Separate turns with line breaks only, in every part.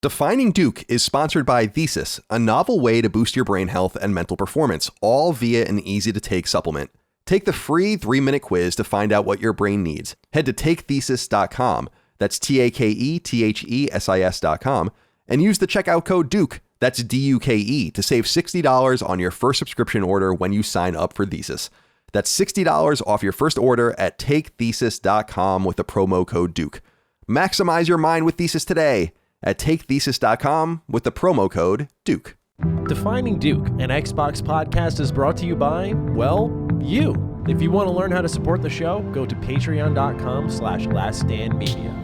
Defining Duke is sponsored by Thesis, a novel way to boost your brain health and mental performance, all via an easy-to-take supplement. Take the free 3-minute quiz to find out what your brain needs. Head to takethesis.com, that's TAKETHESIS.com, and use the checkout code DUKE, that's DUKE, to save $60 on your first subscription order when you sign up for Thesis. That's $60 off your first order at takethesis.com with the promo code DUKE. Maximize your mind with Thesis today at takethesis.com with the promo code DUKE.
Defining Duke, an Xbox podcast, is brought to you by, well, you. If you want to learn how to support the show, go to patreon.com/laststandmedia.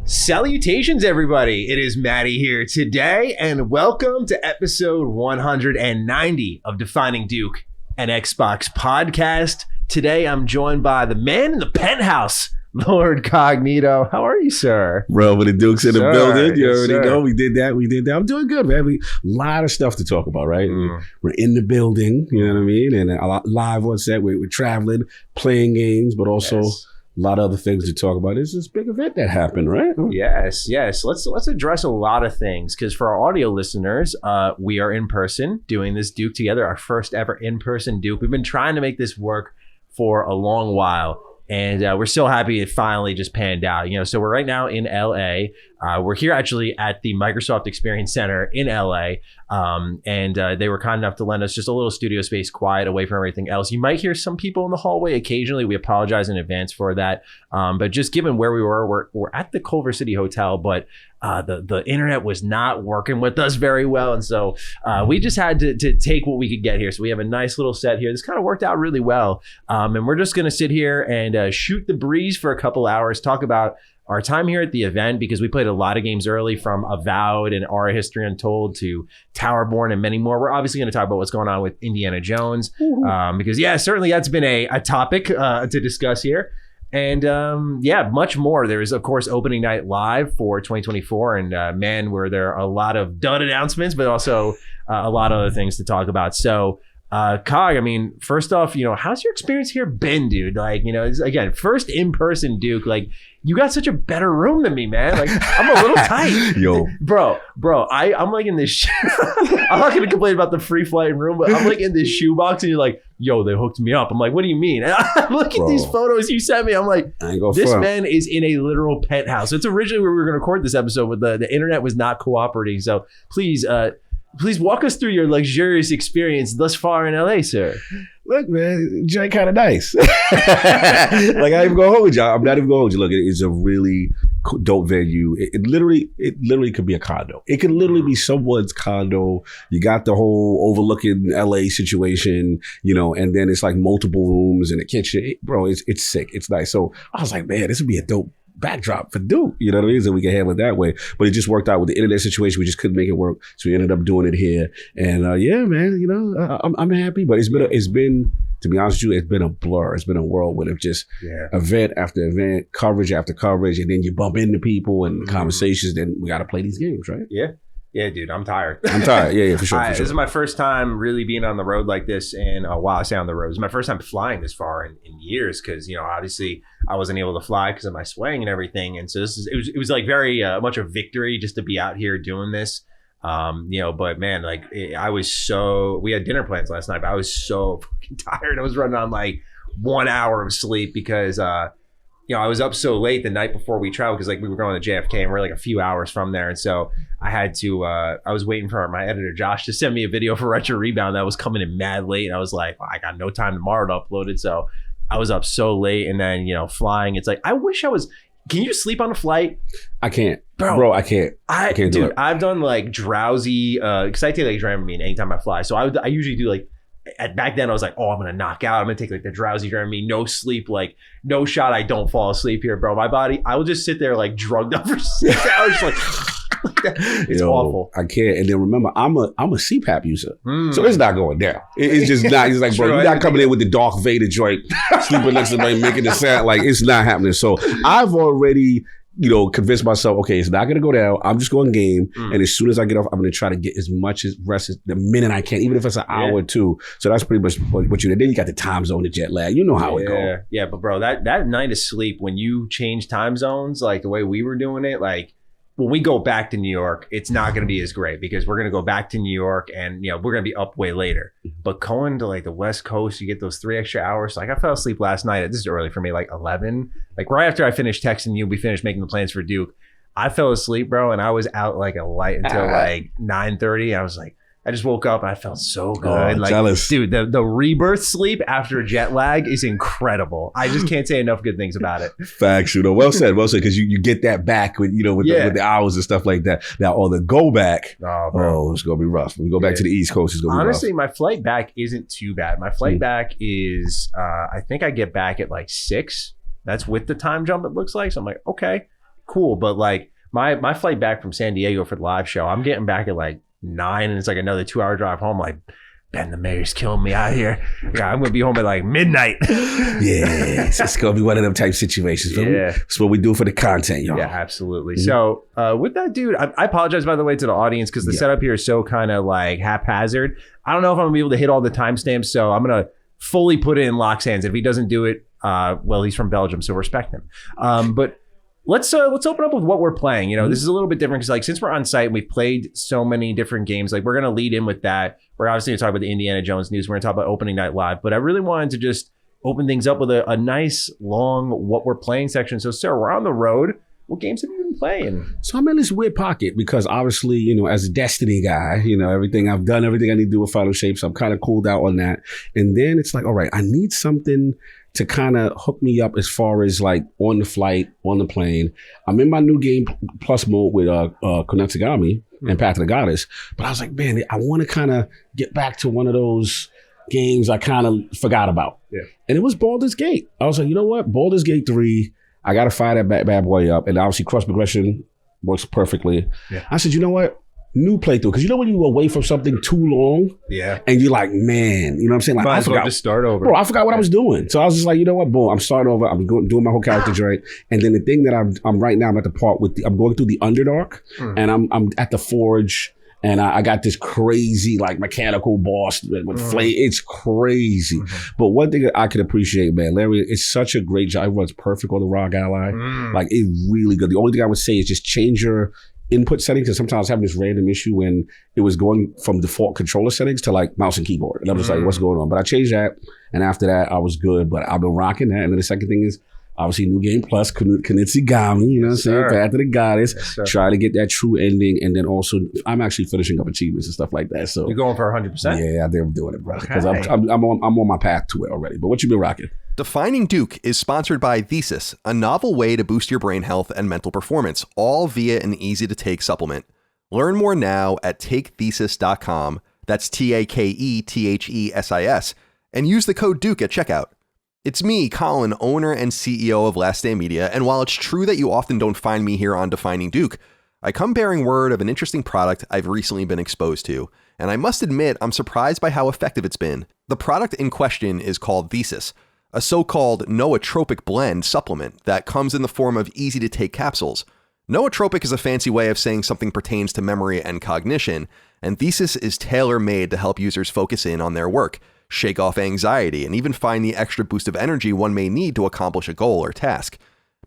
Salutations, everybody. It is Maddie here today, and welcome to episode 190 of Defining Duke, an Xbox podcast. Today, I'm joined by the man in the penthouse, Lord Cognito. How are you, sir?
Bro, with the Dukes in the building, you already
sir.
know. We did that. I'm doing good, man. A lot of stuff to talk about, right? We're in the building, you know what I mean? And a lot live on set. We're traveling, playing games, but also a lot of other things to talk about. It's this big event that happened, right?
Yes. Let's address a lot of things, because for our audio listeners, we are in person doing this Duke together, our first ever in-person Duke. We've been trying to make this work for a long while, and we're so happy it finally just panned out. So we're right now in LA. We're here actually at the Microsoft Experience Center in LA, and they were kind enough to lend us just a little studio space, quiet away from everything else. You might hear some people in the hallway occasionally. We apologize in advance for that, but just given where we were, we're at the Culver City Hotel, but the internet was not working with us very well, and so we just had to take what we could get here. So we have a nice little set here. This kind of worked out really well, and we're just going to sit here and shoot the breeze for a couple hours, talk about our time here at the event, because we played a lot of games early, from Avowed and Ara History Untold to Towerborne and many more. We're obviously going to talk about what's going on with Indiana Jones, because certainly that's been a topic to discuss here. And much more. There is, of course, opening night live for 2024, and man, were there a lot of dud announcements, but also a lot of other things to talk about. So Cog, I mean, first off, how's your experience here been, dude? Like, it's, again, first in-person Duke. Like, you got such a better room than me, man. Like, I'm a little tight.
Yo.
Bro, I'm like in this I'm not gonna complain about the free flight room, but I'm like in this shoebox, and you're like, yo, they hooked me up. I'm like, what do you mean? And I look at these photos you sent me. I'm like, this man is in a literal penthouse. It's originally where we were gonna record this episode, but the internet was not cooperating. So please walk us through your luxurious experience thus far in LA, sir.
Look, man, joint kind of nice. Like, I ain't even gonna hold you. I'm not even gonna hold you. Look, it's a really dope venue. It literally could be a condo. It could literally be someone's condo. You got the whole overlooking LA situation, and then it's like multiple rooms and a kitchen. It's sick. It's nice. So I was like, man, this would be a dope backdrop for Duke, you know what I mean? So we can handle it that way. But it just worked out with the internet situation. We just couldn't make it work, so we ended up doing it here. And man, I'm happy. But it's been, to be honest with you, it's been a blur. It's been a whirlwind of just event after event, coverage after coverage, and then you bump into people and conversations. Then we got to play these games, right?
Yeah, dude, I'm tired.
Yeah, for sure.
This is my first time really being on the road like this in a while. I say on the road. It's my first time flying this far in years, because, obviously I wasn't able to fly because of my swaying and everything. And so it was like very much a victory just to be out here doing this. But man, like we had dinner plans last night, but I was so fucking tired. I was running on like 1 hour of sleep because, I was up so late the night before we traveled, because like we were going to JFK and we're like a few hours from there. And so I had to, I was waiting for my editor, Josh, to send me a video for Retro Rebound that was coming in mad late. And I was like, I got no time tomorrow to upload it. So I was up so late, and then, flying. It's like, I wish I was, can you sleep on a flight?
I can't. Bro, I can't. I can't do it.
I've done like drowsy, because I take like Dramamine anytime I fly. So I usually do like, back then I was like, oh, I'm gonna knock out. I'm gonna take like the drowsy Dramamine, no sleep, like no shot I don't fall asleep here, bro. My body, I will just sit there like drugged up for 6 hours, like It's awful.
I can't. And then remember, I'm a CPAP user, so it's not going down. It's just not. It's like, bro, you're not coming in with the Darth Vader joint, sleeping next to me, making the sound. Like, it's not happening. So I've already, convinced myself, okay, it's not going to go down. I'm just going game. And as soon as I get off, I'm going to try to get as much rest as the minute I can, even if it's an hour or two. So that's pretty much what you did. Then you got the time zone, the jet lag. You know how it goes.
Yeah, but bro, that night of sleep, when you change time zones, like the way we were doing it, like when we go back to New York, it's not going to be as great because we're going to go back to New York and, we're going to be up way later. But going to like the West Coast, you get those 3 extra hours. Like I fell asleep last night. This is early for me, like 11. Like right after I finished texting you, we finished making the plans for Duke. I fell asleep, bro, and I was out like a light until like 9:30. I was like, I just woke up and I felt so good. Like,
jealous.
Dude, the rebirth sleep after jet lag is incredible. I just can't say enough good things about it.
Facts, well said, because you get that back with the hours and stuff like that. Now on the go back, it's gonna be rough. When we go back to the East Coast, it's gonna be rough.
Honestly, my flight back isn't too bad. My flight back is I think I get back at like 6. That's with the time jump, it looks like. So I'm like, okay, cool. But like my flight back from San Diego for the live show, I'm getting back at like 9, and it's like another 2-hour drive home. Like, Ben, the mayor's killing me out here. Yeah, I'm gonna be home at like midnight.
It's gonna be one of them type situations. Yeah, that's what we do for the content, y'all.
Yeah, absolutely. So with that, dude, I apologize by the way to the audience because the setup here is so kind of like haphazard. I don't know if I'm gonna be able to hit all the timestamps, so I'm gonna fully put it in Locke's hands. If he doesn't do it, well, he's from Belgium, so respect him. But let's open up with what we're playing. This is a little bit different because like since we're on site and we've played so many different games, like we're gonna lead in with that. We're obviously gonna talk about the Indiana Jones news. We're gonna talk about opening night live, but I really wanted to just open things up with a nice long what we're playing section. So, sir, we're on the road. What games have you been playing?
So I'm in this weird pocket because obviously, as a Destiny guy, everything I've done, everything I need to do with Final Shape. So I'm kind of cooled out on that. And then it's like, all right, I need something to kind of hook me up as far as like on the flight, on the plane. I'm in my new game plus mode with Konetsugami and Path of the Goddess. But I was like, man, I want to kind of get back to one of those games I kind of forgot about. Yeah. And it was Baldur's Gate. I was like, you know what? Baldur's Gate 3, I got to fire that bad boy up. And obviously cross progression works perfectly. Yeah. I said, you know what? New playthrough. Because when you away from something too long, and you're like, man, you know what I'm saying? Like, I forgot.
Just start over.
Bro, I forgot what I was doing. So I was just like, you know what? Boom, I'm starting over. I'm doing my whole character joint. And then the thing that I'm right now, I'm at the part with I'm going through the Underdark, and I'm at the Forge, and I got this crazy like mechanical boss with flame. It's crazy. But one thing that I can appreciate, man, Larry, it's such a great job. It runs perfect on the ROG Ally. Like, it's really good. The only thing I would say is just change your input settings, because sometimes I was having this random issue when it was going from default controller settings to like mouse and keyboard. And I was like, what's going on? But I changed that. And after that, I was good. But I've been rocking that. And then the second thing is, obviously, New Game Plus, Konetsugami, you know what I'm saying? Path of the Goddess. Try to get that true ending. And then also, I'm actually finishing up achievements and stuff like that. So
you're going for 100%?
Yeah, I think I'm doing it, bro. Because I'm on my path to it already. But what you been rocking?
Defining Duke is sponsored by Thesis, a novel way to boost your brain health and mental performance, all via an easy-to-take supplement. Learn more now at takethesis.com. That's TAKETHESIS. And use the code Duke at checkout. It's me, Colin, owner and CEO of Last Day Media, and while it's true that you often don't find me here on Defining Duke, I come bearing word of an interesting product I've recently been exposed to, and I must admit I'm surprised by how effective it's been. The product in question is called Thesis, a so-called nootropic blend supplement that comes in the form of easy-to-take capsules. Nootropic is a fancy way of saying something pertains to memory and cognition, and Thesis is tailor-made to help users focus in on their work, shake off anxiety, and even find the extra boost of energy one may need to accomplish a goal or task.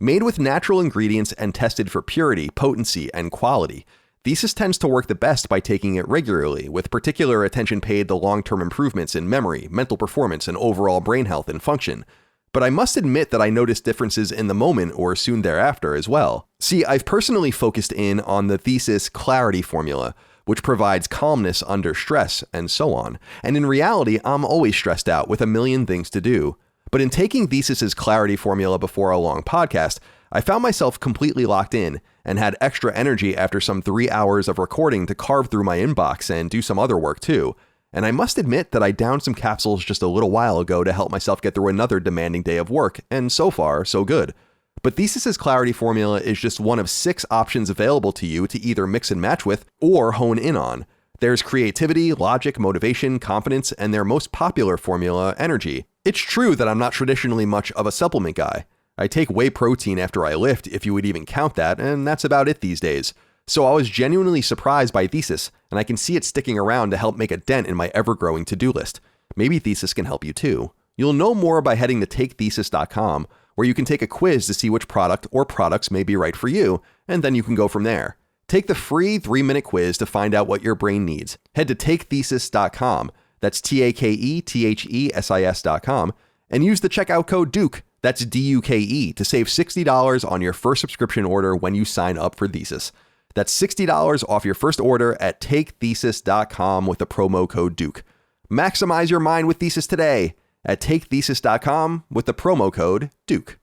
Made with natural ingredients and tested for purity, potency, and quality, Thesis tends to work the best by taking it regularly, with particular attention paid to long-term improvements in memory, mental performance, and overall brain health and function. But I must admit that I noticed differences in the moment or soon thereafter as well. See, I've personally focused in on the Thesis Clarity formula, which provides calmness under stress and so on. And in reality, I'm always stressed out with a million things to do. But in taking Thesis's Clarity formula before a long podcast, I found myself completely locked in and had extra energy after some 3 hours of recording to carve through my inbox and do some other work too. And I must admit that I downed some capsules just a little while ago to help myself get through another demanding day of work, and so far, so good. But Thesis's clarity formula is just one of 6 options available to you to either mix and match with or hone in on. There's creativity, logic, motivation, confidence, and their most popular formula, energy. It's true that I'm not traditionally much of a supplement guy. I take whey protein after I lift, if you would even count that, and that's about it these days. So I was genuinely surprised by Thesis, and I can see it sticking around to help make a dent in my ever-growing to-do list. Maybe Thesis can help you too. You'll know more by heading to takethesis.com, where you can take a quiz to see which product or products may be right for you, and then you can go from there. Take the free 3-minute quiz to find out what your brain needs. Head to takethesis.com, that's takethesis.com, and use the checkout code DUKE, that's DUKE, to save $60 on your first subscription order when you sign up for Thesis. That's $60 off your first order at takethesis.com with the promo code DUKE. Maximize your mind with Thesis today at takethesis.com with the promo code DUKE.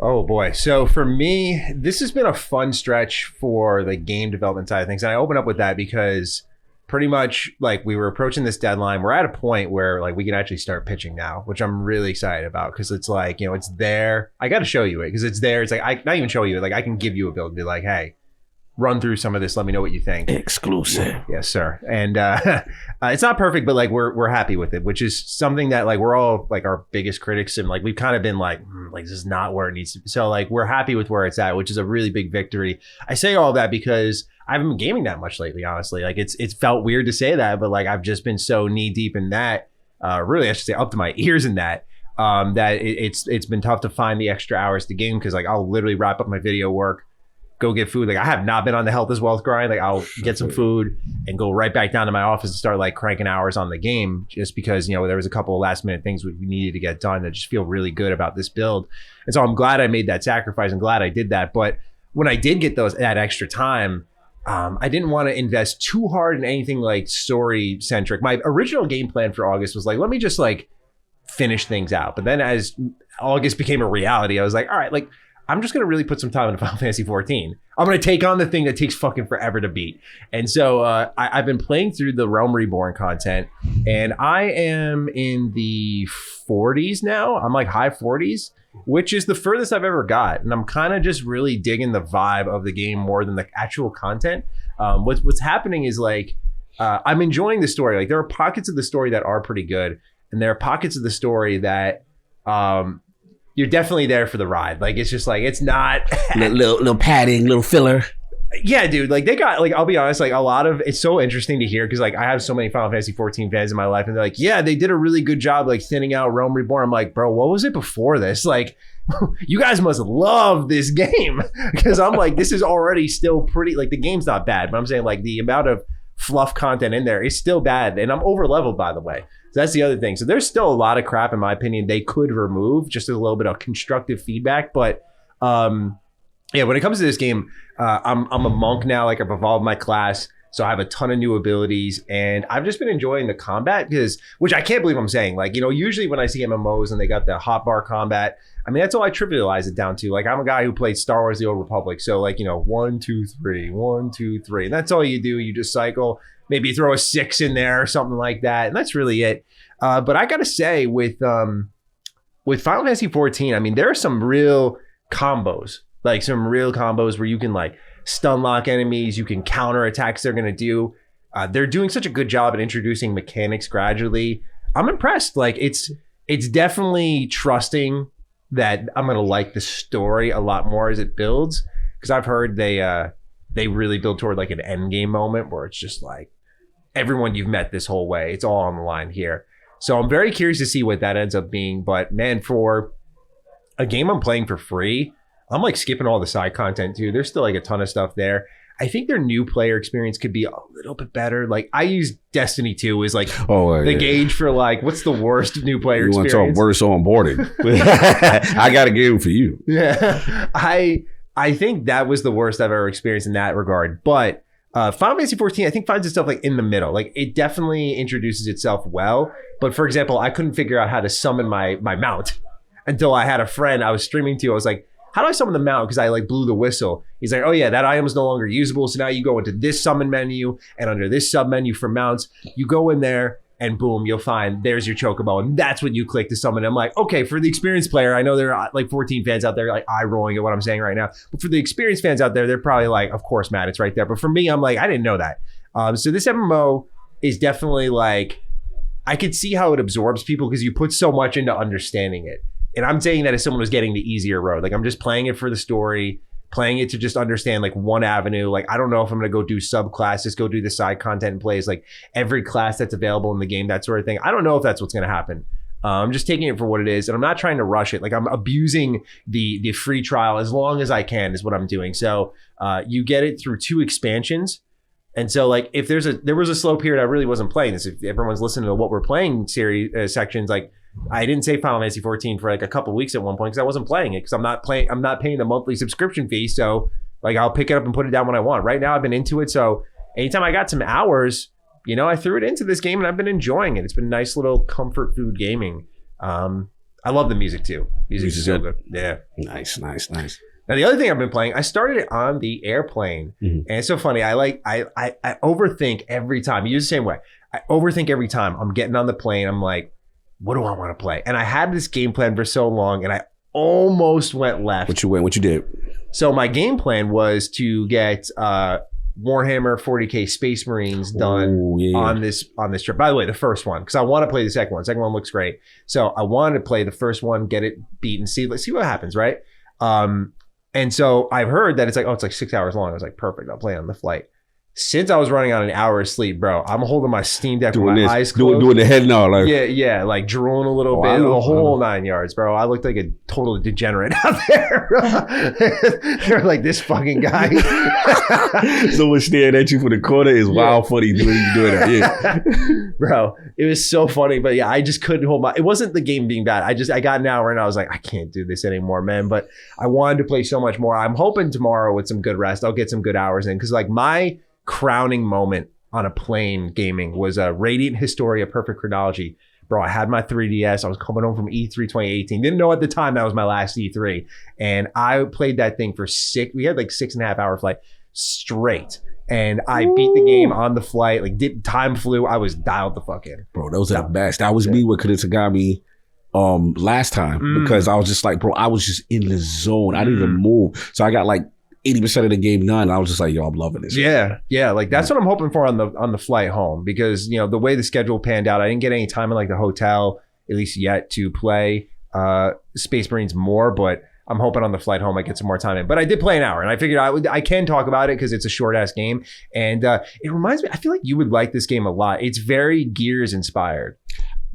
Oh boy. So for me, this has been a fun stretch for the game development side of things. And I open up with that because pretty much like we were approaching this deadline. We're at a point where like we can actually start pitching now, which I'm really excited about because it's like, you know, it's there. I got to show you it because it's there. It's like, I not even show you it. Like I can give you a build and be like, hey, run through some of this. Let me know what you think.
Exclusive.
Yes, sir. And it's not perfect, but like we're happy with it, which is something that like we're all like our biggest critics and like we've kind of been like this is not where it needs to be. So like we're happy with where it's at, which is a really big victory. I say all that because I haven't been gaming that much lately, honestly. Like it's felt weird to say that, but like I've just been so knee deep in that. Really, I should say up to my ears in that. That it's been tough to find the extra hours to game because like I'll literally wrap up my video work, go get food. Like I have not been on the health is wealth grind. Like I'll get some food and go right back down to my office and start like cranking hours on the game just because, you know, there was a couple of last minute things we needed to get done that just feel really good about this build. And so I'm glad I made that sacrifice and glad I did that. But when I did get that extra time, I didn't want to invest too hard in anything like story centric. My original game plan for August was like, let me just like finish things out. But then as August became a reality, I was like, all right, like I'm just going to really put some time into Final Fantasy 14. I'm going to take on the thing that takes fucking forever to beat. And so I've been playing through the Realm Reborn content and I am in the 40s now. I'm like high 40s, which is the furthest I've ever got. And I'm kind of just really digging the vibe of the game more than the actual content. What's happening is like, I'm enjoying the story. Like there are pockets of the story that are pretty good. And there are pockets of the story that, you're definitely there for the ride. Like, it's just like, it's not
little padding, little filler.
Yeah, dude. Like they got, like, I'll be honest, like a lot of, it's so interesting to hear. Cause like I have so many Final Fantasy 14 fans in my life and they're like, yeah, they did a really good job, like thinning out Realm Reborn. I'm like, bro, what was it before this? Like you guys must love this game. Cause I'm like, this is already still pretty, like the game's not bad, but I'm saying like the amount of fluff content in there is still bad. And I'm over leveled, by the way. So that's the other thing. So there's still a lot of crap, in my opinion, they could remove, just a little bit of constructive feedback. But yeah, when it comes to this game, I'm a monk now. Like I've evolved my class, so I have a ton of new abilities, and I've just been enjoying the combat which I can't believe I'm saying. Like, you know, usually when I see MMOs and they got the hotbar combat, I mean, that's all I trivialize it down to. Like, I'm a guy who played Star Wars: The Old Republic, so like, you know, 1, 2, 3, 1, 2, 3, and that's all you do. You just cycle. Maybe you throw a 6 in there or something like that, and that's really it. But I gotta say, with Final Fantasy 14, I mean, there are some real combos, like some real combos where you can like stun lock enemies, you can counter attacks they're gonna do. They're doing such a good job at introducing mechanics gradually. I'm impressed. Like it's definitely trusting that I'm gonna like the story a lot more as it builds, because I've heard they really build toward like an end game moment where it's just like everyone you've met this whole way, it's all on the line here. So I'm very curious to see what that ends up being. But man, for a game I'm playing for free, I'm like skipping all the side content too. There's still like a ton of stuff there. I think their new player experience could be a little bit better. Like I use Destiny 2 as like the gauge for like what's the worst new player experience.
You want to talk worse onboarding? I got a game for you.
Yeah, I think that was the worst I've ever experienced in that regard. But Final Fantasy 14, I think, finds itself like in the middle. Like it definitely introduces itself well. But for example, I couldn't figure out how to summon my mount until I had a friend I was streaming to. I was like, how do I summon the mount? Because I like blew the whistle. He's like, oh yeah, that item is no longer usable. So now you go into this summon menu, and under this sub menu for mounts, you go in there and boom, you'll find there's your chocobo, and that's what you click to summon. I'm like, okay, for the experienced player, I know there are like 14 fans out there like eye rolling at what I'm saying right now, but for the experienced fans out there, they're probably like, of course, Matt, it's right there. But for me, I'm like, I didn't know that. So this MMO is definitely like, I could see how it absorbs people because you put so much into understanding it. And I'm saying that as someone who's getting the easier road. Like I'm just playing it for the story, playing it to just understand like one avenue. Like I don't know if I'm gonna go do subclasses, go do the side content and plays like every class that's available in the game, that sort of thing. I don't know if that's what's gonna happen. I'm just taking it for what it is, and I'm not trying to rush it. Like I'm abusing the free trial as long as I can is what I'm doing. So you get it through 2 expansions. And so like if there was a slow period I really wasn't playing this. If everyone's listening to what we're playing series sections, like I didn't say Final Fantasy 14 for like a couple of weeks at one point because I wasn't playing it because I'm not paying the monthly subscription fee. So like I'll pick it up and put it down when I want. Right now I've been into it. So anytime I got some hours, you know, I threw it into this game and I've been enjoying it. It's been nice little comfort food gaming. I love the music too. Music's so good. Yeah.
Nice.
Now the other thing I've been playing, I started it on the airplane, and it's so funny. I overthink every time. You use the same way. I overthink every time I'm getting on the plane. I'm like, what do I want to play? And I had this game plan for so long, and I almost went left.
What you did?
So my game plan was to get Warhammer 40K Space Marines done on this trip. By the way, the first one, because I want to play the second one. The second one looks great. So I wanted to play the first one, get it beat, and see what happens, right? And so I've heard that it's like 6 hours long. I was like, perfect. I'll play on the flight. Since I was running on an hour of sleep, bro, I'm holding my Steam Deck with my eyes closed.
Doing the head nod. Like,
yeah, like drooling a little bit. The whole 9 yards, bro. I looked like a total degenerate out there. They're like, this fucking guy.
Someone staring at you from the corner is wild funny doing that. Yeah.
Bro, it was so funny. But yeah, I just couldn't hold my... It wasn't the game being bad. I got an hour and I was like, I can't do this anymore, man. But I wanted to play so much more. I'm hoping tomorrow with some good rest, I'll get some good hours in. Because like my crowning moment on a plane gaming was a Radiant Historia Perfect Chronology. Bro, I had my 3DS. I was coming home from E3 2018. Didn't know at the time that was my last E3. And I played that thing for we had like 6.5 hour flight straight. And I beat the game on the flight. Like time flew. I was dialed the fuck in.
Bro, those are the best. That was me with Kunitagami last time because I was just like, bro, I was just in the zone. I didn't even move. So I got like 80% of the game done. I was just like, yo, I'm loving this.
Yeah. Like that's what I'm hoping for on the flight home because, you know, the way the schedule panned out, I didn't get any time in like the hotel, at least yet, to play Space Marines more, but I'm hoping on the flight home I get some more time in. But I did play an hour and I figured I can talk about it because it's a short ass game. And it reminds me, I feel like you would like this game a lot. It's very Gears inspired.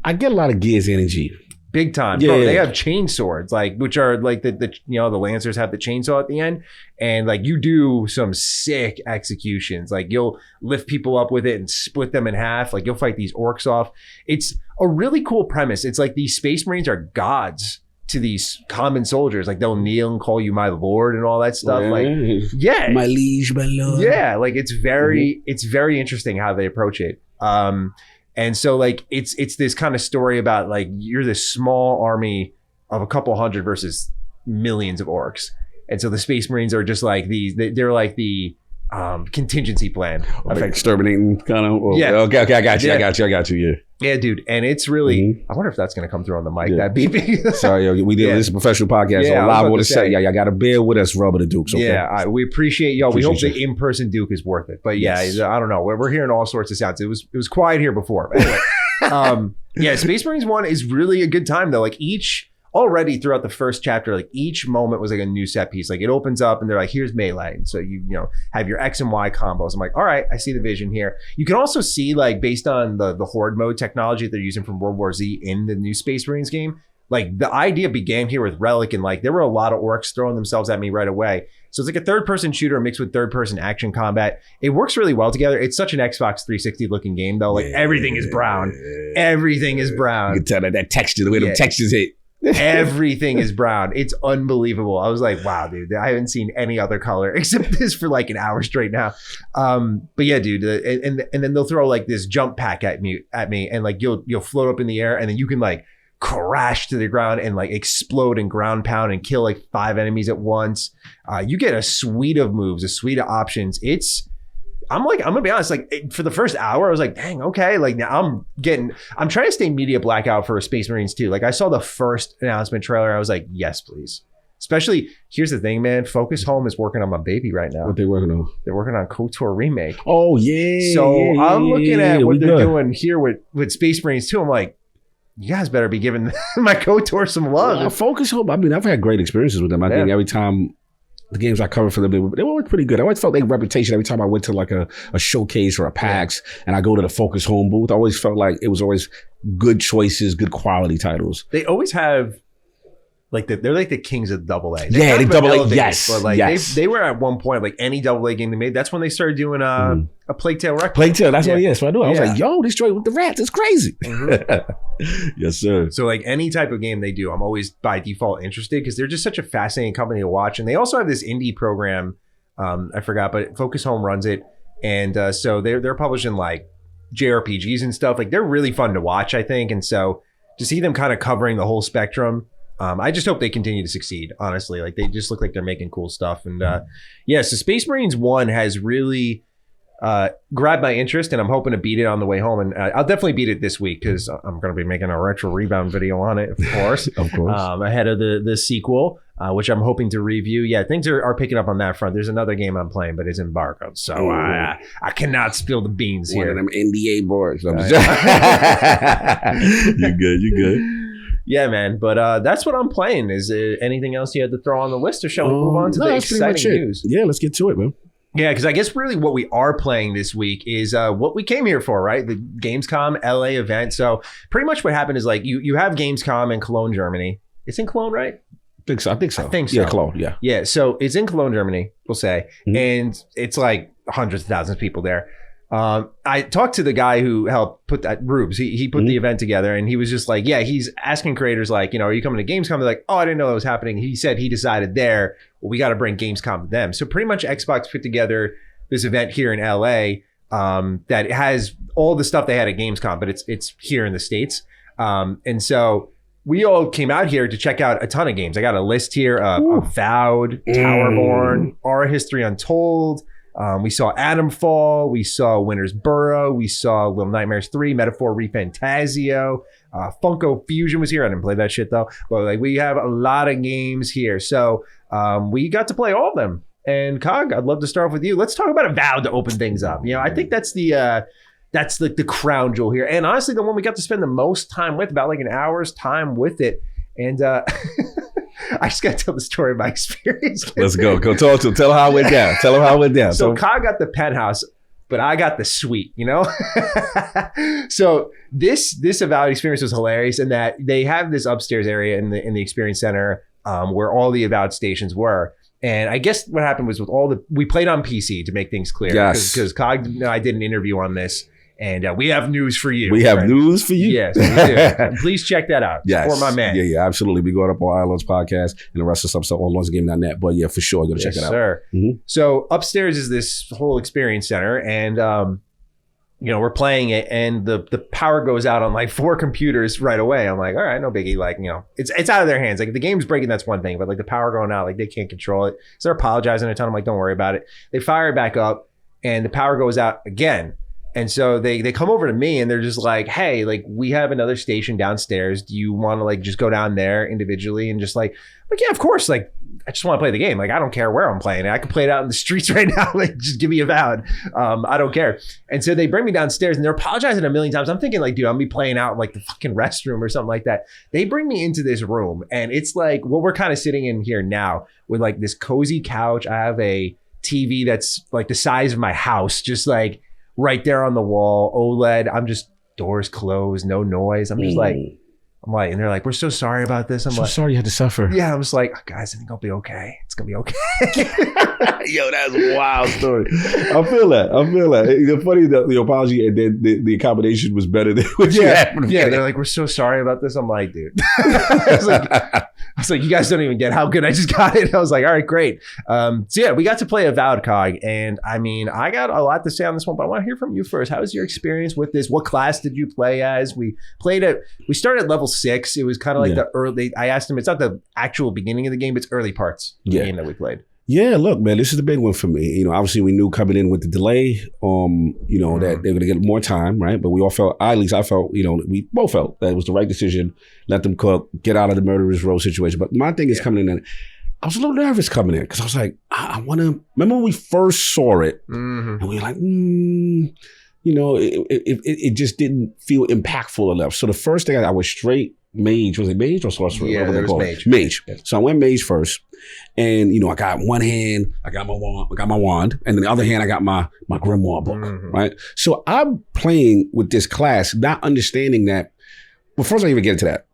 I get a lot of Gears energy.
Big time. Yeah, bro, they have chain swords, like which are like the you know, the Lancers have the chainsaw at the end. And like you do some sick executions. Like you'll lift people up with it and split them in half. Like you'll fight these orcs off. It's a really cool premise. It's like these Space Marines are gods to these common soldiers. Like they'll kneel and call you my lord and all that stuff. Like, yeah.
My liege, my lord.
Yeah, like it's very interesting how they approach it. And so like it's this kind of story about like you're this small army of a couple hundred versus millions of orcs. And so the Space Marines are just like they're like the contingency plan.
Like exterminating kind of.
Yeah.
Okay, I got you. Yeah.
Yeah, dude. And it's really, I wonder if that's going to come through on the mic, that beeping.
Sorry, yo, we did this is a professional podcast.
Yeah,
so live on the set. Y'all got to bear with us, Rubber the Dukes. Okay?
Yeah, we appreciate y'all. We hope the in-person Duke is worth it. But yeah, I don't know. We're hearing all sorts of sounds. It was quiet here before. But anyway, yeah, Space Marines 1 is really a good time though. Like already throughout the first chapter, like each moment was like a new set piece. Like it opens up and they're like, here's melee. And so you know, have your X and Y combos. I'm like, all right, I see the vision here. You can also see like based on the horde mode technology that they're using from World War Z in the new Space Marines game, like the idea began here with Relic and like there were a lot of orcs throwing themselves at me right away. So it's like a third-person shooter mixed with third-person action combat. It works really well together. It's such an Xbox 360 looking game though. Like everything is brown. Everything is brown.
You can tell that texture, the way the textures hit.
Everything is brown. It's unbelievable. I was like, wow, dude, I haven't seen any other color except this for like an hour straight now. But yeah, dude, and then they'll throw like this jump pack at me, and like you'll float up in the air, and then you can like crash to the ground and like explode and ground pound and kill like 5 enemies at once. You get a suite of moves, a suite of options. I'm gonna be honest, like for the first hour, I was like, dang, okay. Like now I'm trying to stay media blackout for Space Marines 2. Like I saw the first announcement trailer. I was like, yes, please. Especially, here's the thing, man. Focus Home is working on my baby right now.
What they working on?
They're working on KOTOR remake.
Oh yeah.
So I'm looking at what they're
good.
doing here with Space Marines 2. I'm like, you guys better be giving my KOTOR some love.
Focus Home. I mean, I've had great experiences with them. I think every time the games I covered for them, they were pretty good. I always felt their reputation every time I went to like a showcase or a PAX and I go to the Focus Home booth. I always felt like it was always good choices, good quality titles.
They always have like they're like the kings of AA.
They double A. Yes,
but like
yes.
they were at one point like any AA game they made. That's when they started doing a Plague Tale Requiem.
Plague Tale. That's what it is. So I knew. I was
Yeah.
like, yo, this joint with the rats is crazy. Yes, sir.
So like any type of game they do, I'm always by default interested because they're just such a fascinating company to watch. And they also have this indie program. I forgot, but Focus Home runs it, and so they're publishing like JRPGs and stuff. Like they're really fun to watch, I think. And so to see them kind of covering the whole spectrum. I just hope they continue to succeed, honestly. Like they just look like they're making cool stuff. And so Space Marines 1 has really grabbed my interest, and I'm hoping to beat it on the way home. And I'll definitely beat it this week because I'm going to be making a retro rebound video on it, of course.
Of course.
Ahead of the sequel, which I'm hoping to review. Yeah, things are picking up on that front. There's another game I'm playing, but it's embargoed. So I cannot spill the beans
One
here.
of them NDA boards. I'm just You good.
Yeah, man. But that's what I'm playing. Is there anything else you had to throw on the list, or shall we move on to the
that's pretty much
exciting
it.
news?
Yeah, let's get to it, man.
Yeah, because I guess really what we are playing this week is what we came here for, right? The Gamescom LA event. So pretty much what happened is like you have Gamescom in Cologne, Germany. It's in Cologne, right?
I think so.
I think so.
Yeah, Cologne, yeah.
Yeah, so it's in Cologne, Germany, we'll say.
Mhm.
And it's like hundreds of thousands of people there. I talked to the guy who helped put that, Rubes. He put the event together, and he was just like, yeah, he's asking creators like, are you coming to Gamescom? They're like, oh, I didn't know that was happening. He said he decided there, well, we got to bring Gamescom to them. So pretty much Xbox put together this event here in LA that has all the stuff they had at Gamescom, but it's here in the States. And so we all came out here to check out a ton of games. I got a list here of Avowed, Towerborne, Ara History Untold. We saw Atomfall. We saw Winter's Burrow. We saw Little Nightmares 3, Metaphor Re Fantazio. Funko Fusion was here. I didn't play that shit though. But like we have a lot of games here. So we got to play all of them. And Cog, I'd love to start off with you. Let's talk about Avowed to open things up. I think that's the crown jewel here. And honestly, the one we got to spend the most time with, about like an hour's time with it. And I just got to tell the story of my experience.
Let's go. Go talk to him. Tell him how it went down. Tell him how it went down.
So Cog got the penthouse, but I got the suite, So this Avowed experience was hilarious in that they have this upstairs area in the experience center where all the Avowed stations were. And I guess what happened was we played on PC to make things clear.
Yes.
Because Cog and I did an interview on this. And we have news for you.
We have news for you?
Yes, we do. Please check that out.
Yes.
For my man.
Yeah, absolutely. Be going up on Islands Podcast and the rest of stuff on LawsGaming.net. But yeah, for sure, go to check it out.
Sir.
Mm-hmm.
So upstairs is this whole experience center, and we're playing it, and the power goes out on like 4 computers right away. I'm like, all right, no biggie. Like, it's out of their hands. Like if the game's breaking, that's one thing, but like the power going out, like they can't control it. So they're apologizing a ton. I'm like, don't worry about it. They fire it back up, and the power goes out again. And so they come over to me and they're just like, hey, like we have another station downstairs. Do you want to like just go down there individually and just like yeah, of course. Like I just want to play the game. Like I don't care where I'm playing it. I can play it out in the streets right now. Like just give me Avowed. I don't care. And so they bring me downstairs and they're apologizing a million times. I'm thinking like, dude, I'm be playing out in like the fucking restroom or something like that. They bring me into this room and it's like what we're kind of sitting in here now with like this cozy couch. I have a TV that's like the size of my house, just like right there on the wall, OLED. I'm just doors closed, no noise. I'm just like, and they're like, we're so sorry about this. I'm
so
like,
sorry you had to suffer.
Yeah, I'm just like, oh, guys, I think I'll be okay. It's gonna be okay.
Yo, that's a wild story. I feel that. It's funny that the apology and then the accommodation was better than what you had.
Yeah, they're like, we're so sorry about this. I'm like, dude. I was like, you guys don't even get how good I just got it. I was like, all right, great. So yeah, we got to play Avowed, Cog. And I mean, I got a lot to say on this one, but I want to hear from you first. How was your experience with this? What class did you play as? We started at level 6. It was kind of like the early, I asked him, it's not the actual beginning of the game, but it's early parts of the game that we played.
Yeah, look, man, this is the big one for me. You know, obviously we knew coming in with the delay, you know, that they were going to get more time, right? But we all felt, at least I felt, you know, we both felt that it was the right decision. Let them cook, get out of the murderer's row situation. But my thing is coming in, and I was a little nervous coming in because I was like, I want to, remember when we first saw it and we were like, you know, it just didn't feel impactful enough. So the first thing I was straight mage. Was it mage or sorcerer?
Yeah, it was mage.
Mage. So I went mage first. And, you know, I got one hand, I got my wand, and then the other hand, I got my grimoire book, right? So I'm playing with this class, not understanding that. Well, first I even get into that.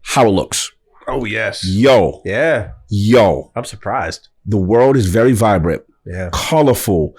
How it looks.
Oh, yes.
Yo.
Yeah.
Yo.
I'm surprised.
The world is very vibrant.
Yeah.
Colorful.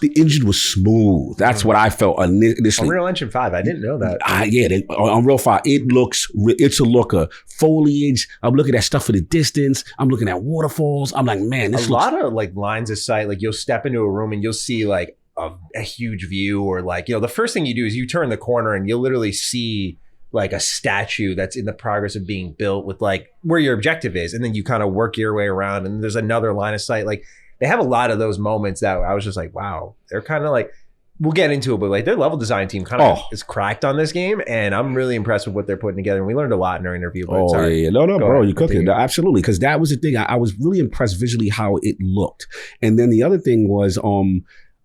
The engine was smooth. That's what I felt initially.
Unreal Engine 5. I didn't know that.
Unreal 5. It's a looker. Foliage. I'm looking at stuff in the distance. I'm looking at waterfalls. I'm like, man, this
lot of like lines of sight. Like you'll step into a room and you'll see like a huge view, or like, you know, the first thing you do is you turn the corner and you'll literally see like a statue that's in the progress of being built with like where your objective is. And then you kind of work your way around and there's another line of sight. Like they have a lot of those moments that I was just like, wow, they're kind of like, we'll get into it, but like their level design team kind of is cracked on this game. And I'm really impressed with what they're putting together. And we learned a lot in our interview. But
Yeah. No, bro, you cooking. No, absolutely. Because that was the thing. I was really impressed visually how it looked. And then the other thing was,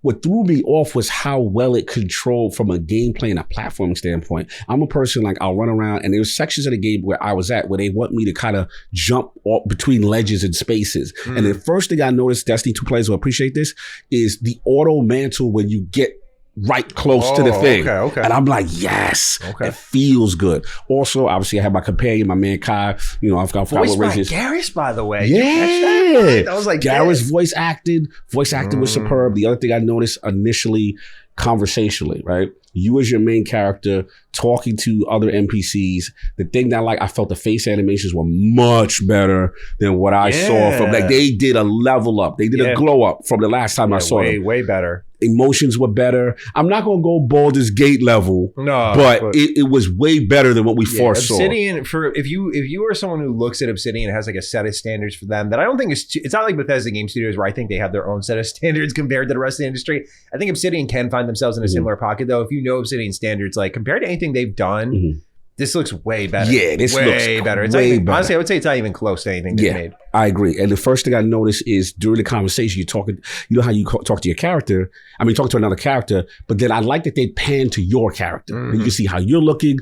what threw me off was how well it controlled from a gameplay and a platforming standpoint. I'm a person like I'll run around, and there's sections of the game where I was at where they want me to kind of jump between ledges and spaces. And the first thing I noticed, Destiny 2 players will appreciate this, is the auto mantle when you get right close to the thing.
Okay.
And I'm like, yes, it feels good. Also, obviously, I have my companion, my man Kai. You know, I've got
voiced by Garrus, by the way.
Yeah.
I was like,
Garrus voice acting was superb. The other thing I noticed initially, conversationally, right? You as your main character talking to other NPCs. The thing that I felt the face animations were much better than what I saw from, like, they did a level up. They did a glow up from the last time I saw them.
Way better.
Emotions were better. I'm not going to go Baldur's Gate level, but it was way better than what we first saw.
Obsidian, if you are someone who looks at Obsidian and has like a set of standards for them that I don't think it's not like Bethesda Game Studios where I think they have their own set of standards compared to the rest of the industry. I think Obsidian can find themselves in a similar pocket though. If you know Obsidian standards, like compared to anything they've done, this looks way better. Yeah, this looks way better. It's way better. Honestly, I would say it's not even close to anything they've made.
I agree. And the first thing I noticed is during the conversation, you're talking, you know how you talk to your character. I mean, talk to another character, but then I like that they pan to your character. And you can see how you're looking.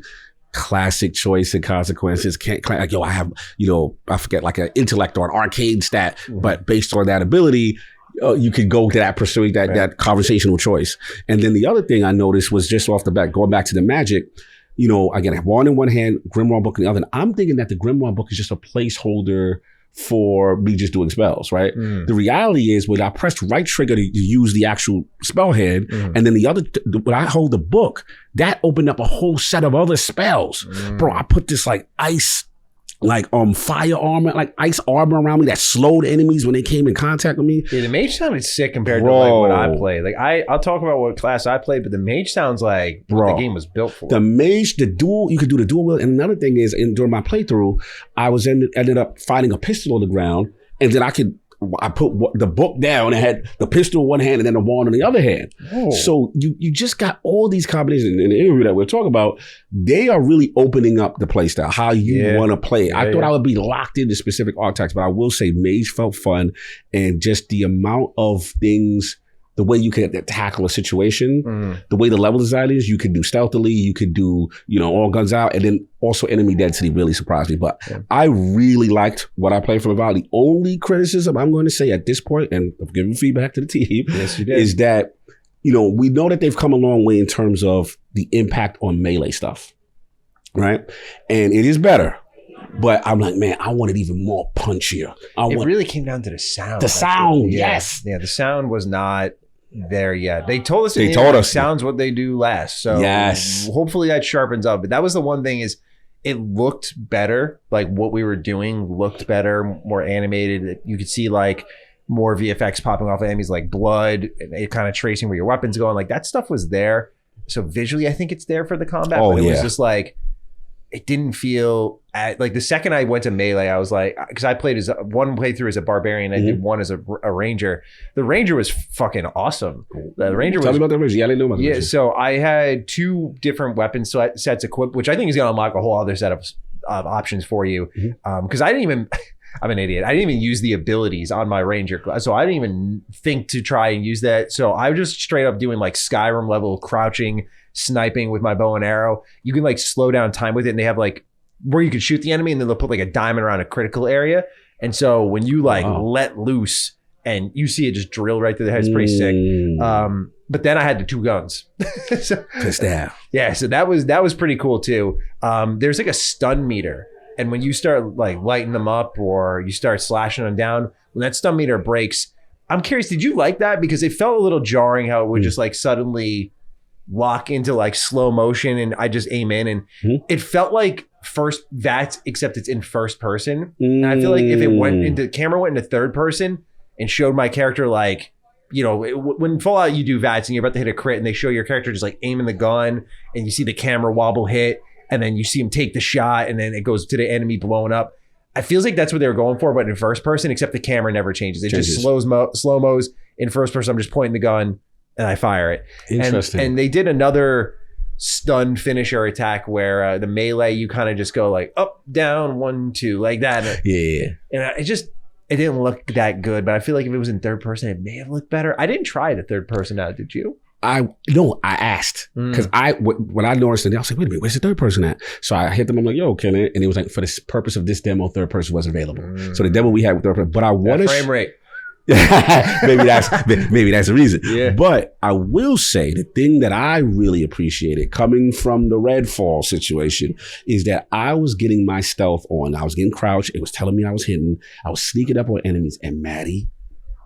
Classic choice and consequences. Like, I have, I forget, like an intellect or an arcane stat, but based on that ability, you could go to that, pursuing that conversational choice. And then the other thing I noticed was just off the bat, going back to the magic, again, I have wand in one hand, grimoire book in the other. And I'm thinking that the grimoire book is just a placeholder for me just doing spells, right? The reality is when I pressed right trigger to use the actual spell hand, and then the other, when I hold the book, that opened up a whole set of other spells. Bro, I put this like ice, like fire armor, like ice armor around me that slowed enemies when they came in contact with me.
Yeah, the mage sounded sick compared to like what I played. Like I'll talk about what class I played, but the mage sounds like what the game was built for.
The mage, the dual, you could do the dual wield. And another thing is, during my playthrough, I was ended up finding a pistol on the ground, and then I put the book down and had the pistol in one hand and then the wand in the other hand. So you just got all these combinations in the interview that we're talking about. They are really opening up the play style, how you want to play it. I thought I would be locked into specific archetypes, but I will say mage felt fun, and just the amount of things, the way you can tackle a situation, the way the level design is, you could do stealthily, you could do, all guns out, and then also enemy density really surprised me. But I really liked what I played from Avowed. The only criticism I'm going to say at this point, and I'm giving feedback to the team, is that, we know that they've come a long way in terms of the impact on melee stuff, right? And it is better. But I'm like, man, I want it even more punchier.
It really came down to the sound.
The sound, yes.
Yeah, the sound was not there yet. They told us sound's what they do last. So hopefully that sharpens up. But that was the one thing, is it looked better. Like what we were doing looked better, more animated. You could see like more VFX popping off enemies, like blood, and it kind of tracing where your weapon's going. Like that stuff was there. So visually, I think it's there for the combat. But it was just like, it didn't feel like the second I went to melee, I was like, because I played as one playthrough as a barbarian, I did one as a ranger. The ranger was fucking awesome. The ranger
Tell me about the ranger. Yeah, I didn't know about the ranger.
So I had 2 different weapon sets equipped, which I think is going to unlock a whole other set of options for you. Because I didn't even, I'm an idiot. I didn't even use the abilities on my ranger class, so I didn't even think to try and use that. So I was just straight up doing like Skyrim level crouching, sniping with my bow and arrow. You can like slow down time with it, and they have like where you could shoot the enemy, and then they'll put like a diamond around a critical area. And so when you like let loose and you see it just drill right through the head, it's pretty sick. But then I had the 2 guns. So,
pissed out.
Yeah, so that was pretty cool too. There's like a stun meter, and when you start like lighting them up or you start slashing them down, when that stun meter breaks, I'm curious, did you like that? Because it felt a little jarring how it would just like suddenly lock into like slow motion, and I just aim in, and it felt like first VATS, except it's in first person. And I feel like if it went into camera went into third person and showed my character like, you know, when Fallout you do VATS and you're about to hit a crit and they show your character just like aiming the gun and you see the camera wobble hit and then you see him take the shot and then it goes to the enemy blowing up. I feels like that's what they were going for, but in first person, except the camera never changes. It just slow-mos in first person. I'm just pointing the gun and I fire it.
Interesting.
And they did another stun finisher attack where the melee, you kind of just go like up, down, 1, 2, like that.
Yeah.
And it didn't look that good, but I feel like if it was in third person, it may have looked better. I didn't try the third person out, did you?
I asked because when I noticed it, I was like, wait a minute, where's the third person at? So I hit them. I'm like, yo, can it? And it was like, for the purpose of this demo, third person wasn't available. So the demo we had with third person, but I want to
frame rate.
maybe that's the reason.
Yeah.
But I will say the thing that I really appreciated coming from the Redfall situation is that I was getting my stealth on. I was getting crouched. It was telling me I was hidden. I was sneaking up on enemies. And Maddie,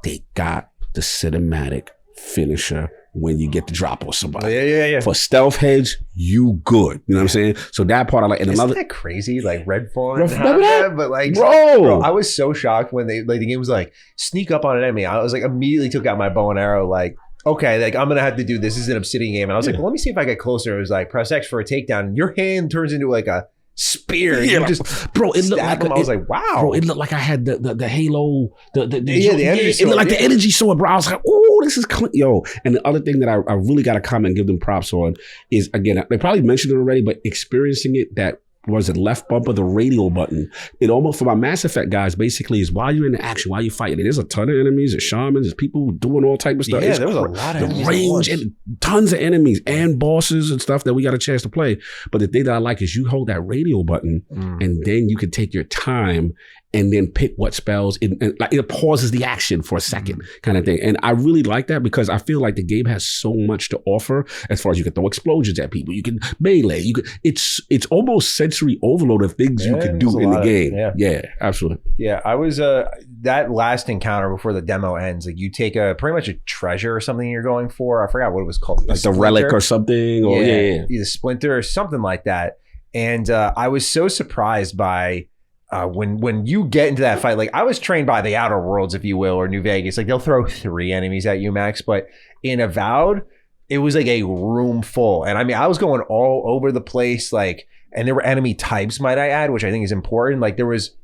they got the cinematic finisher when you get the drop on somebody.
Yeah.
For stealth hedge, you good. You know what I'm saying? So that part I like. And
Isn't
another
that crazy? Like Redfall,
remember that?
But like,
bro,
I was so shocked when the game was like sneak up on an enemy. I was like immediately took out my bow and arrow. Like, okay, like I'm gonna have to do this. This is an Obsidian game, and I was like, well, let me see if I get closer. It was like press X for a takedown. Your hand turns into like a spear.
Yeah,
you just
bro, it looked like
him. I was like, wow,
bro, it looked like I had the Halo, the
energy sword.
It looked like the energy sword, bro. I was like, oh, this is clean. Yo. And the other thing that I really got to comment and give them props on is, again, they probably mentioned it already, but experiencing it, that was it left bumper, the radial button. It almost, for my Mass Effect guys, basically is while you're in the action, while you're fighting, there's a ton of enemies, there's shamans, there's people doing all type of stuff.
Yeah, there was a lot of
the
enemies
range and tons of enemies and bosses and stuff that we got a chance to play. But the thing that I like is you hold that radial button and then you can take your time and then pick what spells, and like it pauses the action for a second kind of thing. And I really like that because I feel like the game has so much to offer as far as you can throw explosions at people, you can melee, it's almost sensory overload of things you can do in the game. Yeah, absolutely.
Yeah, I was that last encounter before the demo ends, like you take pretty much a treasure or something you're going for. I forgot what it was called.
Like the relic or something, or
either splinter or something like that. And I was so surprised by when you get into that fight. Like I was trained by the Outer Worlds, if you will, or New Vegas. Like they'll throw 3 enemies at you max, but in Avowed, it was like a room full. And I mean, I was going all over the place, like, and there were enemy types, might I add, which I think is important. Like there was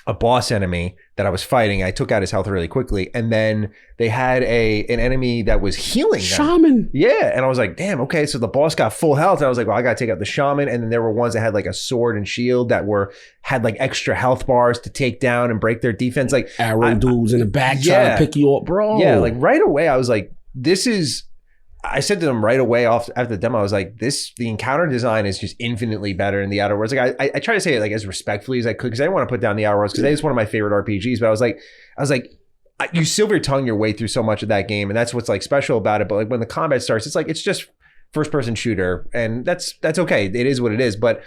a boss enemy that I was fighting. I took out his health really quickly. And then they had an enemy that was healing them.
Shaman.
Yeah. And I was like, damn, okay. So the boss got full health. And I was like, well, I got to take out the shaman. And then there were ones that had like a sword and shield that had like extra health bars to take down and break their defense. Like
arrow dudes in the back trying to pick you up, bro.
Yeah. Like right away, I was like, I said to them right away after the demo, I was like, the encounter design is just infinitely better in the Outer Worlds. Like I try to say it like as respectfully as I could, because I didn't want to put down the Outer Worlds because it's one of my favorite RPGs. But I was like, you silver tongue your way through so much of that game, and that's what's like special about it. But like when the combat starts, it's just first person shooter, and that's okay. It is what it is. But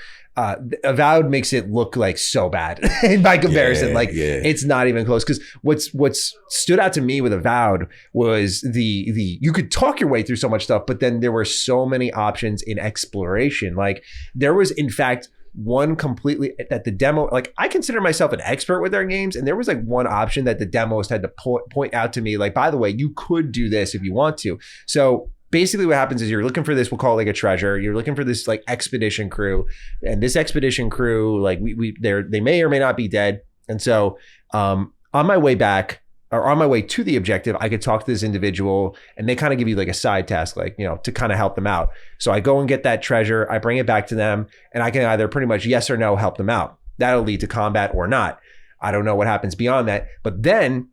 Avowed makes it look like so bad by comparison. It's not even close. Because what's stood out to me with Avowed was the you could talk your way through so much stuff, but then there were so many options in exploration. Like there was, in fact, one completely that the demo, like I consider myself an expert with their games, and there was like one option that the demos had to point out to me, like, by the way, you could do this if you want to. So basically what happens is you're looking for this, we'll call it like a treasure. You're looking for this like expedition crew, and this expedition crew, like they may or may not be dead. And so on my way back, or on my way to the objective, I could talk to this individual, and they kind of give you like a side task, like, you know, to kind of help them out. So I go and get that treasure, I bring it back to them, and I can either pretty much yes or no help them out. That'll lead to combat or not. I don't know what happens beyond that. But then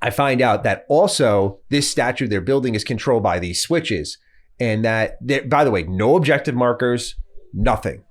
I find out that also this statue they're building is controlled by these switches, and that, by the way, no objective markers, nothing.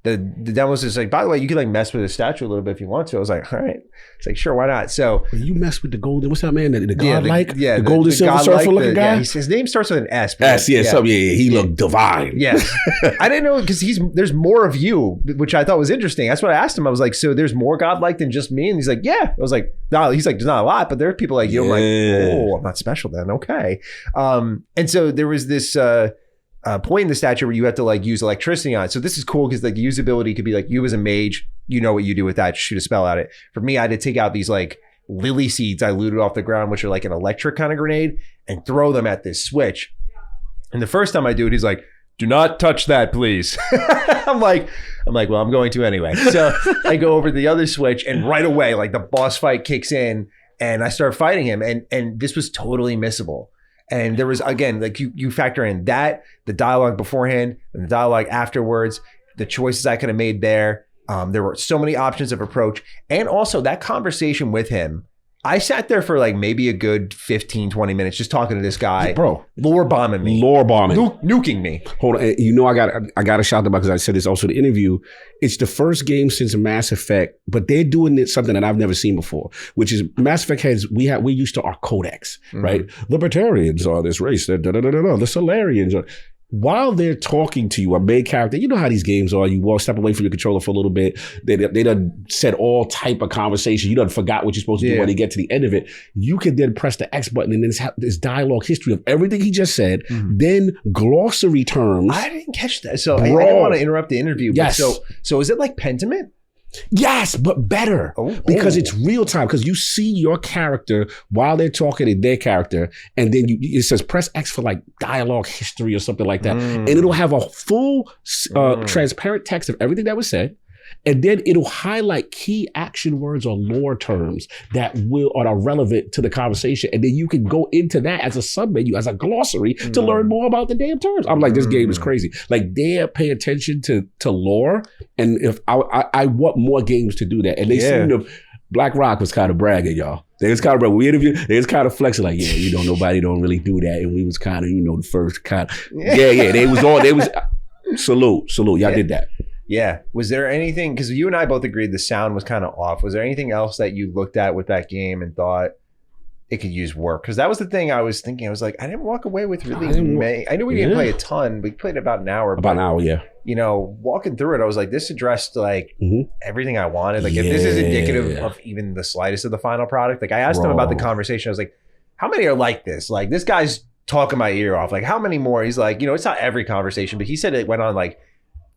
The demo was just like, by the way, you can like mess with the statue a little bit if you want to. I was like, all right. It's like, sure, why not? So
you mess with the golden, what's that man? The godlike?
The
golden silver surfer looking guy?
Yeah, his name starts with an S.
He looked divine.
Yes. I didn't know, because there's more of you, which I thought was interesting. That's what I asked him. I was like, so there's more godlike than just me? And he's like, yeah. I was like, no, he's like, there's not a lot, but there are people like you. I'm like, oh, I'm not special then. Okay. And so there was this point in the statue where you have to like use electricity on it. So this is cool because like the usability could be like, you as a mage, you know what you do with that, shoot a spell at it. For me, I had to take out these like lily seeds I looted off the ground, which are like an electric kind of grenade, and throw them at this switch. And the first time I do it, he's like, do not touch that, please. I'm like, well, I'm going to anyway. So I go over to the other switch, and right away, like the boss fight kicks in, and I start fighting him, and this was totally missable. And there was, again, like you factor in that, the dialogue beforehand and the dialogue afterwards, the choices I could have made there. There were so many options of approach. And also that conversation with him, I sat there for like maybe a good 15, 20 minutes just talking to this guy.
Bro.
Lore bombing me. Nuking me.
Hold on. You know, I got to shout them out because I said this also in the interview. It's the first game since Mass Effect, but they're doing something that I've never seen before, which is Mass Effect we used to our codex, right? Libertarians are this race, the Solarians are. While they're talking to you, a main character, you know how these games are. You step away from your controller for a little bit. They done said all type of conversation. You done forgot what you're supposed to do when they get to the end of it. You can then press the X button and then this dialogue history of everything he just said. Then glossary terms.
I didn't catch that. So I didn't want to interrupt the interview.
Yes.
But so is it like Pentiment?
Yes, but better because it's real time. Because you see your character while they're talking to their character, and then it says press X for like dialogue history or something like that, and it'll have a full transparent text of everything that was said. And then it'll highlight key action words or lore terms that are relevant to the conversation. And then you can go into that as a submenu, as a glossary to learn more about the damn terms. I'm like, this game is crazy. Like they pay attention to lore. And if I want more games to do that. And they seem to, Black Rock was kind of bragging, y'all. They was kind of bragging. We interviewed, they was kind of flexing like, yeah, you know, nobody don't really do that. And we was kind of, you know, the first kind of, they was salute. Y'all did that.
Yeah. Was there anything, because you and I both agreed the sound was kind of off. Was there anything else that you looked at with that game and thought it could use work? Because that was the thing I was thinking. I was like, I didn't walk away with really I knew we didn't play a ton. We played about an hour.
About an hour, yeah.
You know, walking through it, I was like, this addressed like everything I wanted. Like if this is indicative of even the slightest of the final product. Like I asked him about the conversation. I was like, how many are like this? Like this guy's talking my ear off. Like how many more? He's like, you know, it's not every conversation, but he said it went on like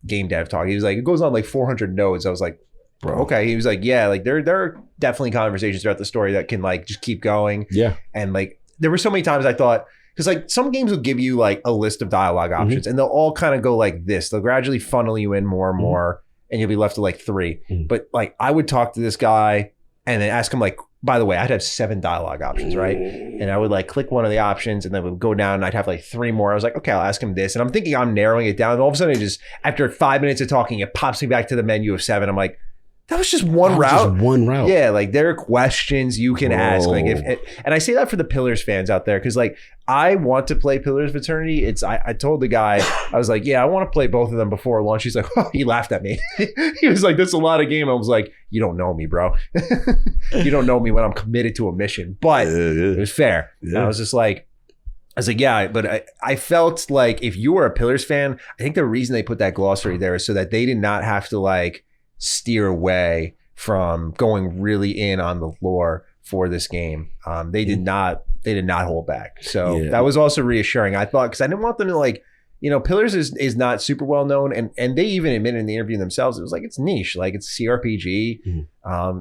game dev talk. He was like, it goes on like 400 nodes. I was like, bro, okay. He was like, yeah, like there are definitely conversations throughout the story that can like just keep going.
Yeah.
And like there were so many times I thought, because like some games will give you like a list of dialogue options and they'll all kind of go like this. They'll gradually funnel you in more and more and you'll be left with like 3. But like I would talk to this guy and then ask him like, by the way, I'd have 7 dialogue options, right? And I would like click one of the options and then we'd go down and I'd have like 3 more. I was like, okay, I'll ask him this. And I'm thinking I'm narrowing it down. And all of a sudden it just, after 5 minutes of talking, it pops me back to the menu of 7. I'm like, that was just one route.
Just one route.
Yeah, like there are questions you can ask. Like and I say that for the Pillars fans out there, because like I want to play Pillars of Eternity. I told the guy, I was like, yeah, I want to play both of them before launch. He's like, oh, he laughed at me. He was like, that's a lot of game. I was like, you don't know me, bro. You don't know me when I'm committed to a mission. But it was fair. Yeah. And I was just like, yeah, but I felt like if you were a Pillars fan, I think the reason they put that glossary there is so that they did not have to like steer away from going really in on the lore for this game. They did not hold back. So that was also reassuring. I thought, because I didn't want them to like, you know, Pillars is not super well known, and they even admitted in the interview themselves, it was like, it's niche, like it's CRPG.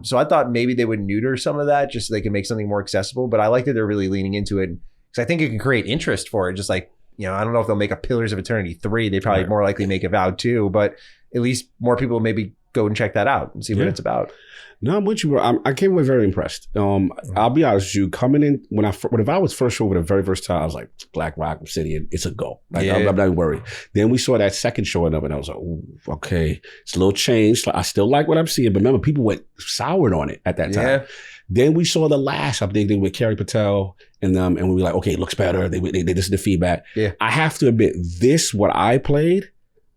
So I thought maybe they would neuter some of that just so they can make something more accessible, but I like that they're really leaning into it, because I think it can create interest for it. Just like I don't know if they'll make a Pillars of Eternity 3. They probably more likely make Avowed 2, but at least more people maybe go and check that out and see what it's about.
No, I'm with you, bro. I came away very impressed. I'll be honest with you. Coming in when I was first show for the very first time, I was like, Black Rock Obsidian, it's a go. Like, I'm not even worried. Then we saw that second showing up, and I was like, ooh, okay, it's a little changed. I still like what I'm seeing, but remember, people went soured on it at that time. Yeah. Then we saw the last update with Kerry Patel and them, and we were like, okay, it looks better. They listened to feedback. Yeah. I have to admit, what I played,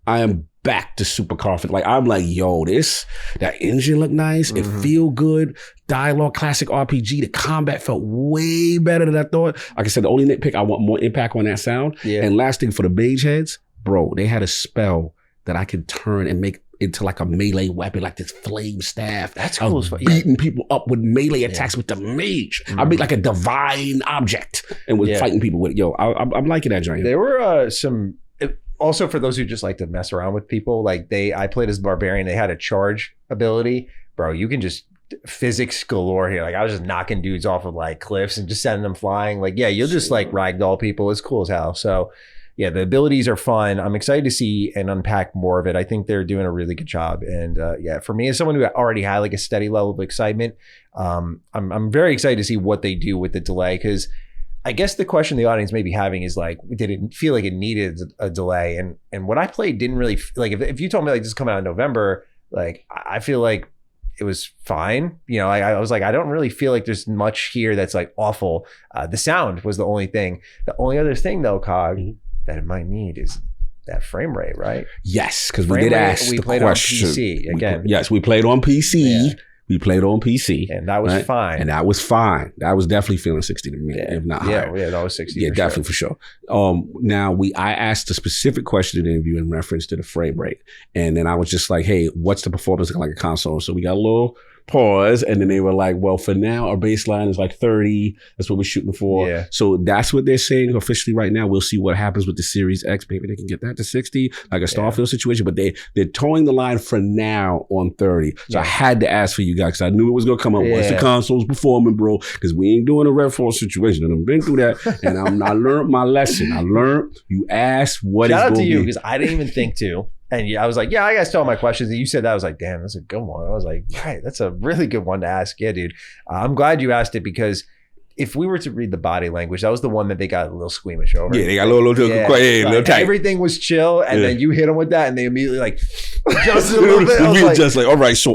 I am back to super confident. Like, I'm like, yo, that engine looked nice. It feel good. Dialogue, classic RPG. The combat felt way better than I thought. Like I said, the only nitpick, I want more impact on that sound. Yeah. And last thing for the mage heads, bro, they had a spell that I could turn and make into like a melee weapon, like this flame staff. That's cool as fuck. Beating people up with melee attacks with the mage. I made like a divine object and was fighting people with it. Yo, I'm liking that joint.
There were some... Also, for those who just like to mess around with people, like I played as Barbarian. They had a charge ability. Bro, you can just physics galore here. Like, I was just knocking dudes off of like cliffs and just sending them flying. Like, yeah, you'll just like ragdoll people. It's cool as hell. So yeah, the abilities are fun. I'm excited to see and unpack more of it. I think they're doing a really good job. And yeah, for me, as someone who already had like a steady level of excitement, I'm very excited to see what they do with the delay, because I guess the question the audience may be having is like, did it feel like it needed a delay? And what I played didn't really, like, if you told me like this is coming out in November, like, I feel like it was fine. I was like, I don't really feel like there's much here that's like awful. The sound was the only thing. The only other thing though, Cog, that it might need is that frame rate, right?
Yes, because we did ask the question.
On PC again.
We played on PC. Yeah. We played on PC.
And that was fine.
And that was fine. That was definitely feeling 60 to me, if not higher.
Yeah, that was 60
Yeah, definitely for sure. Now, I asked a specific question in the interview in reference to the frame rate. And then I was just like, hey, what's the performance looking like a console? So we got a little pause, and then they were like, well, for now our baseline is like 30. That's what we're shooting for. Yeah. So that's what they're saying officially right now. We'll see what happens with the Series X. Maybe they can get that to 60, like a Starfield situation, but they're towing the line for now on 30. So I had to ask for you guys, because I knew it was gonna come up. What's the consoles performing, bro? Because we ain't doing a Redfall situation, and I've been through that, and I learned my lesson. I learned, you asked what is going to be. Shout out to you,
because I didn't even think to. And I was like, yeah, I got to all my questions. And you said that. I was like, damn, that's a good one. I was like, right, that's a really good one to ask. Yeah, dude. I'm glad you asked it, because if we were to read the body language, that was the one that they got a little squeamish over.
Yeah, they got a little tight.
Everything was chill, and then you hit them with that, and they immediately like adjusted a little bit. I was
like, all right, so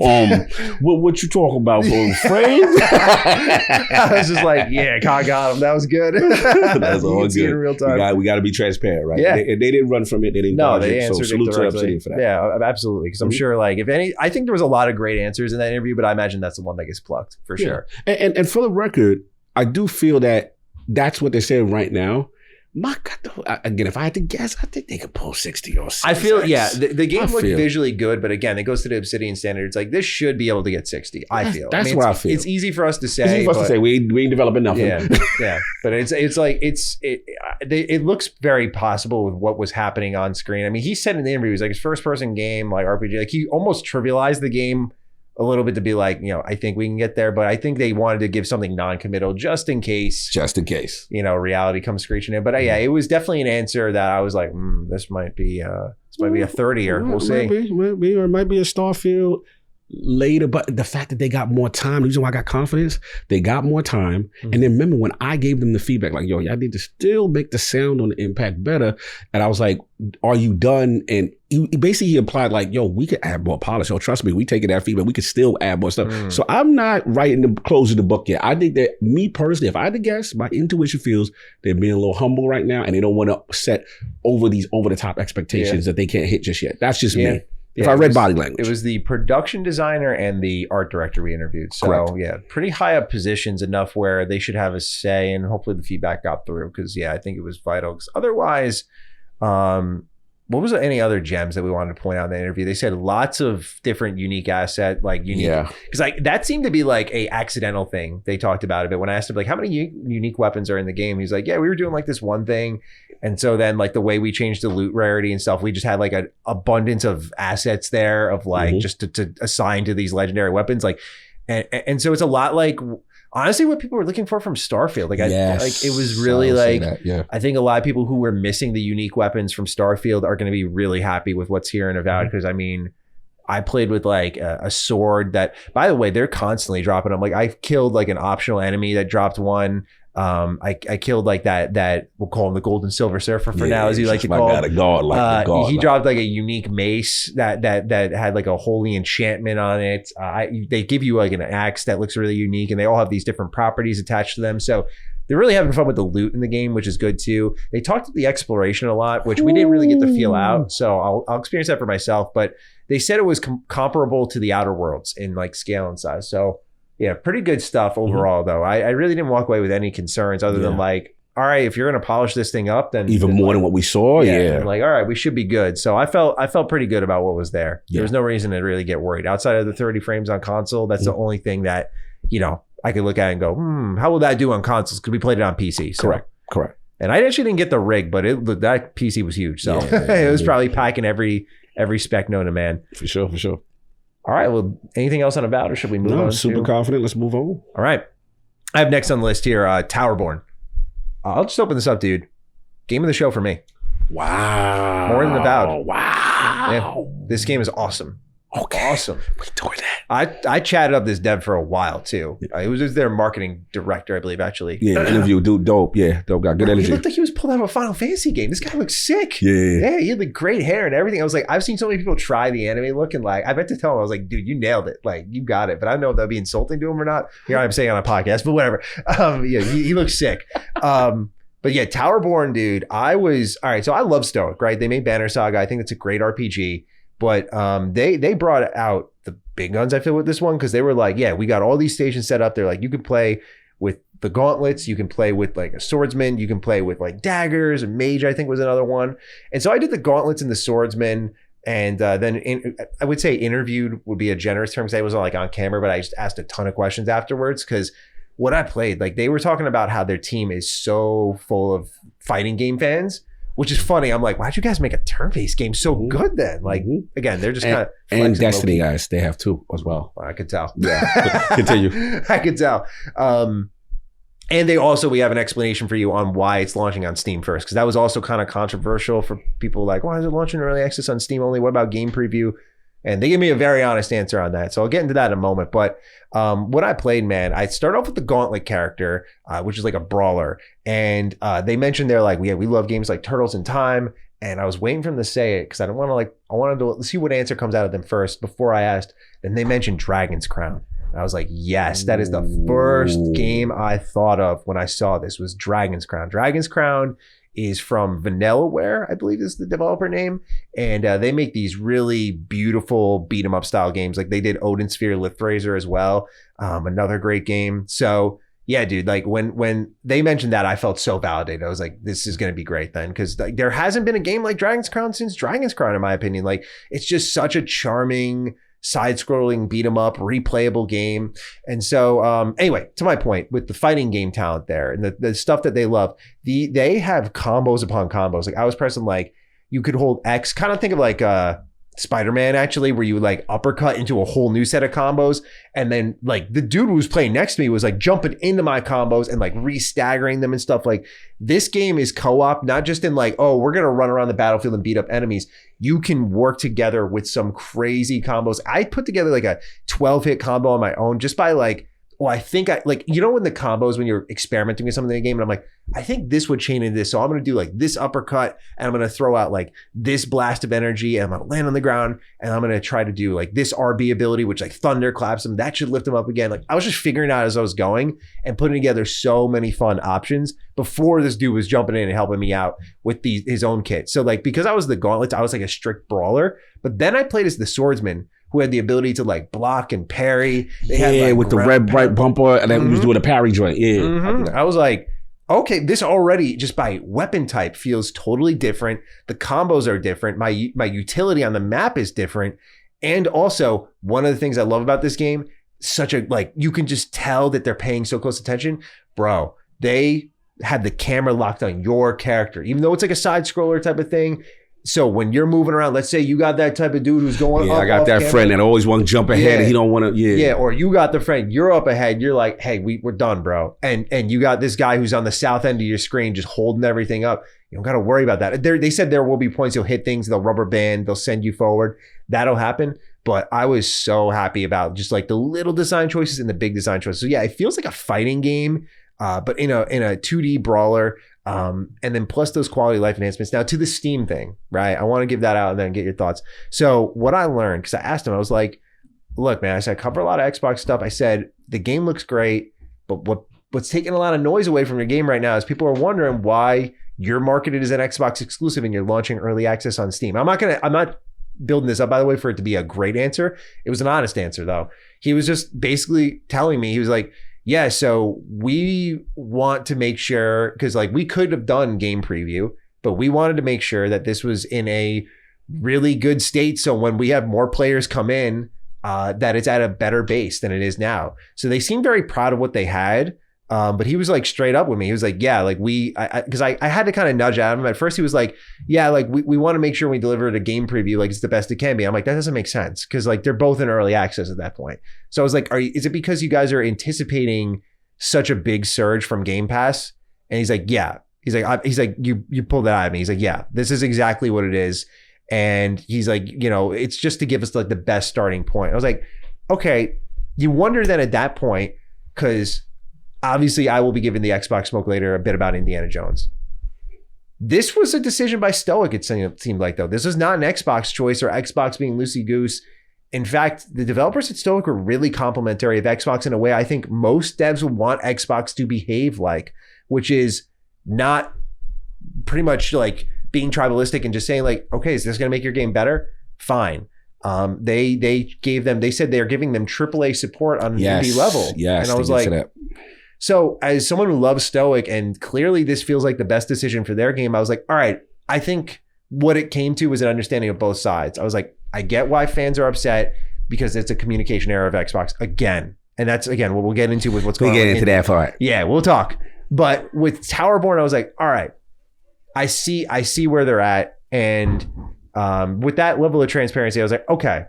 what you talking about, bro? Frames?
I was just like, yeah, Cog got him. That was good.
That's all good. In real time. We got to be transparent, right? Yeah. They didn't run from it. They didn't.
No, they answered it directly. For that. Yeah, absolutely. Because I'm sure, like, if any, I think there was a lot of great answers in that interview, but I imagine that's the one that gets plucked for sure.
And for the record, I do feel that that's what they're saying right now. My God, again, if I had to guess, I think they could pull 60 or 60.
I feel, the game looked visually good, but again, it goes to the Obsidian standards. Like, this should be able to get 60, I feel.
That's what I feel.
It's easy for us to say.
We ain't developing nothing.
Yeah. But it's like, it looks very possible with what was happening on screen. I mean, he said in the interview, it was like his first person game, like RPG, like he almost trivialized the game a little bit to be like, I think we can get there, but I think they wanted to give something non-committal just in case. Reality comes screeching in. But yeah, it was definitely an answer that I was like, this might be a 30-er. We'll see.
Maybe, or it might be a Starfield later, but the fact that they got more time, the reason why I got confidence, they got more time. And then remember when I gave them the feedback, like, yo, y'all need to still make the sound on the impact better. And I was like, are you done? And he implied like, yo, we could add more polish. Oh, trust me, we taking that feedback. We could still add more stuff. So I'm not closing the book yet. I think that me personally, if I had to guess, my intuition feels they're being a little humble right now, and they don't want to set over the top expectations that they can't hit just yet. That's just me. If I read body language.
It was the production designer and the art director we interviewed. So correct. Pretty high up positions, enough where they should have a say, and hopefully the feedback got through, because I think it was vital. Because otherwise, what was any other gems that we wanted to point out in the interview? They said lots of different unique asset, because like that seemed to be like a accidental thing. They talked about it, but when I asked him like how many unique weapons are in the game, he's like, yeah, we were doing like this one thing, and so then like the way we changed the loot rarity and stuff, we just had like an abundance of assets there of like just to assign to these legendary weapons. Like And so it's a lot like, honestly, what people were looking for from Starfield. Like, it was really like, I think a lot of people who were missing the unique weapons from Starfield are going to be really happy with what's here in Avowed. Because I mean, I played with like a sword that, by the way, they're constantly dropping them. Like I killed like an optional enemy that dropped one. I killed like that we'll call him the Gold and Silver Surfer for now, as you like to call him. He dropped like a unique mace that had like a holy enchantment on it. They give you like an axe that looks really unique, and they all have these different properties attached to them. So they're really having fun with the loot in the game, which is good too. They talked about the exploration a lot, which we didn't really get to feel out. So I'll experience that for myself. But they said it was comparable to the Outer Worlds in like scale and size. So yeah, pretty good stuff overall, though. I really didn't walk away with any concerns other than like, all right, if you're going to polish this thing up, then
even more than what we saw. Yeah.
Like, all right, we should be good. So I felt pretty good about what was there. There was no reason to really get worried. Outside of the 30 frames on console, that's the only thing that, I could look at and go, how will that do on consoles? Because we played it on PC. So.
Correct. And
I actually didn't get the rig, but that PC was huge. So it was probably packing every spec known to man.
For sure.
All right. Well, anything else on Avowed, or should we move on?
I'm super confident. Let's move on.
All right. I have next on the list here, Towerborne. I'll just open this up, dude. Game of the show for me.
Wow.
More than Avowed.
Wow.
Yeah, this game is awesome.
Okay.
Awesome.
We doing that.
I chatted up this dev for a while too. It was their marketing director, I believe, actually.
Yeah, interview, dude, dope. Yeah, dope guy, good energy.
He looked like he was pulled out of a Final Fantasy game. This guy looks sick.
Yeah,
he had like great hair and everything. I was like, I've seen so many people try the anime look, and like, I meant to tell him, I was like, dude, you nailed it. Like, you got it. But I don't know if that'd be insulting to him or not. Here I'm saying on a podcast, but whatever. He looks sick. But yeah, Towerborne, dude, all right. So I love Stoic, right? They made Banner Saga. I think it's a great RPG. But they brought out the big guns, I feel, with this one, because they were like, yeah, we got all these stations set up. They're like, you can play with the gauntlets, you can play with like a swordsman, you can play with like daggers, and mage, I think was another one. And so I did the gauntlets and the swordsman, and then I would say interviewed would be a generous term, because I wasn't like on camera, but I just asked a ton of questions afterwards, because what I played, like they were talking about how their team is so full of fighting game fans. Which is funny. I'm like, why'd you guys make a turn-based game so good then? Like, again, they're just kind of...
And Destiny guys, they have two as well.
I could tell.
Yeah. Continue.
I could tell. And we have an explanation for you on why it's launching on Steam first, because that was also kind of controversial for people like, why is it launching early access on Steam only? What about game preview? And they gave me a very honest answer on that. So I'll get into that in a moment. But what I played, man, I started off with the Gauntlet character, which is like a brawler. And they mentioned they're like, we love games like Turtles in Time. And I was waiting for them to say it because I wanted to see what answer comes out of them first before I asked. Then they mentioned Dragon's Crown. And I was like, yes, that is the first game I thought of when I saw this was Dragon's Crown. Dragon's Crown is from Vanillaware, I believe is the developer name. And they make these really beautiful beat 'em up style games. Like they did Odin Sphere Lift Razor as well. Another great game. So yeah, dude, like when they mentioned that, I felt so validated. I was like, this is going to be great then. Cause like, there hasn't been a game like Dragon's Crown since Dragon's Crown, in my opinion. Like it's just such a charming, side-scrolling, beat-em-up, replayable game. And so, anyway, to my point, with the fighting game talent there and the stuff that they love, they have combos upon combos. Like I was pressing like, you could hold X, kind of think of like Spider-Man actually, where you like uppercut into a whole new set of combos. And then like the dude who was playing next to me was like jumping into my combos and like re-staggering them and stuff. Like this game is co-op, not just in like, oh, we're going to run around the battlefield and beat up enemies. You can work together with some crazy combos. I put together like a 12-hit combo on my own just by like, I think I like, you know, when the combos, when you're experimenting with something in a game and I'm like, I think this would chain into this. So I'm going to do like this uppercut and I'm going to throw out like this blast of energy and I'm going to land on the ground and I'm going to try to do like this RB ability, which like thunder claps him. That should lift him up again. Like I was just figuring out as I was going and putting together so many fun options before this dude was jumping in and helping me out with his own kit. So like, because I was the gauntlets, I was like a strict brawler, but then I played as the swordsman, who had the ability to like block and parry. They had, like,
with the red bright bumper, and then was doing a parry joint. Yeah,
I was like, okay, this already just by weapon type feels totally different. The combos are different. My utility on the map is different, and also one of the things I love about this game, such a like you can just tell that they're paying so close attention, bro. They had the camera locked on your character, even though it's like a side scroller type of thing. So when you're moving around, let's say you got that type of dude who's going up,
I got that friend that always want to jump ahead and he don't want to,
Yeah, or you got the friend, you're up ahead, you're like, hey, we're done, bro. And you got this guy who's on the south end of your screen just holding everything up. You don't got to worry about that. They said there will be points you'll hit things, they'll rubber band, they'll send you forward. That'll happen. But I was so happy about just like the little design choices and the big design choices. So yeah, it feels like a fighting game, but in a 2D brawler. And then plus those quality of life enhancements. Now to the Steam thing, right? I want to give that out and then get your thoughts. So what I learned, because I asked him, I was like, look, man, I said, I cover a lot of Xbox stuff. I said, the game looks great, but what's taking a lot of noise away from your game right now is people are wondering why you're marketed as an Xbox exclusive and you're launching early access on Steam. I'm not building this up, by the way, for it to be a great answer. It was an honest answer though. He was just basically telling me, he was like, yeah, so we want to make sure, because like we could have done game preview, but we wanted to make sure that this was in a really good state. So when we have more players come in, that it's at a better base than it is now. So they seem very proud of what they had. But he was like straight up with me. He was like, yeah, like because I had to kind of nudge at him. At first he was like, yeah, like we want to make sure we deliver a game preview like it's the best it can be. I'm like, that doesn't make sense because like they're both in early access at that point. So I was like, is it because you guys are anticipating such a big surge from Game Pass? And he's like, yeah. He's like, you pulled that out of me. He's like, yeah, this is exactly what it is. And he's like, it's just to give us like the best starting point. I was like, okay. You wonder then at that point, because obviously, I will be giving the Xbox smoke later a bit about Indiana Jones. This was a decision by Stoic, it seemed like, though. This was not an Xbox choice or Xbox being loosey-goose. In fact, the developers at Stoic were really complimentary of Xbox in a way I think most devs would want Xbox to behave like, which is not pretty much like being tribalistic and just saying like, okay, is this going to make your game better? Fine. They said they're giving them AAA support on an indie level.
Yes,
and I was like, so as someone who loves Stoic, and clearly this feels like the best decision for their game, I was like, all right, I think what it came to was an understanding of both sides. I was like, I get why fans are upset because it's a communication error of Xbox again. And that's, again, what we'll get into with what's going on.
We'll get into that part.
Yeah, we'll talk. But with Towerborne, I was like, all right, I see where they're at. And with that level of transparency, I was like, okay,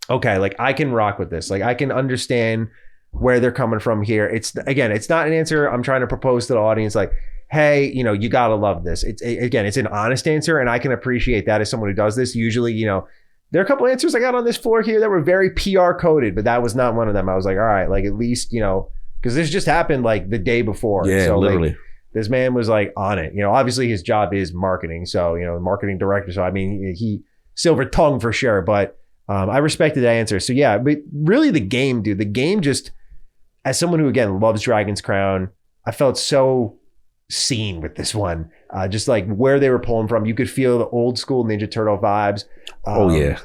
like I can rock with this. Like I can understand where they're coming from here. It's not an answer I'm trying to propose to the audience like, hey, you gotta love this. It's an honest answer, and I can appreciate that as someone who does this. Usually, there are a couple answers I got on this floor here that were very PR coded, but that was not one of them. I was like, all right, like at least, because this just happened like the day before.
Yeah,
so,
literally.
Like, this man was like on it. Obviously his job is marketing. So, marketing director. So, I mean, he silver tongue for sure, but I respected that answer. So yeah, but really the game, dude, the game just, as someone who, again, loves Dragon's Crown, I felt so seen with this one. Just like where they were pulling from. You could feel the old school Ninja Turtle vibes.
Oh, yeah.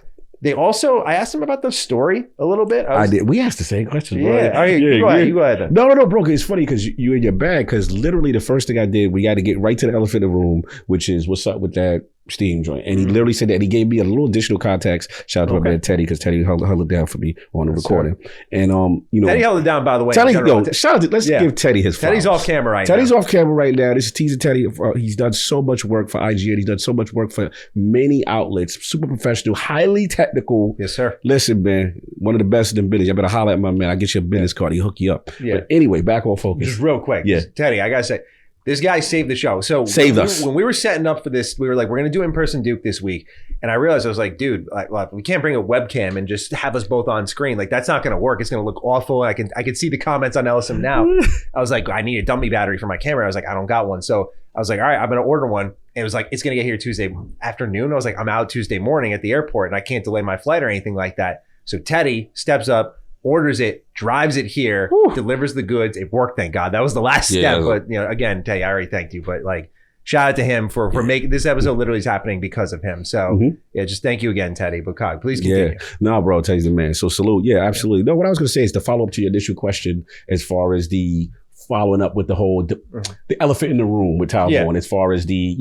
I asked them about the story a little bit.
I did. We asked the same question, bro.
Yeah. You go ahead then.
No, bro. It's funny because you in your bag. Because literally the first thing I did, we got to get right to the elephant in the room, which is what's up with that Steam joint. And he literally said that, and he gave me a little additional context. Shout out to my man Teddy, because Teddy held it down for me on the recording. And
Teddy held it down, by the way.
Teddy, shout out to, let's give Teddy his flowers.
Teddy's off camera right now.
Teddy's off camera right now. This is teasing Teddy. He's done so much work for IGN. He's done so much work for many outlets. Super professional, highly technical.
Yes, sir.
Listen, man, one of the best in the business. I better holler at my man. I'll get you a business card. He'll hook you up. Yeah. But anyway, back on focus.
Just real quick. Yeah. Teddy, I got to say, this guy saved the show. So
saved us.
When we were setting up for this, we were like, we're going to do in-person Duke this week. And I realized, I was like, dude, like, we can't bring a webcam and just have us both on screen. Like, that's not going to work. It's going to look awful. I can see the comments on LSM now. I was like, I need a dummy battery for my camera. I was like, I don't got one. So I was like, all right, I'm going to order one. And it was like, it's going to get here Tuesday afternoon. I was like, I'm out Tuesday morning at the airport and I can't delay my flight or anything like that. So Teddy steps up, orders it, drives it here, delivers the goods. It worked, thank God. That was the last step. But again, Teddy, I already thanked you. But like, shout out to him for making this episode literally is happening because of him. So yeah, just thank you again, Teddy. But Cog, please continue.
Yeah, no, bro, Teddy's the man. So salute. Yeah, absolutely. No, what I was gonna say is to follow up to your initial question as far as the following up with the whole the elephant in the room with Towerborne as far as the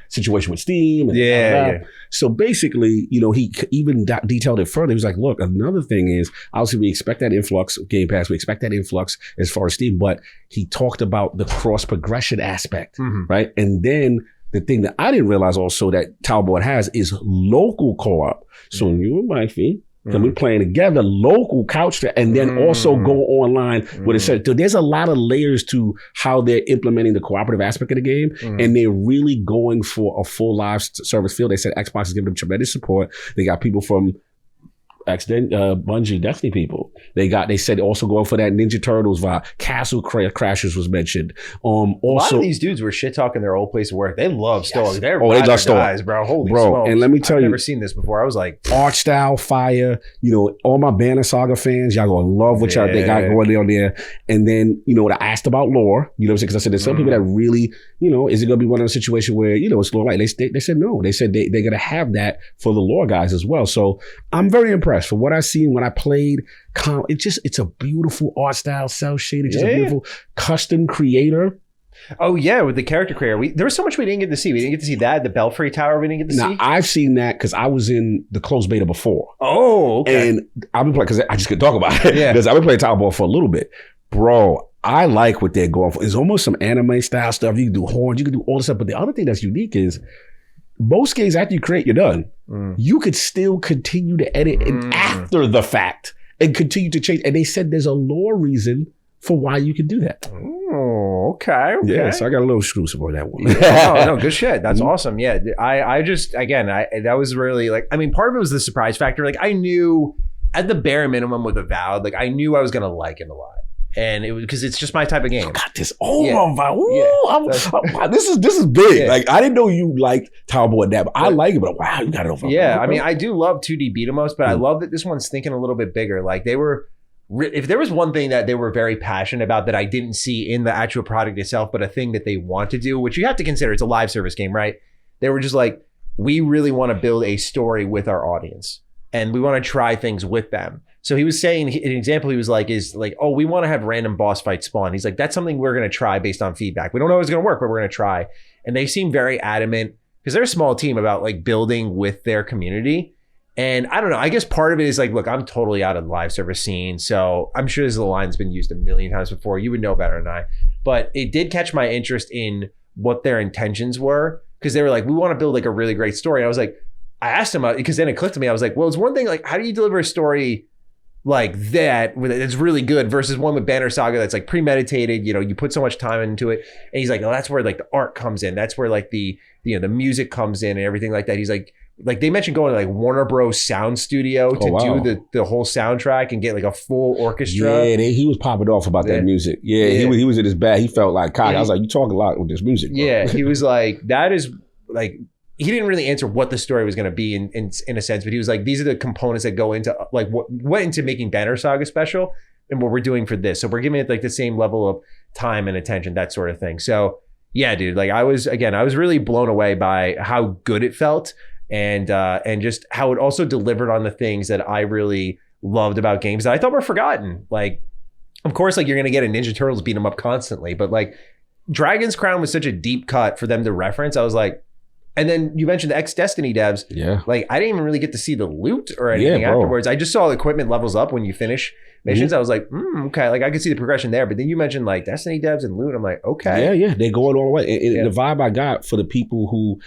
situation with Steam and so basically he even detailed it further. He was like, look, another thing is obviously we expect that influx of Game Pass, we expect that influx as far as Steam, but he talked about the cross progression aspect, right? And then the thing that I didn't realize also that Towerborne has is local co-op. So you and Wifey can be playing together, local couch, and then also go online with it said. So there's a lot of layers to how they're implementing the cooperative aspect of the game, and they're really going for a full live service feel. They said Xbox is giving them tremendous support. They got people from Bungie, Destiny people. They said also going for that Ninja Turtles vibe. Castle Crashers was mentioned. Also,
a lot of these dudes were shit talking their old place of work. They love Stoic. They're
they love Stoic,
guys, bro. Holy smokes.
And let me tell you,
I've never seen this before. I was like,
art style, fire. All my Banner Saga fans, y'all gonna love what y'all they got going on there. And then I asked about lore. You know what I'm saying? Because I said there's some people that really, is it gonna be one of those situations where it's lore? Like they said no. They said they're gonna have that for the lore guys as well. So I'm very impressed for what I've seen when I played. It's a beautiful art style, cell shaded, just a beautiful custom creator.
Oh yeah, with the character creator, there was so much we didn't get to see. We didn't get to see that, the Belfry Tower. We didn't get to see.
I've seen that because I was in the closed beta before.
Oh, okay.
And I've been playing because I just couldn't talk about it. Because I've been playing Towerborne for a little bit, bro. I like what they're going for. It's almost some anime style stuff. You can do horns, you can do all this stuff. But the other thing that's unique is most games after you create, you're done. You could still continue to edit and after the fact and continue to change. And they said there's a lore reason for why you can do that.
Oh, okay.
Yeah, so I got a little exclusive on that one.
No, good shit. That's awesome. Yeah, I just, again, that was really part of it was the surprise factor. Like I knew at the bare minimum with Avowed, I knew I was going to like it a lot. And it was because it's just my type of game.
I got this Vibe. This is big.
Yeah.
I didn't know you liked Towerborne that, but I like it. But wow, you got it over.
Yeah, I do love 2D beat 'em ups, but I love that this one's thinking a little bit bigger. Like they were, if there was one thing that they were very passionate about that I didn't see in the actual product itself, but a thing that they want to do, which you have to consider, it's a live service game, right? They were just like, we really want to build a story with our audience, and we want to try things with them. So he was saying, an example he was like, oh, we want to have random boss fights spawn. He's like, that's something we're going to try based on feedback. We don't know if it's going to work, but we're going to try. And they seem very adamant because they're a small team about building with their community. And I don't know, I guess part of it is look, I'm totally out of the live service scene. So I'm sure this is a line that's been used a million times before. You would know better than I. But it did catch my interest in what their intentions were because they were like, we want to build a really great story. And I was like, I asked him, because then it clicked to me. I was like, well, it's one thing, how do you deliver a story like that it's really good versus one with Banner Saga that's premeditated, you put so much time into it. And he's like, oh, that's where the art comes in. That's where the the music comes in and everything like that. He's like they mentioned going to Warner Bros. Sound Studio to do the whole soundtrack and get a full orchestra.
Yeah, he was popping off about that music. Yeah, he was in his bag. He felt like cocky. I was like, you talk a lot with this music, bro.
Yeah, he was like, that is he didn't really answer what the story was going to be in a sense, but he was like, these are the components that go into what went into making Banner Saga special and what we're doing for this. So we're giving it the same level of time and attention, that sort of thing. So yeah, dude, I was really blown away by how good it felt and just how it also delivered on the things that I really loved about games that I thought were forgotten. Of course, you're going to get a Ninja Turtles beat 'em up constantly, but Dragon's Crown was such a deep cut for them to reference. I was like, and then you mentioned the ex-Destiny devs.
Yeah.
I didn't even really get to see the loot or anything afterwards. I just saw the equipment levels up when you finish missions. I was like, okay. I could see the progression there. But then you mentioned Destiny devs and loot. I'm like, okay.
Yeah. They're going all the way. And the vibe I got for the people who,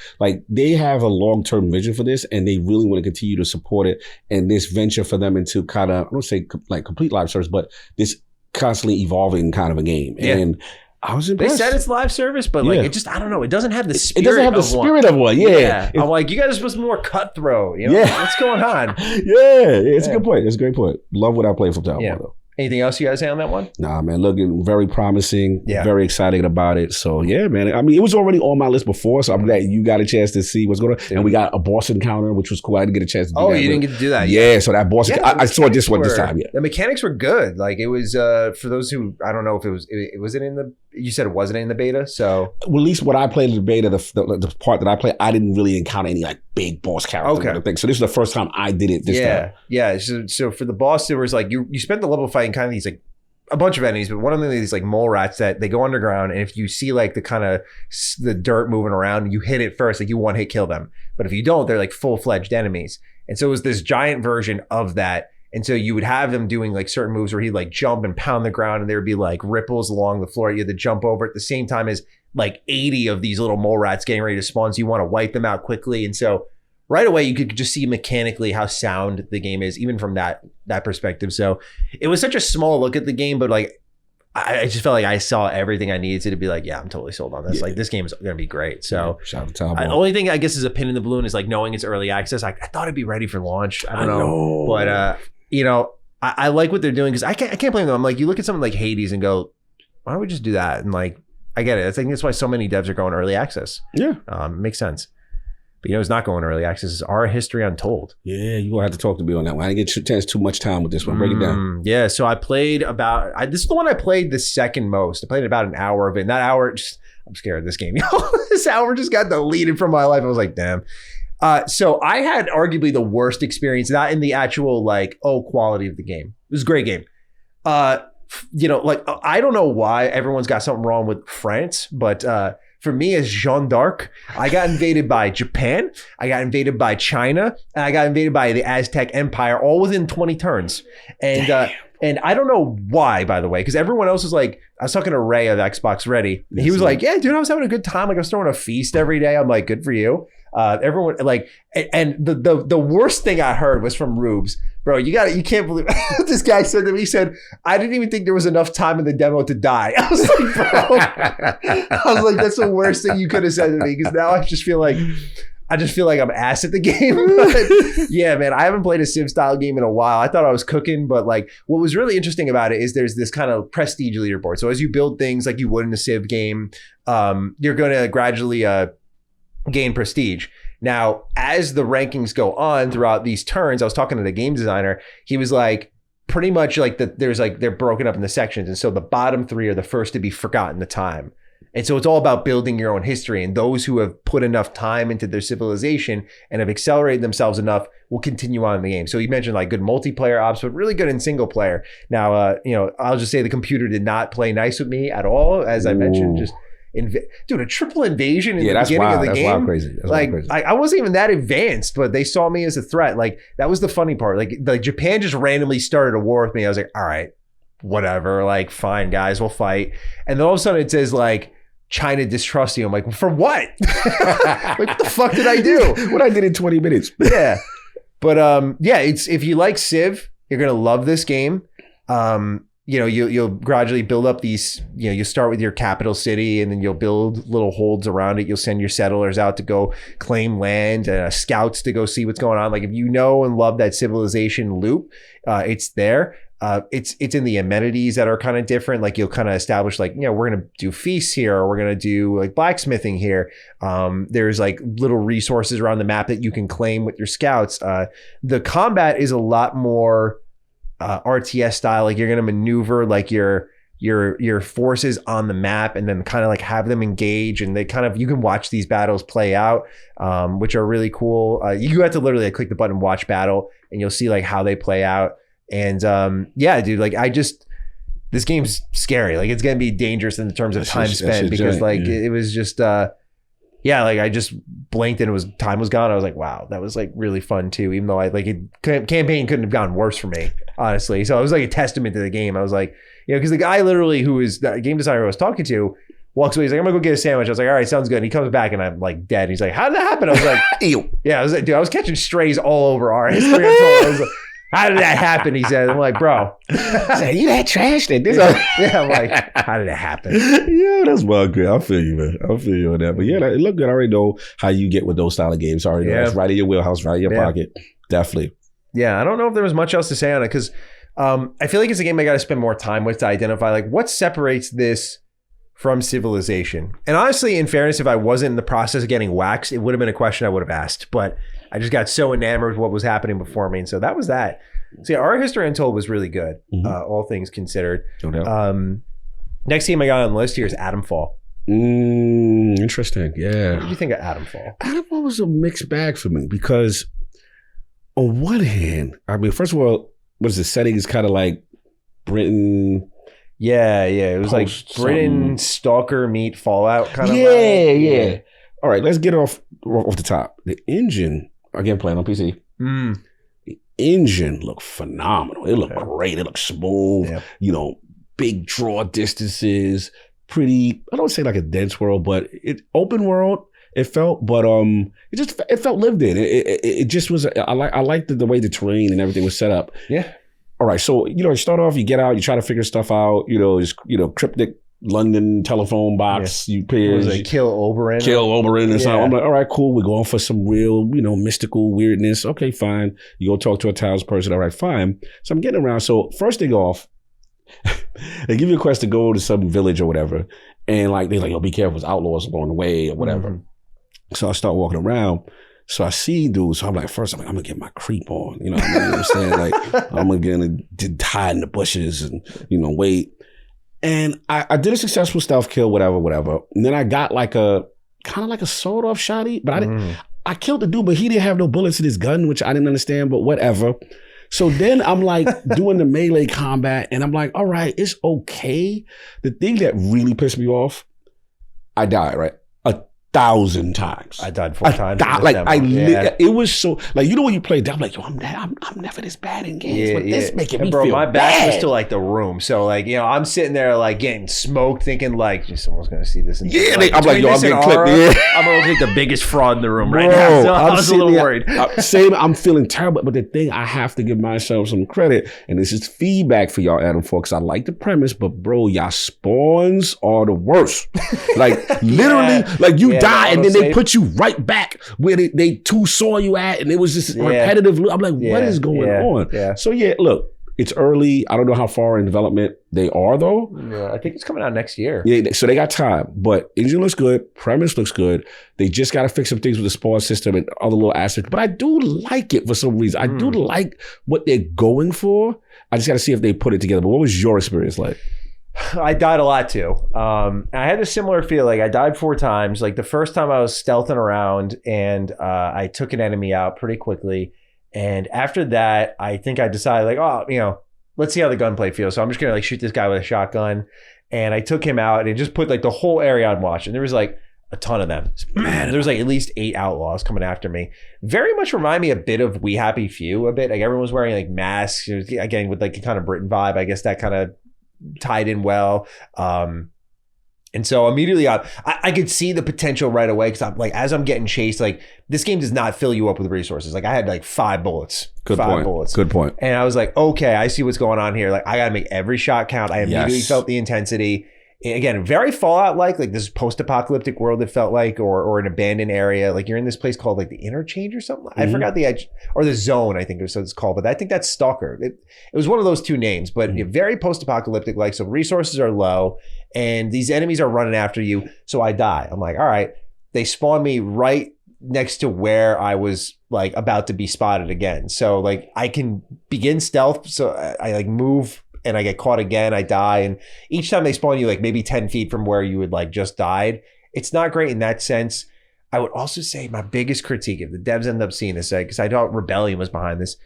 they have a long-term vision for this and they really want to continue to support it. And this venture for them into kind of, I don't say complete live service, but this constantly evolving kind of a game. Yeah. And I was impressed.
They said it's live service, but it just, I don't know. It doesn't have the spirit.
It doesn't have the spirit of one. Yeah.
I'm like, you guys are supposed to be more cutthroat. What's going on?
It's a good point. It's a great point. Love what I played from Towerborne though.
Anything else you guys say on that one?
Nah, man, looking very promising.
Yeah.
Very excited about it. So yeah, man. I mean, it was already on my list before, so I'm glad you got a chance to see what's going on. And we got a boss encounter, which was cool. I didn't get a chance to do that.
Oh, you didn't get to do that?
Yeah, so that boss, I saw this one this time. Yeah,
the mechanics were good. It was for those who, I don't know if it was in the. You said it wasn't in the beta, so
well, at least when I played in the beta, the part that I played, I didn't really encounter any big boss characters. Okay. So this is the first time I did it. This time.
Yeah. So for the boss, there was you spent the level fighting kind of these a bunch of enemies, but one of them is these mole rats that they go underground, and if you see the kind of the dirt moving around, you hit it first, you one hit kill them. But if you don't, they're full-fledged enemies. And so it was this giant version of that. And so you would have him doing like certain moves where he'd like jump and pound the ground, and there would be like ripples along the floor. You had to jump over at the same time as like 80 of these little mole rats getting ready to spawn. So you want to wipe them out quickly. And so right away, you could just see mechanically how sound the game is, even from that perspective. So it was such a small look at the game, but like I just felt like I saw everything I needed to be like, yeah, I'm totally sold on this. Yeah. Like this game is going to be great. So
shout out to Towerborne.
The only thing I guess is a pin in the balloon is like knowing it's early access. I thought it'd be ready for launch. I don't know. But you know, I like what they're doing because I can't blame them. I'm like, you look at something like Hades and go, why don't we just do that? And like, I get it. I think that's why so many devs are going early access.
Yeah,
makes sense. But you know, it's not going early access. It's Ara History Untold.
Yeah, you gonna have to talk to me on that one. I didn't get a chance too much time with this one. Break it down.
Yeah, so I played this is the one I played the second most. I played about an hour of it. And that hour, I'm scared of this game. This hour just got deleted from my life. I was like, damn. So I had arguably the worst experience, not in the actual like quality of the game. It was a great game. You know, like I don't know why everyone's got something wrong with France, but for me as Jeanne d'Arc, I got invaded by Japan, I got invaded by China, and I got invaded by the Aztec Empire, all within 20 turns. And I don't know why, by the way, because everyone else was like, I was talking to Ray of Xbox Ready. And he was like, yeah, dude, I was having a good time. Like I was throwing a feast every day. I'm like, good for you. Everyone like, and the worst thing I heard was from Rubes. Bro, you can't believe this guy said to me, he said, I didn't even think there was enough time in the demo to die. I was like, bro, that's the worst thing you could have said to me, because now I just feel like I'm ass at the game. But yeah, man, I haven't played a Civ style game in a while. I thought I was cooking, but like what was really interesting about it is there's this kind of prestige leaderboard. So as you build things like you would in a Civ game, you're going to gradually gain prestige. Now, as the rankings go on throughout these turns, I was talking to the game designer. He was like, pretty much like they're broken up into sections. And so the bottom three are the first to be forgotten the time. And so it's all about building your own history. And those who have put enough time into their civilization and have accelerated themselves enough will continue on in the game. So you mentioned like good multiplayer ops, but really good in single player. Now, you know, I'll just say the computer did not play nice with me at all. As I mentioned, just dude, a triple invasion in the beginning of the game. Wild crazy. That's like wild crazy. I wasn't even that advanced, but they saw me as a threat. Like that was the funny part. Like Japan just randomly started a war with me. I was like, all right, whatever. Like, fine, guys, we'll fight. And then all of a sudden it says like, China distrusts you. I'm like, for what? Like, what the fuck did I do?
What I did in 20 minutes.
Yeah. But yeah, it's if you like Civ, you're gonna love this game. You know, you'll gradually build up these, you know, you start with your capital city and then you'll build little holds around it. You'll send your settlers out to go claim land, scouts to go see what's going on. Like if you know and love that civilization loop, it's there. It's in the amenities that are kind of different. Like you'll kind of establish like, you know, we're going to do feasts here, or we're going to do like blacksmithing here. There's like little resources around the map that you can claim with your scouts. The combat is a lot more RTS style. Like you're going to maneuver like your forces on the map and then kind of like have them engage, and they kind of, you can watch these battles play out, which are really cool. You have to literally like click the button, watch battle, and you'll see like how they play out. And yeah, dude, like this game's scary. Like it's going to be dangerous in terms of time spent, because like it was just, yeah, like I just blinked and time was gone. I was like, wow, that was like really fun too. Even though campaign couldn't have gone worse for me, honestly. So it was like a testament to the game. I was like, you know, because the guy literally who was the game designer I was talking to walks away. He's like, I'm gonna go get a sandwich. I was like, all right, sounds good. And he comes back and I'm like dead. He's like, how did that happen? I was like, ew. Yeah, I was like, dude, I was catching strays all over our history. I was like, how did that happen? He said. I'm like, bro.
You that trash that this.
Yeah, I'm like, how did it happen?
Yeah, that's well good. I feel you, man. I feel you on that. But yeah, it looked good. I already know how you get with those style of games. I already know. It's right in your wheelhouse, right in your pocket. Definitely.
Yeah, I don't know if there was much else to say on it, because I feel like it's a game I got to spend more time with to identify like what separates this from Civilization. And honestly, in fairness, if I wasn't in the process of getting waxed, it would have been a question I would have asked. But I just got so enamored with what was happening before me. And so that was that. So yeah, Ara History Untold was really good, all things considered.
No doubt.
Next game I got on the list here is Atomfall.
Interesting. Yeah.
What did you think of Atomfall?
Atomfall was a mixed bag for me, because on one hand, I mean, first of all, the setting is kind of like Britain.
Yeah. It was like Britain Stalker meet Fallout kind of.
Yeah. All right, let's get off the top. The engine, again, playing on PC. engine looked phenomenal. It looked great. It looked smooth.
Yeah.
You know, big draw distances. Pretty. I don't say like a dense world, but it open world. It felt, but it felt lived in. It just was. I liked the way the terrain and everything was set up.
Yeah.
All right. So you start off, you get out, you try to figure stuff out. Cryptic London telephone box.
Yeah.
You pay
like Kill Oberyn
and something. I'm like, all right, cool. We're going for some real, mystical weirdness. Okay, fine. You go talk to a townsperson. All right, fine. So I'm getting around. So first thing off, they give you a quest to go to some village or whatever, and like they're like, "Yo, be careful, there's outlaws along the way or whatever." Mm-hmm. So I start walking around. So I see dudes. So I'm like, first, I'm gonna get my creep on. You know what I'm saying? Like, I'm gonna hide in the bushes and wait. And I did a successful stealth kill, whatever. And then I got like a kind of like a sawed off shotty, but I didn't. I killed the dude, but he didn't have no bullets in his gun, which I didn't understand. But whatever. So then I'm like doing the melee combat, and I'm like, all right, it's okay. The thing that really pissed me off, I died, right? 1,000 times.
I died 4 times.
It was so like when you play, I'm like, yo, I'm never this bad in games. But this making me feel
my back
bad.
was to like the room, so like I'm sitting there like getting smoked, thinking like someone's gonna see this. I'm like, yo, I'm getting clipped. Yeah. I'm gonna look like the biggest fraud in the room right now. So I was a little worried.
I'm feeling terrible, but the thing I have to give myself some credit, and this is feedback for y'all, Atomfall, because I like the premise, but bro, y'all spawns are the worst. Like literally, like you die and then they put you right back where they two saw you at, and it was just repetitive. I'm like, what is going on?
Yeah.
So look, it's early. I don't know how far in development they are though.
Yeah, I think it's coming out next year.
Yeah, so they got time, but engine looks good, premise looks good. They just got to fix some things with the spawn system and other little aspects. But I do like it for some reason. I do like what they're going for. I just got to see if they put it together. But what was your experience like?
I died a lot too. I had a similar feel. Like I died 4 times. Like the first time I was stealthing around and I took an enemy out pretty quickly. And after that, I think I decided like, let's see how the gunplay feels. So I'm just going to like shoot this guy with a shotgun. And I took him out and it just put like the whole area on watch. And there was like a ton of them. Man, there was like at least 8 outlaws coming after me. Very much remind me a bit of We Happy Few a bit. Like everyone was wearing like masks. Again, with like a kind of Britain vibe. I guess that kind of tied in well. And so immediately I could see the potential right away because I'm like, as I'm getting chased, like this game does not fill you up with resources. Like I had like 5 bullets. Good
point.
And I was like, okay, I see what's going on here. Like I got to make every shot count. I immediately felt the intensity. Again, very Fallout-like, like this post-apocalyptic world it felt like, or an abandoned area. Like you're in this place called like the Interchange or something. I forgot the edge, or the Zone, I think it's called. But I think that's Stalker. It was one of those 2 names, but very post-apocalyptic like. So resources are low and these enemies are running after you. So I die. I'm like, all right. They spawned me right next to where I was like about to be spotted again. So like I can begin stealth. So I like move and I get caught again, I die. And each time they spawn you like maybe 10 feet from where you would like just died. It's not great in that sense. I would also say my biggest critique, if the devs end up seeing this, because I thought Rebellion was behind this,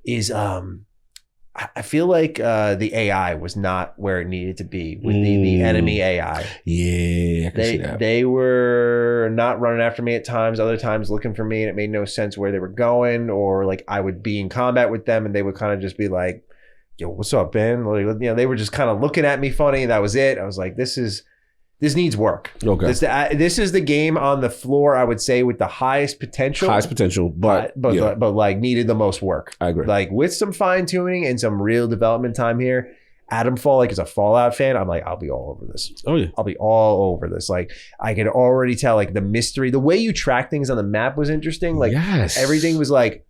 is I feel like the AI was not where it needed to be with the enemy AI.
Yeah, I can see that.
They were not running after me at times, other times looking for me, and it made no sense where they were going, or like I would be in combat with them and they would kind of just be like, yo, what's up, Ben? Like, they were just kind of looking at me funny, and that was it. I was like, this needs work.
Okay.
This is the game on the floor, I would say, with the highest potential.
But
like needed the most work.
I agree.
Like with some fine tuning and some real development time here. Atomfall, like as a Fallout fan, I'm like, I'll be all over this.
Oh yeah.
I'll be all over this. Like I could already tell like the mystery, the way you track things on the map was interesting. Like everything was like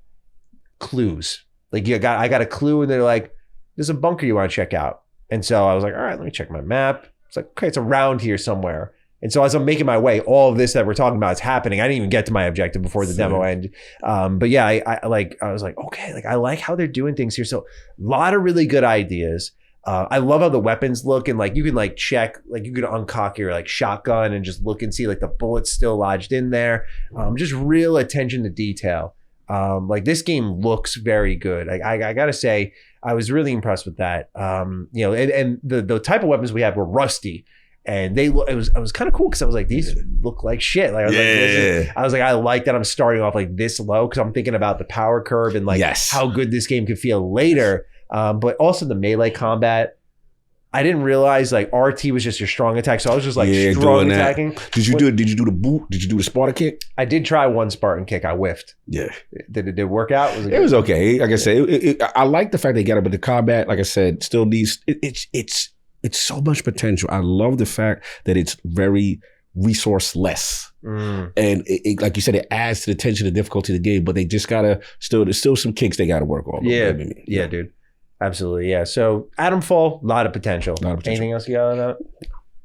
clues. Like I got a clue and they're like, there's a bunker you want to check out. And so I was like, all right, let me check my map. It's like, okay, it's around here somewhere. And so as I'm making my way, all of this that we're talking about is happening. I didn't even get to my objective before the demo ended. But yeah, I was like, okay, like I like how they're doing things here. So a lot of really good ideas. I love how the weapons look, and like you can like check, like you can uncock your like shotgun and just look and see like the bullets still lodged in there. Just real attention to detail. Like this game looks very good. I gotta say, I was really impressed with that. And the type of weapons we had were rusty. And it was kind of cool because I was like, these look like shit. Like I was like, I like that I'm starting off like this low because I'm thinking about the power curve and like how good this game could feel later. But also the melee combat. I didn't realize like RT was just your strong attack, so I was just like strong attacking.
Did you do the boot? Did you do the Spartan kick?
I did try one Spartan kick. I whiffed.
Yeah.
Did it work out?
It was okay. Like I said, I like the fact they got it, but the combat, like I said, still needs. It's so much potential. I love the fact that it's very resource-less. And it, like you said, it adds to the tension and difficulty of the game, but they just gotta there's still some kinks they gotta work on.
Yeah, dude. Absolutely, yeah. So Atomfall, a lot of potential. Anything else you got on that?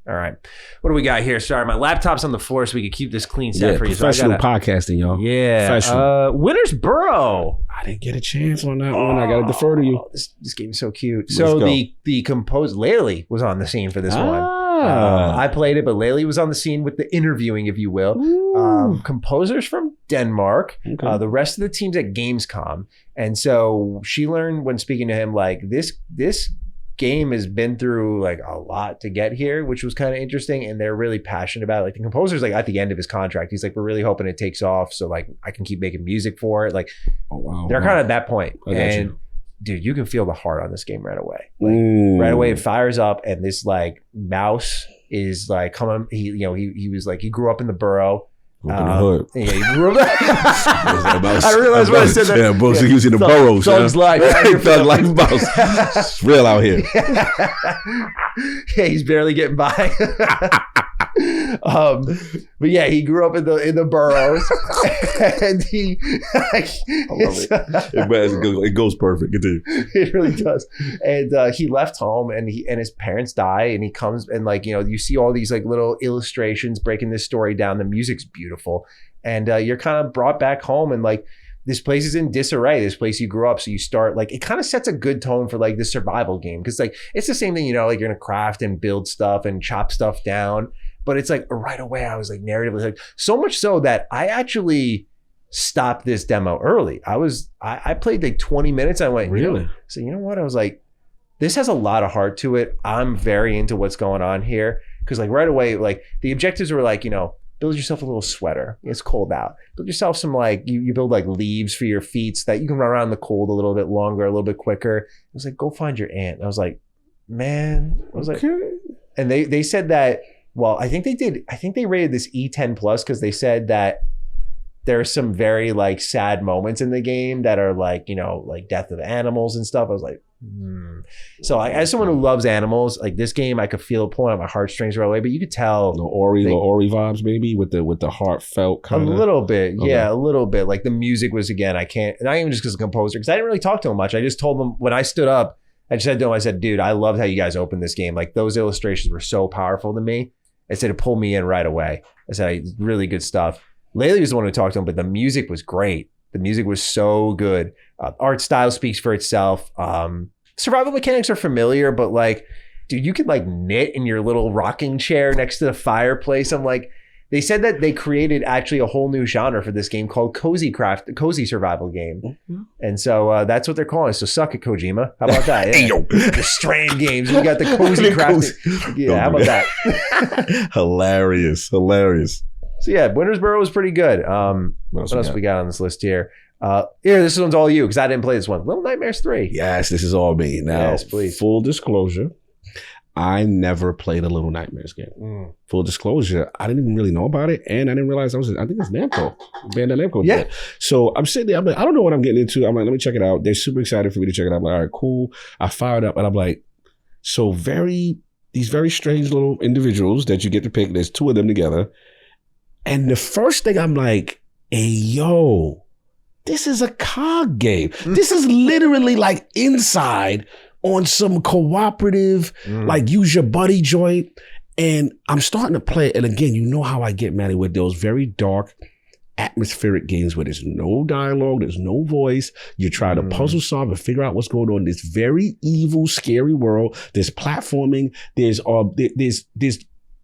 All right. What do we got here? Sorry, my laptop's on the floor so we could keep this clean set for you.
Professional podcasting, y'all.
Yeah. Professional. Winter's Burrow.
I didn't get a chance on that one. I got to defer to you.
This game is so cute. So the composer, Laley, was on the scene for this one. I played it, but Laley was on the scene with the interviewing, if you will. Composers from Denmark. Okay. The rest of the team's at Gamescom. And so she learned when speaking to him, like, this game has been through like a lot to get here, which was kind of interesting. And they're really passionate about it. Like the composer's like at the end of his contract, he's like, we're really hoping it takes off so like I can keep making music for it. Like they're kind of at that point. And dude, you can feel the heart on this game right away. Like right away it fires up and this like mouse is like coming. He was like, he grew up in the borough.
In the hood.
Yeah, he grew up. I realized when I said that.
Yeah, Bruce using the boroughs.
Thug's life.
Thug life mouse. It's real out here.
Yeah, he's barely getting by. But yeah, he grew up in the boroughs, and he. I love
it. It goes perfect. Continue.
It really does. And he left home, and his parents die, and he comes and like you see all these like little illustrations breaking this story down. The music's beautiful, and you're kind of brought back home, and like. This place is in disarray. This place you grew up. So you start like, it kind of sets a good tone for like the survival game. Cause like, it's the same thing, like you're going to craft and build stuff and chop stuff down. But it's like right away, I was like narratively like so much so that I actually stopped this demo early. I played like 20 minutes. I went,
really?
So you know what? I was like, this has a lot of heart to it. I'm very into what's going on here. Cause like right away, like the objectives were like, build yourself a little sweater. It's cold out. Build yourself some like, you build like leaves for your feet so that you can run around in the cold a little bit longer, a little bit quicker. It was like, go find your aunt. And I was like, man, I was like, and they said that, well, I think they rated this E10 plus because they said that there's some very like sad moments in the game that are like, like death of animals and stuff. I was like, So as someone who loves animals, like this game, I could feel it pulling at my heartstrings right away, but you could tell
the Ori vibes maybe with the heartfelt kind of.
A little bit. Okay. Yeah, a little bit. Like the music was, again, I can't, not even just because of the composer, because I didn't really talk to him much. I just told him when I stood up, I just said to him, I said, dude, I loved how you guys opened this game. Like those illustrations were so powerful to me. I said it pulled me in right away. I said, really good stuff. Laley was the one who talked to him, but the music was great. The music was so good. Art style speaks for itself. Survival mechanics are familiar, but like, dude, you could like knit in your little rocking chair next to the fireplace. I'm like, they said that they created actually a whole new genre for this game called cozy survival game. Mm-hmm. And so that's what they're calling it. So suck it, Kojima. How about that? Yeah. The Strand games. We got the cozy crafting. Yeah, how about that?
Hilarious.
So yeah, Winter's Burrow was pretty good. What else we got on this list here? Here, this one's all you because I didn't play this one. Little Nightmares 3.
Yes, this is all me. Now,
yes, please.
Full disclosure, I never played a Little Nightmares game. Full disclosure, I didn't even really know about it, and I didn't realize I think it's Namco. Bandai Namco.
Yeah.
Did. So I'm sitting there, I'm like, I don't know what I'm getting into. I'm like, let me check it out. They're super excited for me to check it out. I'm like, all right, cool. I fired up, and I'm like, so these very strange little individuals that you get to pick. There's two of them together. And the first thing I'm like, hey, yo, this is a cog game. This is literally like Inside on some cooperative, like use your buddy joint. And I'm starting to play it. And again, you know how I get mad with those very dark, atmospheric games where there's no dialogue, there's no voice. You try to puzzle solve and figure out what's going on in this very evil, scary world. There's platforming. There's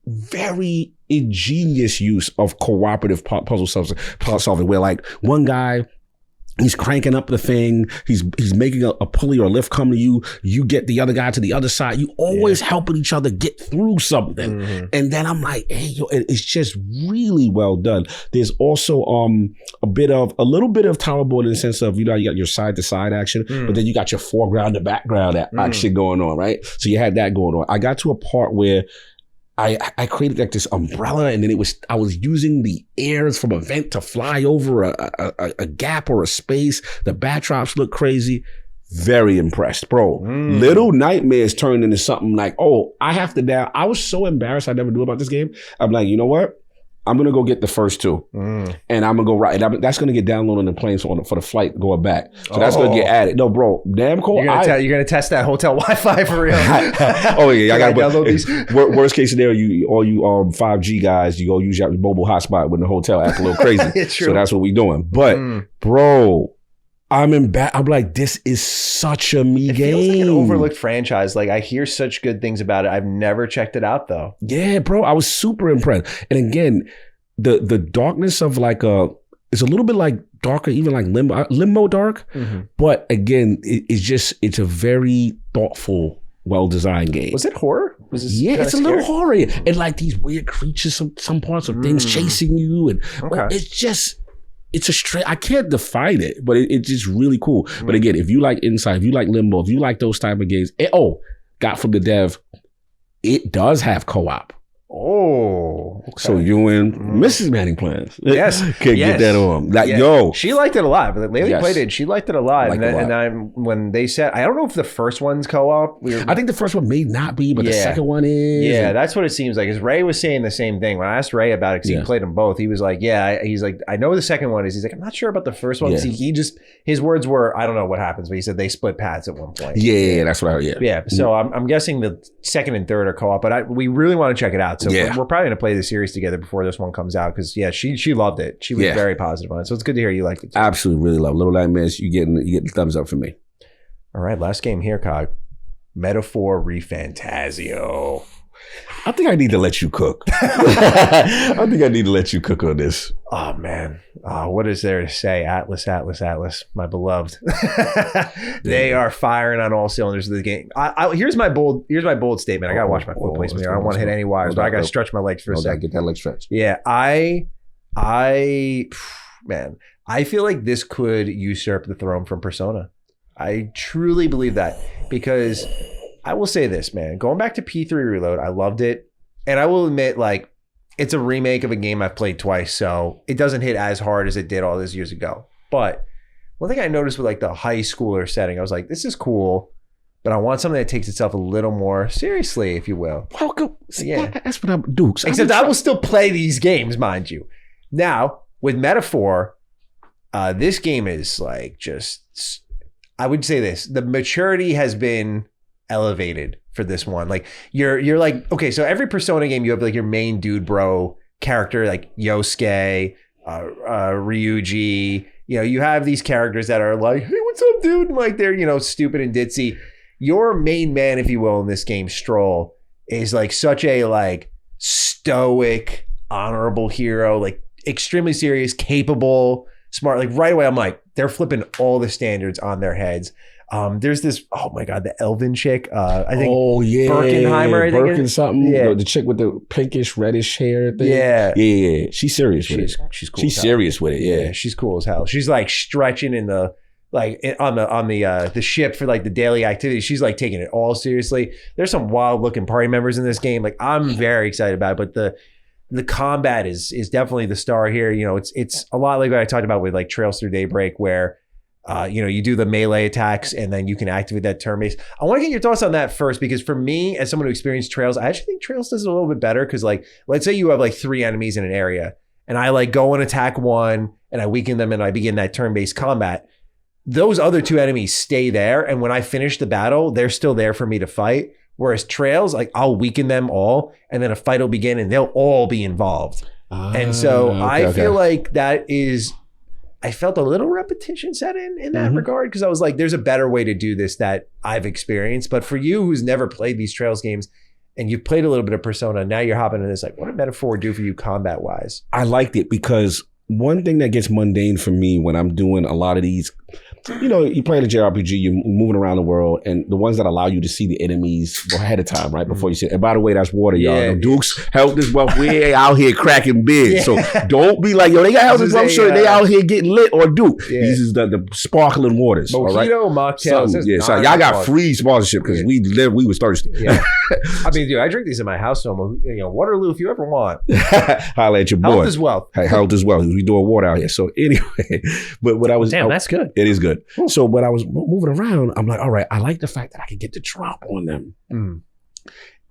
very ingenious use of cooperative puzzle solving where like one guy He's cranking up the thing. He's making a pulley or a lift come to you. You get the other guy to the other side. You always helping each other get through something. Mm-hmm. And then I'm like, hey, yo, it's just really well done. There's also a little bit of Towerborne in the sense of, you got your side to side action, but then you got your foreground to background action going on, right? So you had that going on. I got to a part where I created like this umbrella, and then I was using the airs from a vent to fly over a gap or a space. The backdrops look crazy. Very impressed, bro. Little Nightmares turned into something like, oh, I have to down. I was so embarrassed I never knew about this game. I'm like, you know what? I'm going to go get the first two. And I'm going to go right. That's going to get downloaded on the plane for the flight going back. So that's going to get added. No, bro. Damn cool.
You're going to test that hotel Wi-Fi for real.
Oh, yeah. I got to download these. Worst case scenario, all you 5G guys, you go use your mobile hotspot when the hotel act a little crazy. It's true. So that's what we doing. But, bro, I'm like, this is such a me game. It feels like an
overlooked franchise. Like, I hear such good things about it. I've never checked it out, though.
Yeah, bro. I was super impressed. And again, the darkness of it's a little bit like darker, even like Limbo dark. Mm-hmm. But again, it's a very thoughtful, well-designed game.
Was it horror?
It's a little horror. And like these weird creatures, some parts of things chasing you. And it's a straight, I can't define it, but it's just really cool. But again, if you like Inside, if you like Limbo, if you like those type of games, got from the dev, it does have co-op.
Oh, okay.
So you and Mrs. Manning plans.
Yes.
Can get that on. Like, yo.
She liked it a lot. But Laylee played it. She liked it a lot. When they said, I don't know if the first one's co-op.
I think the first one may not be, but the second one is.
Yeah, that's what it seems like. Because Ray was saying the same thing. When I asked Ray about it, because he played them both, he was like, he's like, I know the second one is. He's like, I'm not sure about the first one. He just, his words were, I don't know what happens, but he said they split paths at one point.
Yeah, that's what I heard.
Yeah. So I'm guessing the second and third are co-op, but we really want to check it out. So we're probably going to play the series together before this one comes out, because she loved it. She was very positive on it, so it's good to hear you liked it too.
Absolutely, really love Little Nightmares. You get the thumbs up for me.
All right, last game here, Cog. Metaphor Re Fantazio.
I think I need to let you cook. I think I need to let you cook on this.
Oh man, what is there to say? Atlas, my beloved. They are firing on all cylinders of the game. Here's my bold statement. I gotta watch my foot placement here. I don't want to hit any wires, but I gotta stretch my legs for a second.
Get that leg stretch.
Yeah, I feel like this could usurp the throne from Persona. I truly believe that, because I will say this, man. Going back to P3 Reload, I loved it. And I will admit, like, it's a remake of a game I've played twice, so it doesn't hit as hard as it did all those years ago. But one thing I noticed with like the high schooler setting, I was like, this is cool, but I want something that takes itself a little more seriously, if you will.
Welcome. That's what I'm doing.
Except I will still play these games, mind you. Now, with Metaphor, this game is like just, I would say this, the maturity has been elevated for this one. Like you're like, okay, so every Persona game you have like your main dude bro character, like Yosuke, Ryuji, you have these characters that are like, hey, what's up, dude? And like they're, stupid and ditzy. Your main man, if you will, in this game, Stroll, is like such a like stoic, honorable hero, like extremely serious, capable, smart. Like right away, I'm like, they're flipping all the standards on their heads. There's this, oh my God, the elven chick. I think Birkenheimer.
Birkin something. Yeah. The chick with the pinkish, reddish hair thing.
Yeah.
Yeah. She's serious with it.
She's cool.
She's serious with it. Yeah.
She's cool as hell. She's like stretching in the, like on the ship for like the daily activities. She's like taking it all seriously. There's some wild looking party members in this game. Like I'm very excited about it, but the combat is definitely the star here. It's a lot like what I talked about with like Trails Through Daybreak, where you do the melee attacks and then you can activate that turn base. I want to get your thoughts on that first, because for me, as someone who experienced Trails, I actually think Trails does it a little bit better, because like, let's say you have like 3 enemies in an area and I like go and attack one and I weaken them and I begin that turn-based combat. Those other 2 enemies stay there, and when I finish the battle, they're still there for me to fight. Whereas Trails, like I'll weaken them all and then a fight will begin and they'll all be involved. And so I feel like that is, I felt a little repetition set in that regard, because I was like, there's a better way to do this that I've experienced. But for you who's never played these Trails games and you've played a little bit of Persona, now you're hopping into this, like, what did Metaphor do for you combat wise?
I liked it because one thing that gets mundane for me when I'm doing a lot of these, you play the JRPG, you're moving around the world, and the ones that allow you to see the enemies ahead of time, right? Before you see it. And by the way, that's water, y'all.
Yeah,
Dukes, help this wealth. We out here cracking bids. So don't be like, yo, they got help this wealth shirt. They out here getting lit or Duke. Yeah. These is the sparkling waters.
Mojito, mocktails.
So y'all got free sponsorship because we was thirsty.
Yeah. I mean, dude, I drink these in my house. So Waterloo, if you ever want.
Holla at your boy.
Health as well.
Hey, health as well. We doing water out here. So anyway, but what I was...
Damn, that's good.
It is good. So when I was moving around, I'm like, all right, I like the fact that I can get the drop on them.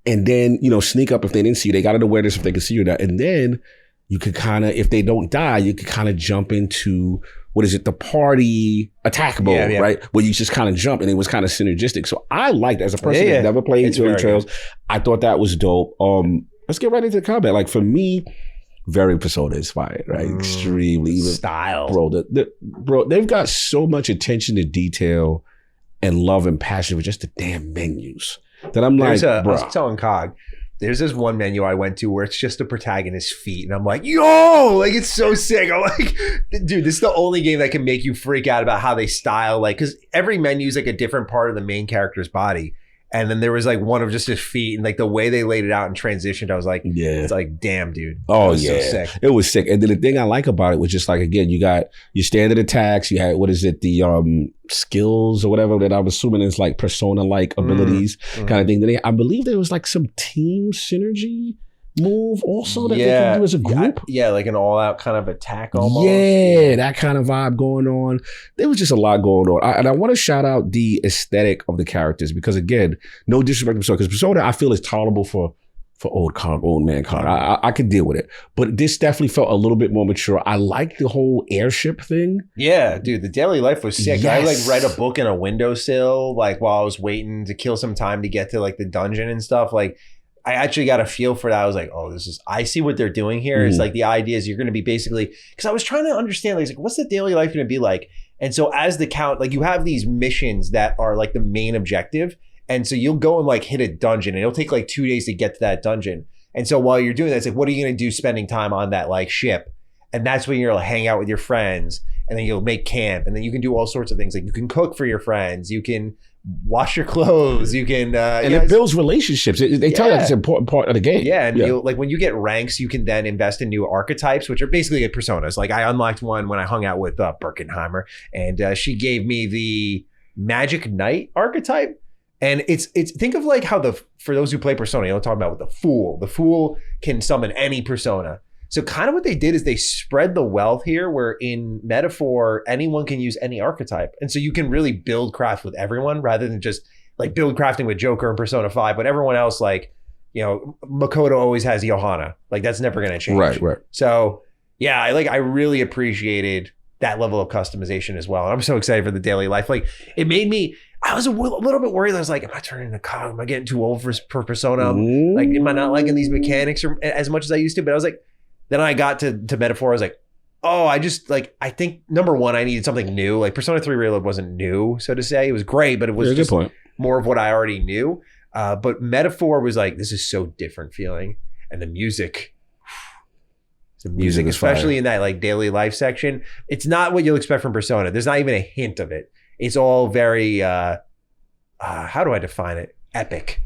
And then, sneak up if they didn't see you. They got an awareness if they can see you. And then you could kind of, if they don't die, you could kind of jump into, the party attack mode, right? Where you just kind of jump, and it was kind of synergistic. So I liked, as a person that never played Twin Trails, I thought that was dope. Let's get right into the combat. Like for me, very Persona inspired, right? Extremely. Even,
style.
Bro, they've got so much attention to detail and love and passion for just the damn menus that I'm I
was telling Cog, there's this one menu I went to where it's just the protagonist's feet, and I'm like, yo, like it's so sick. I'm like, dude, this is the only game that can make you freak out about how they style, like, because every menu is like a different part of the main character's body. And then there was like one of just his feet, and like the way they laid it out and transitioned, I was like, it's like, damn, dude.
Oh,
yeah. So sick.
It was sick. And then the thing I like about it was just like, again, you got your standard attacks. You had, the skills or whatever that I'm assuming is like Persona-like abilities kind of thing. Then I believe there was like some team synergy move also that they can do as a group.
Yeah, like an all-out kind of attack almost.
Yeah, that kind of vibe going on. There was just a lot going on. And I want to shout out the aesthetic of the characters because, again, no disrespect to Persona, because Persona I feel is tolerable for old man Con. I could deal with it. But this definitely felt a little bit more mature. I like the whole airship thing.
Yeah, dude, the daily life was sick.
Yes.
I like read a book in a windowsill, like while I was waiting to kill some time to get to like the dungeon and stuff. Like, I actually got a feel for that. I was like, oh, I see what they're doing here. It's like the idea is you're going to be basically, because I was trying to understand, like, what's the daily life going to be like? And so as the count, like you have these missions that are like the main objective. And so you'll go and like hit a dungeon, and it'll take like 2 days to get to that dungeon. And so while you're doing that, it's like, what are you going to do spending time on that like ship? And that's when you'll hang out with your friends, and then you'll make camp, and then you can do all sorts of things. Like you can cook for your friends. You can wash your clothes. You can,
and it builds relationships. They tell you that's an important part of the game.
Yeah, and you'll, like when you get ranks, you can then invest in new archetypes, which are basically personas. Like I unlocked one when I hung out with Birkenheimer, and she gave me the Magic Knight archetype. And it's think of like how for those who play Persona, I'm talking about with the Fool. The Fool can summon any persona. So kind of what they did is they spread the wealth here, where in Metaphor, anyone can use any archetype. And so you can really build craft with everyone rather than just like build crafting with Joker and Persona 5. But everyone else, like, Makoto always has Johanna. Like that's never going to change.
Right.
So yeah, I really appreciated that level of customization as well. And I'm so excited for the daily life. Like it made me, I was a little bit worried. I was like, am I turning into Cog? Am I getting too old for Persona? Like, am I not liking these mechanics as much as I used to? But I was like, then I got to Metaphor. I was like, oh, I think number one, I needed something new. Like Persona 3 Reload wasn't new, so to say. It was great, but it was just more of what I already knew. But Metaphor was like, this is so different feeling. And the music, especially in that like daily life section, it's not what you'll expect from Persona. There's not even a hint of it. It's all very, how do I define it? Epic.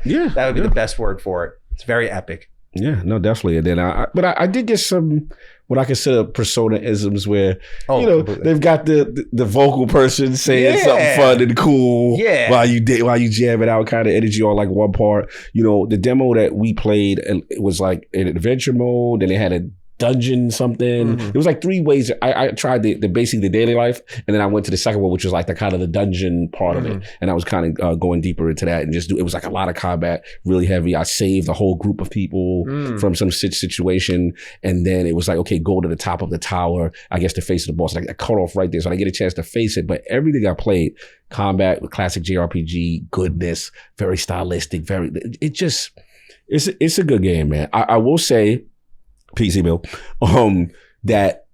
Yeah.
That would be the best word for it. It's very epic.
Yeah, no, definitely. And then I did get some what I consider Persona-isms where, completely. They've got the vocal person saying something fun and cool while you jam it out, kind of energy on like one part. The demo that we played, it was like an adventure mode, and it had a dungeon something. It was like 3 ways. I tried the basically the daily life, and then I went to the second one, which was like the kind of the dungeon part of it, and I was kind of going deeper into that, and it was like a lot of combat, really heavy. I saved a whole group of people from some situation, and then it was like, okay, go to the top of the tower, I guess, to face the boss. Like I cut off right there, so I get a chance to face it. But everything I played, combat with classic JRPG goodness, very stylistic, it's a good game, man. I will say, PC Bill, that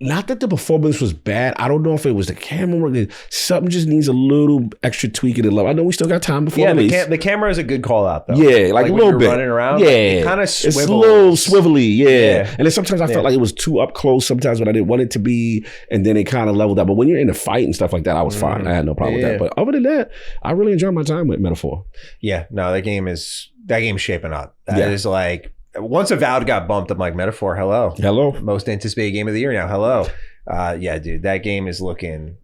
not that the performance was bad. I don't know if it was the camera work. Something just needs a little extra tweaking and love. I know we still got time before release.
The camera is a good call out though.
Yeah, like a
when
little
you're
bit.
running around.
Yeah,
it kind of swivels.
It's a little swivelly. Yeah. And then sometimes I felt like it was too up close. Sometimes when I didn't want it to be, and then it kind of leveled up. But when you're in a fight and stuff like that, I was fine. I had no problem with that. But other than that, I really enjoyed my time with Metaphor.
Yeah, no, that game's shaping up. That is like, once Avowed got bumped, I'm like, Metaphor, hello. Most anticipated game of the year now. Hello. Yeah, dude, that game is looking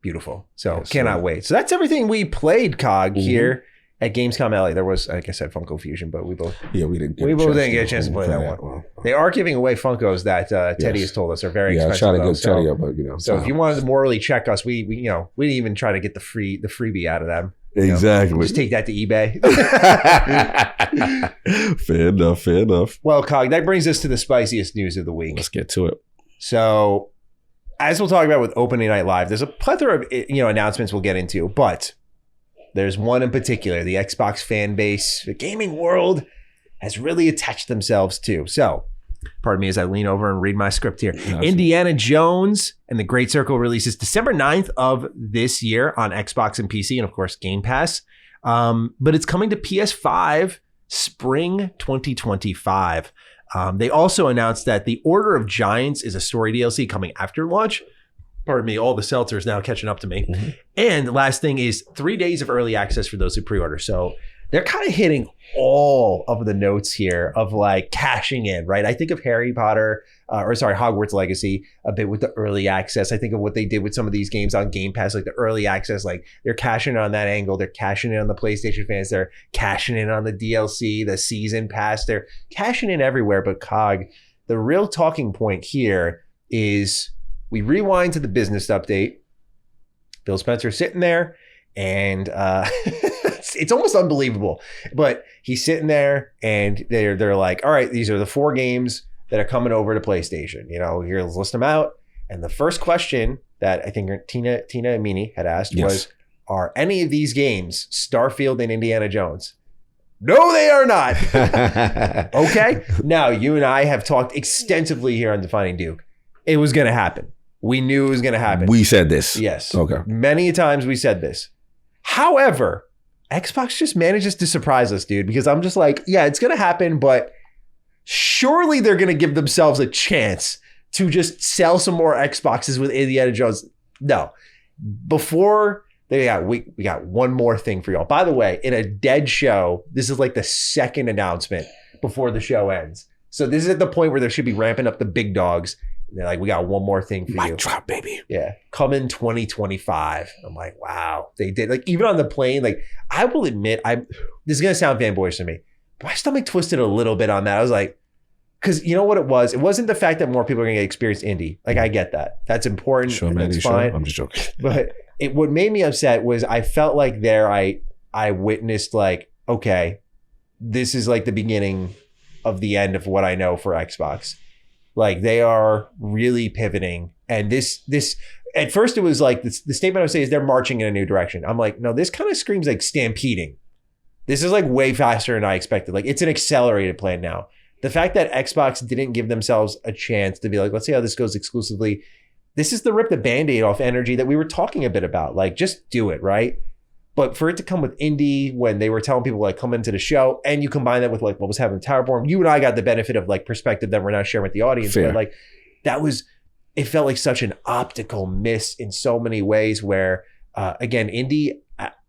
beautiful. So cannot wait. So that's everything we played, Cog, here at Gamescom LA. There was, like I said, Funko Fusion, but we both didn't get a chance to play that one. Well, they are giving away Funkos that Teddy has told us are very expensive. Yeah, I try to get Teddy up, but So if you wanted to morally check us, we didn't even try to get the freebie out of them.
Exactly.
Just take that to eBay.
Fair enough.
Well, Cog, that brings us to the spiciest news of the week.
Let's get to it.
So, as we'll talk about with Opening Night Live, there's a plethora of announcements we'll get into, but there's one in particular the Xbox fan base, the gaming world, has really attached themselves to. So, pardon me as I lean over and read my script here. Indiana Jones and the Great Circle releases December 9th of this year on Xbox and PC, and of course Game Pass. But it's coming to PS5 spring 2025. They also announced that The Order of Giants is a story DLC coming after launch. Pardon me, all the seltzers now catching up to me. And the last thing is 3 days of early access for those who pre-order. So they're kind of hitting all of the notes here of like cashing in, right? I think of Hogwarts Legacy a bit with the early access. I think of what they did with some of these games on Game Pass, like the early access, like they're cashing in on that angle. They're cashing in on the PlayStation fans. They're cashing in on the DLC, the season pass. They're cashing in everywhere. But Cog, the real talking point here is we rewind to the business update. Phil Spencer sitting there and it's almost unbelievable, but he's sitting there and they're like, all right, these are the 4 games that are coming over to PlayStation. Here, let's list them out. And the first question that I think Tina Amini had asked was, are any of these games Starfield and Indiana Jones? No, they are not. Okay. Now, you and I have talked extensively here on Defining Duke. It was going to happen. We knew it was going to happen.
We said this.
Yes.
Okay.
Many times we said this. However, Xbox just manages to surprise us, dude, because I'm just like, yeah, it's going to happen, but surely they're going to give themselves a chance to just sell some more Xboxes with Indiana Jones. No. Before we got one more thing for y'all. By the way, in a dead show, this is like the second announcement before the show ends. So this is at the point where they should be ramping up the big dogs. And they're like, we got one more thing for you.
Mic drop, baby.
Yeah. Coming 2025. I'm like, wow. They did. Like, even on the plane, like, I will admit, this is going to sound fanboyish to me, but my stomach twisted a little bit on that. I was like, because you know what it was? It wasn't the fact that more people are going to experience Indy. Like, I get that. That's important.
Sure, man.
That's fine.
I'm just joking.
But what made me upset was I felt like there I witnessed like, okay, this is like the beginning of the end of what I know for Xbox. Like they are really pivoting. And this at first it was like, the statement I would say is they're marching in a new direction. I'm like, no, this kind of screams like stampeding. This is like way faster than I expected. Like it's an accelerated plan now. The fact that Xbox didn't give themselves a chance to be like, let's see how this goes exclusively. This is the rip the Band-Aid off energy that we were talking a bit about. Like, just do it, right? But for it to come with Indy, when they were telling people like come into the show, and you combine that with like what was happening in Towerborne, you and I got the benefit of like perspective that we're not sharing with the audience.
Fair.
But like it felt like such an optical miss in so many ways where, again, Indy,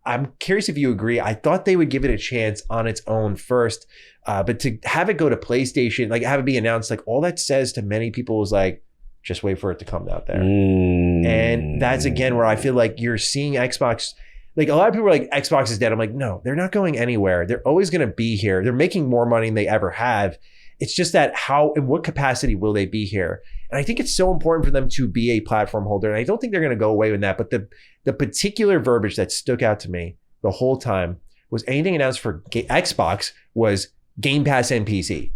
I'm curious if you agree. I thought they would give it a chance on its own first, but to have it go to PlayStation, like have it be announced, like all that says to many people was like, just wait for it to come out there. And that's again where I feel like you're seeing Xbox. Like a lot of people are like, Xbox is dead. I'm like, no, they're not going anywhere. They're always going to be here. They're making more money than they ever have. It's just that how, in what capacity will they be here? And I think it's so important for them to be a platform holder. And I don't think they're going to go away with that. But the particular verbiage that stuck out to me the whole time was anything announced for Xbox was Game Pass and PC.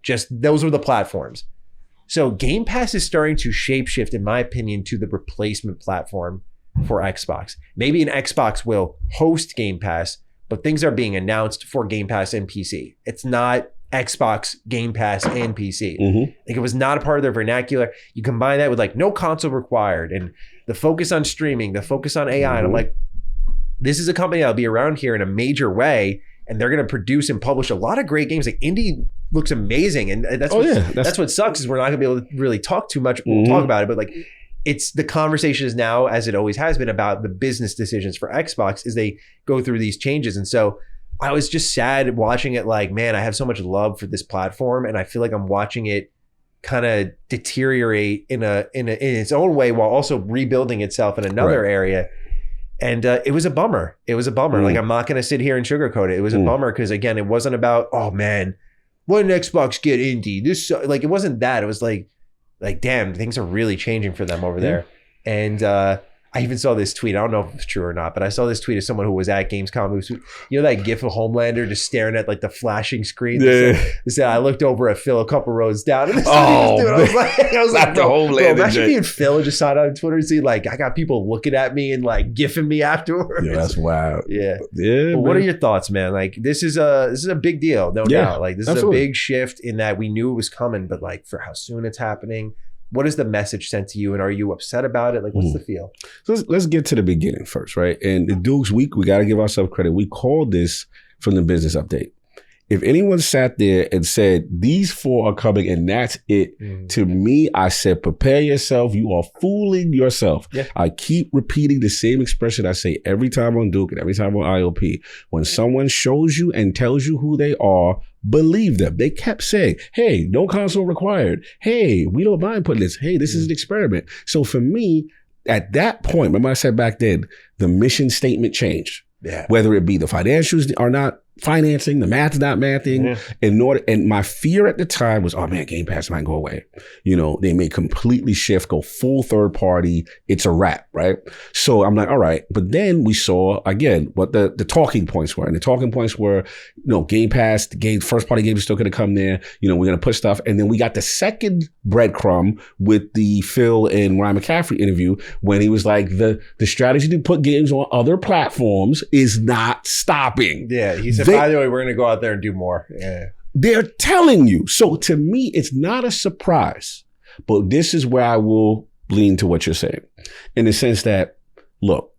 Just those were the platforms. So Game Pass is starting to shapeshift, in my opinion, to the replacement platform for Xbox. Maybe an Xbox will host Game Pass, but things are being announced for Game Pass and PC. It's not Xbox, Game Pass, and PC.
Mm-hmm.
Like, it was not a part of their vernacular. You combine that with like no console required and the focus on streaming, the focus on AI. And I'm like, this is a company that'll be around here in a major way, and they're going to produce and publish a lot of great games. Like, Indy looks amazing, and that's what sucks is we're not going to be able to really talk too much. We'll talk about it, but like, it's the conversation is now, as it always has been, about the business decisions for Xbox as they go through these changes. And so I was just sad watching it. Like, man, I have so much love for this platform, and I feel like I'm watching it kind of deteriorate in its own way while also rebuilding itself in another area. And it was a bummer. Like, I'm not going to sit here and sugarcoat it. It was a bummer because, again, it wasn't about, oh man, when did Xbox get Indy? This, like, it wasn't that. It was like, damn, things are really changing for them over there. And I even saw this tweet. I don't know if it's true or not, but I saw this tweet of someone who was at Gamescom. You know that gif of Homelander just staring at like the flashing screen? They said, I looked over at Phil a couple rows down. And I was like, bro, imagine being Phil and just saw it on Twitter and see like, I got people looking at me and like gifing me afterwards.
Yeah, that's wild.
Yeah. But what are your thoughts, man? Like, this is a big deal, no doubt. Like, this is a big shift in that we knew it was coming, but like for how soon it's happening. What is the message sent to you, and are you upset about it? Like, what's the feel?
So let's get to the beginning first, right? And the Dukes Week, we got to give ourselves credit. We called this from the business update. If anyone sat there and said, these 4 are coming and that's it, to me, I said, prepare yourself. You are fooling yourself. Yeah. I keep repeating the same expression I say every time on Duke and every time on IOP. When someone shows you and tells you who they are, believe them. They kept saying, hey, no console required. Hey, we don't mind putting this. Hey, this is an experiment. So for me, at that point, remember I said back then, the mission statement changed. Yeah. Whether it be the financials are not financing, the math's not mathing. And my fear at the time was, oh man, Game Pass might go away. You know, they may completely shift, go full third party. It's a wrap, right? So I'm like, all right. But then we saw again what the talking points were. And the talking points were, you know, Game Pass, first party games are still going to come there. You know, we're going to put stuff. And then we got the second breadcrumb with the Phil and Ryan McCaffrey interview when he was like, the strategy to put games on other platforms is not stopping.
Yeah, he said, by the way, we're going to go out there and do more. Yeah.
They're telling you. So to me, it's not a surprise. But this is where I will lean to what you're saying. In the sense that, look,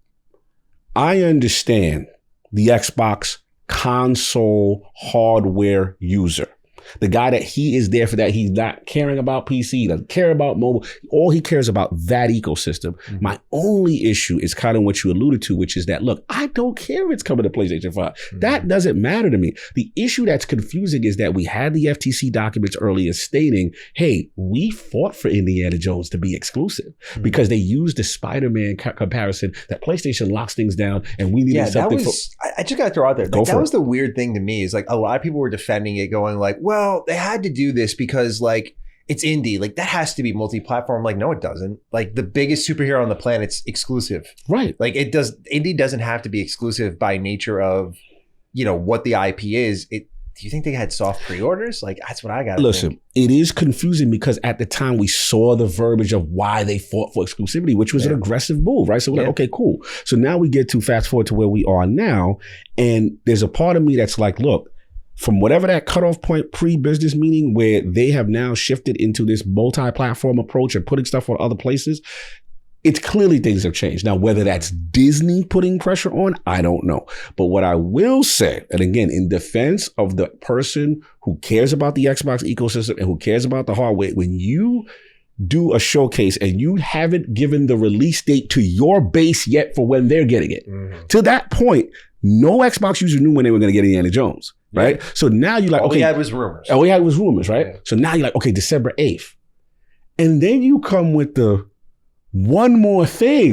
I understand the Xbox console hardware user. The guy that he is there for that, he's not caring about PC, he doesn't care about mobile. All he cares about that ecosystem. Mm-hmm. My only issue is kind of what you alluded to, which is that, look, I don't care if it's coming to PlayStation 5. Mm-hmm. That doesn't matter to me. The issue that's confusing is that we had the FTC documents earlier stating, hey, we fought for Indiana Jones to be exclusive because they used the Spider-Man comparison that PlayStation locks things down and we needed something.
I just got to throw out there. Like, that was the weird thing to me is like a lot of people were defending it going like, well, they had to do this because like it's indie. Like that has to be multi-platform. Like, no, it doesn't. Like the biggest superhero on the planet's exclusive.
Right.
Like indie doesn't have to be exclusive by nature of, you know, what the IP is. Do you think they had soft pre-orders? Like that's what I got.
Listen, it is confusing because at the time we saw the verbiage of why they fought for exclusivity, which was an aggressive move, right? So we're like, okay, cool. So now we get to fast forward to where we are now. And there's a part of me that's like, look, from whatever that cutoff point pre-business meeting where they have now shifted into this multi-platform approach and putting stuff on other places, it's clearly things have changed. Now, whether that's Disney putting pressure on, I don't know. But what I will say, and again, in defense of the person who cares about the Xbox ecosystem and who cares about the hardware, when you do a showcase and you haven't given the release date to your base yet for when they're getting it, to that point, no Xbox user knew when they were going to get Indiana Jones. Right. Yeah. So now you're like,
all
okay.
we had was rumors.
All we had was rumors, right? Yeah. So now you're like, okay, December 8th. And then you come with the one more thing.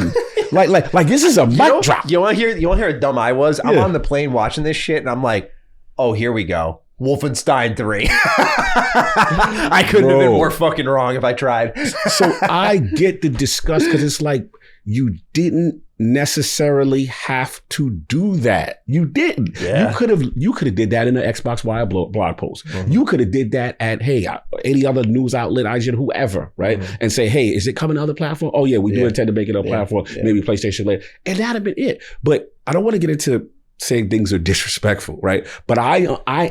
like this is a mic drop.
You want to hear how dumb I was? I'm on the plane watching this shit and I'm like, oh, here we go. Wolfenstein 3. I couldn't have been more fucking wrong if I tried.
So I get the disgust because it's like, you didn't necessarily have to do that. You didn't. Yeah. You could have did that in an Xbox Wire blog post. Mm-hmm. You could have did that at, hey, any other news outlet, IGN, whoever, right? Mm-hmm. And say, hey, is it coming to other platform? Oh yeah, we do intend to make it a platform, maybe PlayStation later. And that'd have been it. But I don't want to get into saying things are disrespectful, right? But I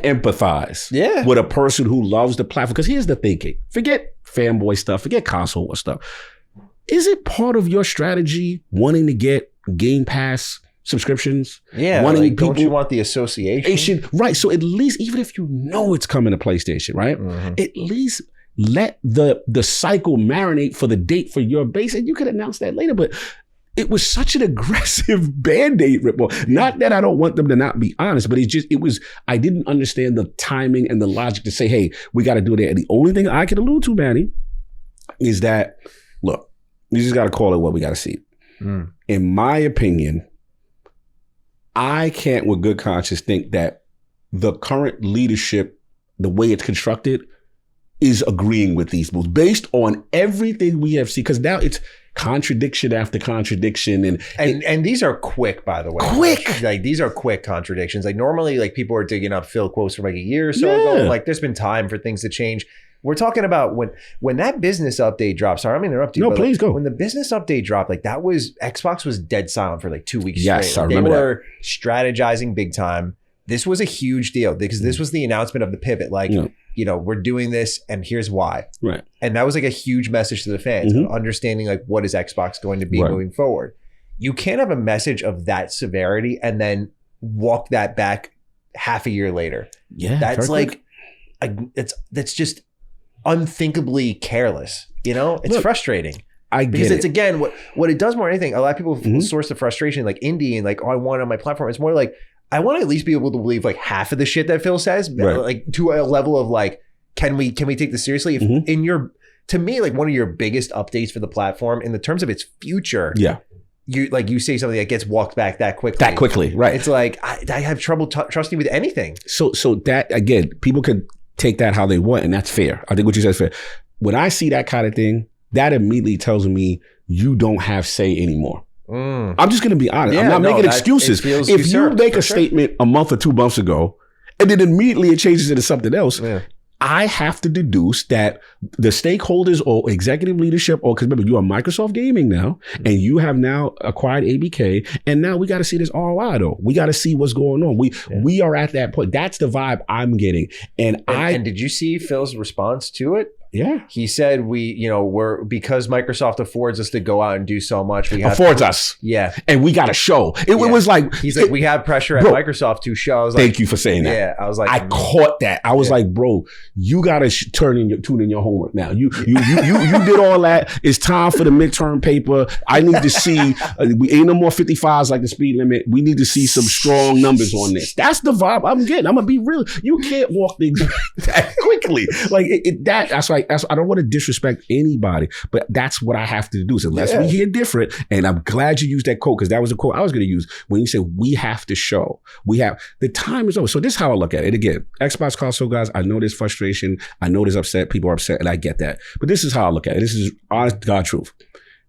empathize
Yeah.
with a person who loves the platform. Because here's the thinking. Forget fanboy stuff. Forget console war stuff. Is it part of your strategy wanting to get Game Pass subscriptions?
Yeah.
Wanting
Like, don't
people-
you want the association?
Right. So at least, even if you know it's coming to PlayStation, right? At least let the cycle marinate for the date for your base. And you could announce that later. But it was such an aggressive Band-Aid ripoff. Not that I don't want them to not be honest, but I didn't understand the timing and the logic to say, hey, we got to do that. And the only thing I can allude to, Manny, is that, look, you just got to call it what we got to see. In my opinion, I can't with good conscience think that the current leadership, the way it's constructed, is agreeing with these moves based on everything we have seen. Because now it's contradiction after contradiction.
And these are quick, by the way.
Quick!
Like, these are quick contradictions. Like, normally, like, people are digging up Phil quotes from like a year or so ago. Like, there's been time for things to change. We're talking about when that business update dropped. Sorry, I'm going to interrupt you.
No,
but,
please go.
When the business update dropped, like, Xbox was dead silent for like 2 weeks
Yes,
straight.
I
Like,
remember
they were strategizing big time. This was a huge deal because this was the announcement of the pivot. Like, you know, we're doing this and here's why.
Right.
And that was like a huge message to the fans, of understanding like what is Xbox going to be moving forward. You can't have a message of that severity and then walk that back half a year later.
Yeah.
That's like, that's just unthinkably careless. You know, it's frustrating. Because it's again what it does more than anything. A lot of people source the frustration like Indy and like, oh, I want it on my platform. It's more like, I want to at least be able to believe like half of the shit that Phil says, like to a level of like, can we take this seriously? If in your, to me, like one of your biggest updates for the platform in the terms of its future, you say something that gets walked back that quickly.
Right?
It's like I have trouble trusting with anything.
So that again, people could take that how they want, and that's fair. I think what you said is fair. When I see that kind of thing, that immediately tells me you don't have say anymore. I'm just going to be honest. I'm not making excuses. If you make a statement a month or 2 months ago, and then immediately it changes into something else, I have to deduce that the stakeholders or executive leadership, or because remember, you are Microsoft Gaming now, and you have now acquired ABK, and now we got to see this ROI though. We got to see what's going on. We are at that point. That's the vibe I'm getting. And
did you see Phil's response to it?
Yeah.
He said we're because Microsoft affords us to go out and do so much.
Affords us.
Yeah.
And we got to show. It was like,
he's like, we have pressure at Microsoft to show. I was like,
thank you for saying that.
Yeah. I was like,
I caught that. I was like, bro, you got to tune in your homework now. You did all that. It's time for the midterm paper. I need to see, we ain't no more 55s like the speed limit. We need to see some strong numbers on this. That's the vibe I'm getting. I'm going to be real. You can't walk things that quickly. Like that's why. I don't want to disrespect anybody, but that's what I have to do. So unless we hear different, and I'm glad you used that quote because that was a quote I was going to use when you said we have to show. The time is over. So this is how I look at it. Again, Xbox console guys, I know there's frustration. I know there's upset. People are upset, and I get that. But this is how I look at it. This is honest God truth.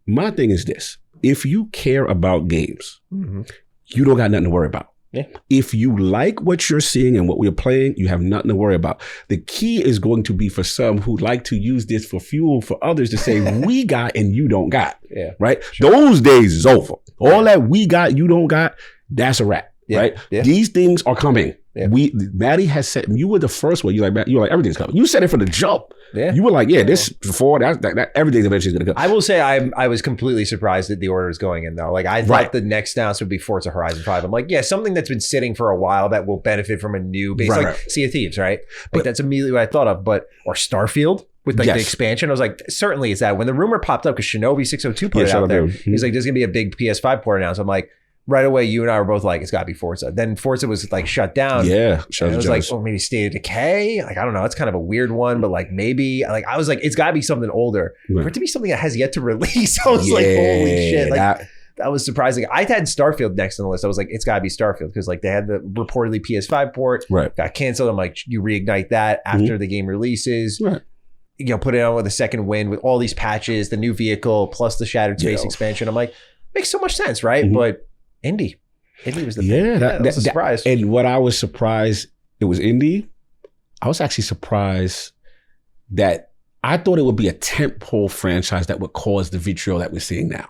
My thing is this. If you care about games, you don't got nothing to worry about. Yeah. If you like what you're seeing and what we're playing, you have nothing to worry about. The key is going to be for some who like to use this for fuel for others to say, we got and you don't got. Yeah. Right? Sure. Those days is over. All that we got, you don't got, that's a wrap. Yeah. Right? Yeah. These things are coming. Yeah. Maddie has said, you were the first one. You're like, everything's coming. You said it from the jump. Yeah. You were like, this before that everything's eventually going to come.
I will say I was completely surprised that the order is going in though. Like I thought the next announcement would be Forza Horizon 5. I'm like, something that's been sitting for a while that will benefit from a new base, Sea of Thieves, right? Like that's immediately what I thought of. Or Starfield with like the expansion. I was like, certainly it's that. When the rumor popped up, because Shinobi 602 put it out there, he's like, there's going to be a big PS5 port announced. I'm like, right away, you and I were both like, it's got to be Forza. Then Forza was like shut down. Yeah. It was like, maybe State of Decay. Like, I don't know. It's kind of a weird one, but like maybe, like I was like, it's got to be something older. Right. For it to be something that has yet to release, I was like, holy shit. Like that was surprising. I had Starfield next on the list. I was like, it's got to be Starfield because like they had the reportedly PS5 port. Right. Got canceled. I'm like, you reignite that after the game releases. Right. Put it on with a second wind with all these patches, the new vehicle, plus the Shattered Space expansion. I'm like, makes so much sense, right? But Indy was the thing. That was a surprise.
And what I was surprised, it was Indy. I was actually surprised that I thought it would be a tentpole franchise that would cause the vitriol that we're seeing now.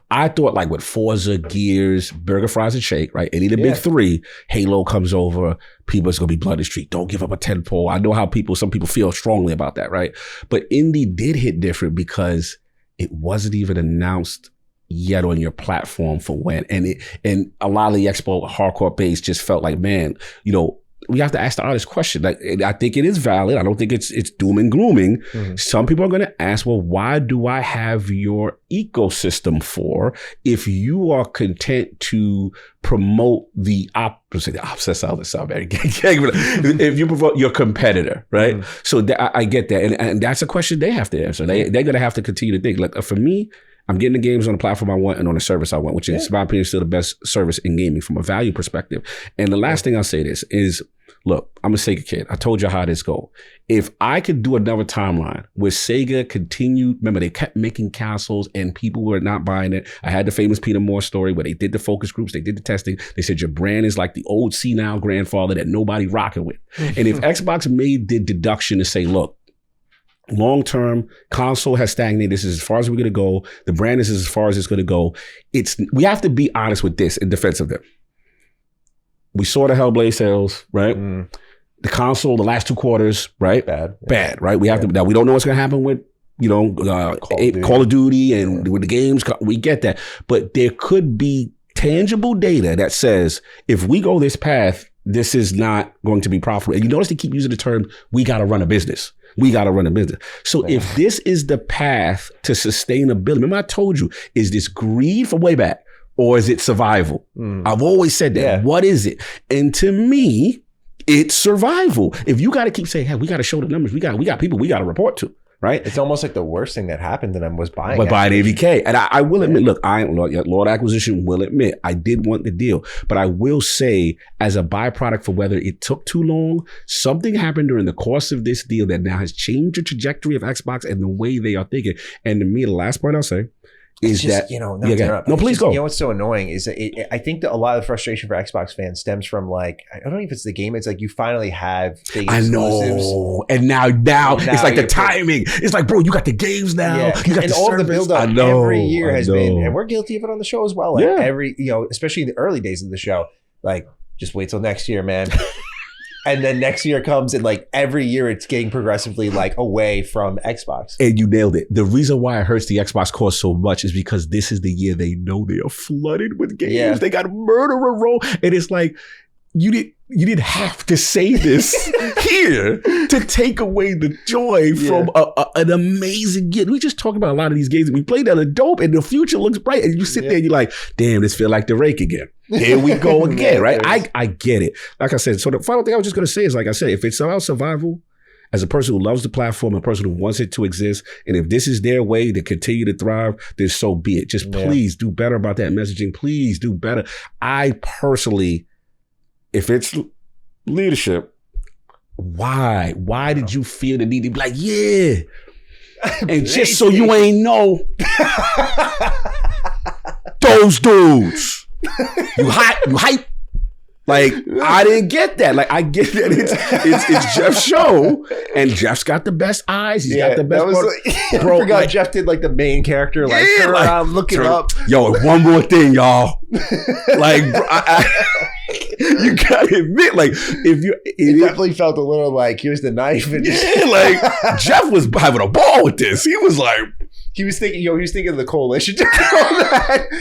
I thought like with Forza, Gears, Burger, Fries, and Shake, right? Any of the big three, Halo comes over, people is going to be blood in the street. Don't give up a tentpole. I know how some people feel strongly about that, right? But Indy did hit different because it wasn't even announced yet on your platform for when. And a lot of the Expo hardcore base just felt like, man, you know, we have to ask the honest question. Like, I think it is valid. I don't think it's doom and glooming. Some people are going to ask, well, why do I have your ecosystem for if you are content to promote the opposite? The opposite sound very if you promote your competitor, right? So I get that. And that's a question they have to answer. They're going to have to continue to think. Like, for me, I'm getting the games on the platform I want and on the service I want, which is, in my opinion, still the best service in gaming from a value perspective. And the last thing I'll say this is, look, I'm a Sega kid. I told you how this go. If I could do another timeline where Sega continued, remember, they kept making consoles and people were not buying it. I had the famous Peter Moore story where they did the focus groups, they did the testing. They said your brand is like the old senile grandfather that nobody rocking with. And if Xbox made the deduction to say, look, long-term console has stagnated. This is as far as we're going to go. The brand is as far as it's going to go. We have to be honest with this in defense of them. We saw the Hellblade sales, right? The console, the last 2 quarters, right? Bad, right? We have to. Now we don't know what's going to happen with, you know, Call of Duty and with the games. We get that, but there could be tangible data that says if we go this path, this is not going to be profitable. And you notice they keep using the term, we got to run a business. We got to run a business. So if this is the path to sustainability, remember I told you, is this greed from way back or is it survival? I've always said that. Yeah. What is it? And to me, it's survival. If you got to keep saying, hey, we got to show the numbers. We got people we got to report to. Right?
It's almost like the worst thing that happened to them was buying
AVK. And I will admit, look, Lord Acquisition will admit, I did want the deal. But I will say, as a byproduct for whether it took too long, something happened during the course of this deal that now has changed the trajectory of Xbox and the way they are thinking. And to me, the last point I'll say is just, that,
you know,
no, please go.
You know what's so annoying is that I think that a lot of the frustration for Xbox fans stems from, like, I don't know if it's the game. It's like you finally have big exclusives.
I know. And now it's like the timing. It's like, bro, you got the games now. Yeah. You got
and
the
all
service.
the build up every year has been, and we're guilty of it on the show as well. Like every, you know, especially in the early days of the show, like, just wait till next year, man. And then next year comes and like every year it's getting progressively like away from Xbox.
And you nailed it. The reason why it hurts the Xbox cause so much is because this is the year they know they are flooded with games. Yeah. They got Murderer Row. And it's like, you didn't have to say this here to take away the joy from an amazing year. We just talked about a lot of these games that we played that are dope and the future looks bright. And you sit there and you're like, damn, this feel like the rake again. Here we go again, right? I get it. Like I said, so the final thing I was just going to say is, like I said, if it's about survival, as a person who loves the platform, a person who wants it to exist, and if this is their way to continue to thrive, then so be it. Just please do better about that messaging. Please do better. I personally, if it's leadership, why? Why did you feel the need to be like, yeah? And just so you ain't know, those dudes. You hype. Like, I didn't get that. Like, I get that it's Jeff's show, and Jeff's got the best eyes. He's got the best.
Bro, I forgot like, Jeff did like the main character. Like, turn around, look it up.
Yo, one more thing, y'all. Like, bro, you gotta admit, like,
it definitely felt a little like, here's the knife. And
like Jeff was having a ball with this. He was like.
He was thinking of the coalition.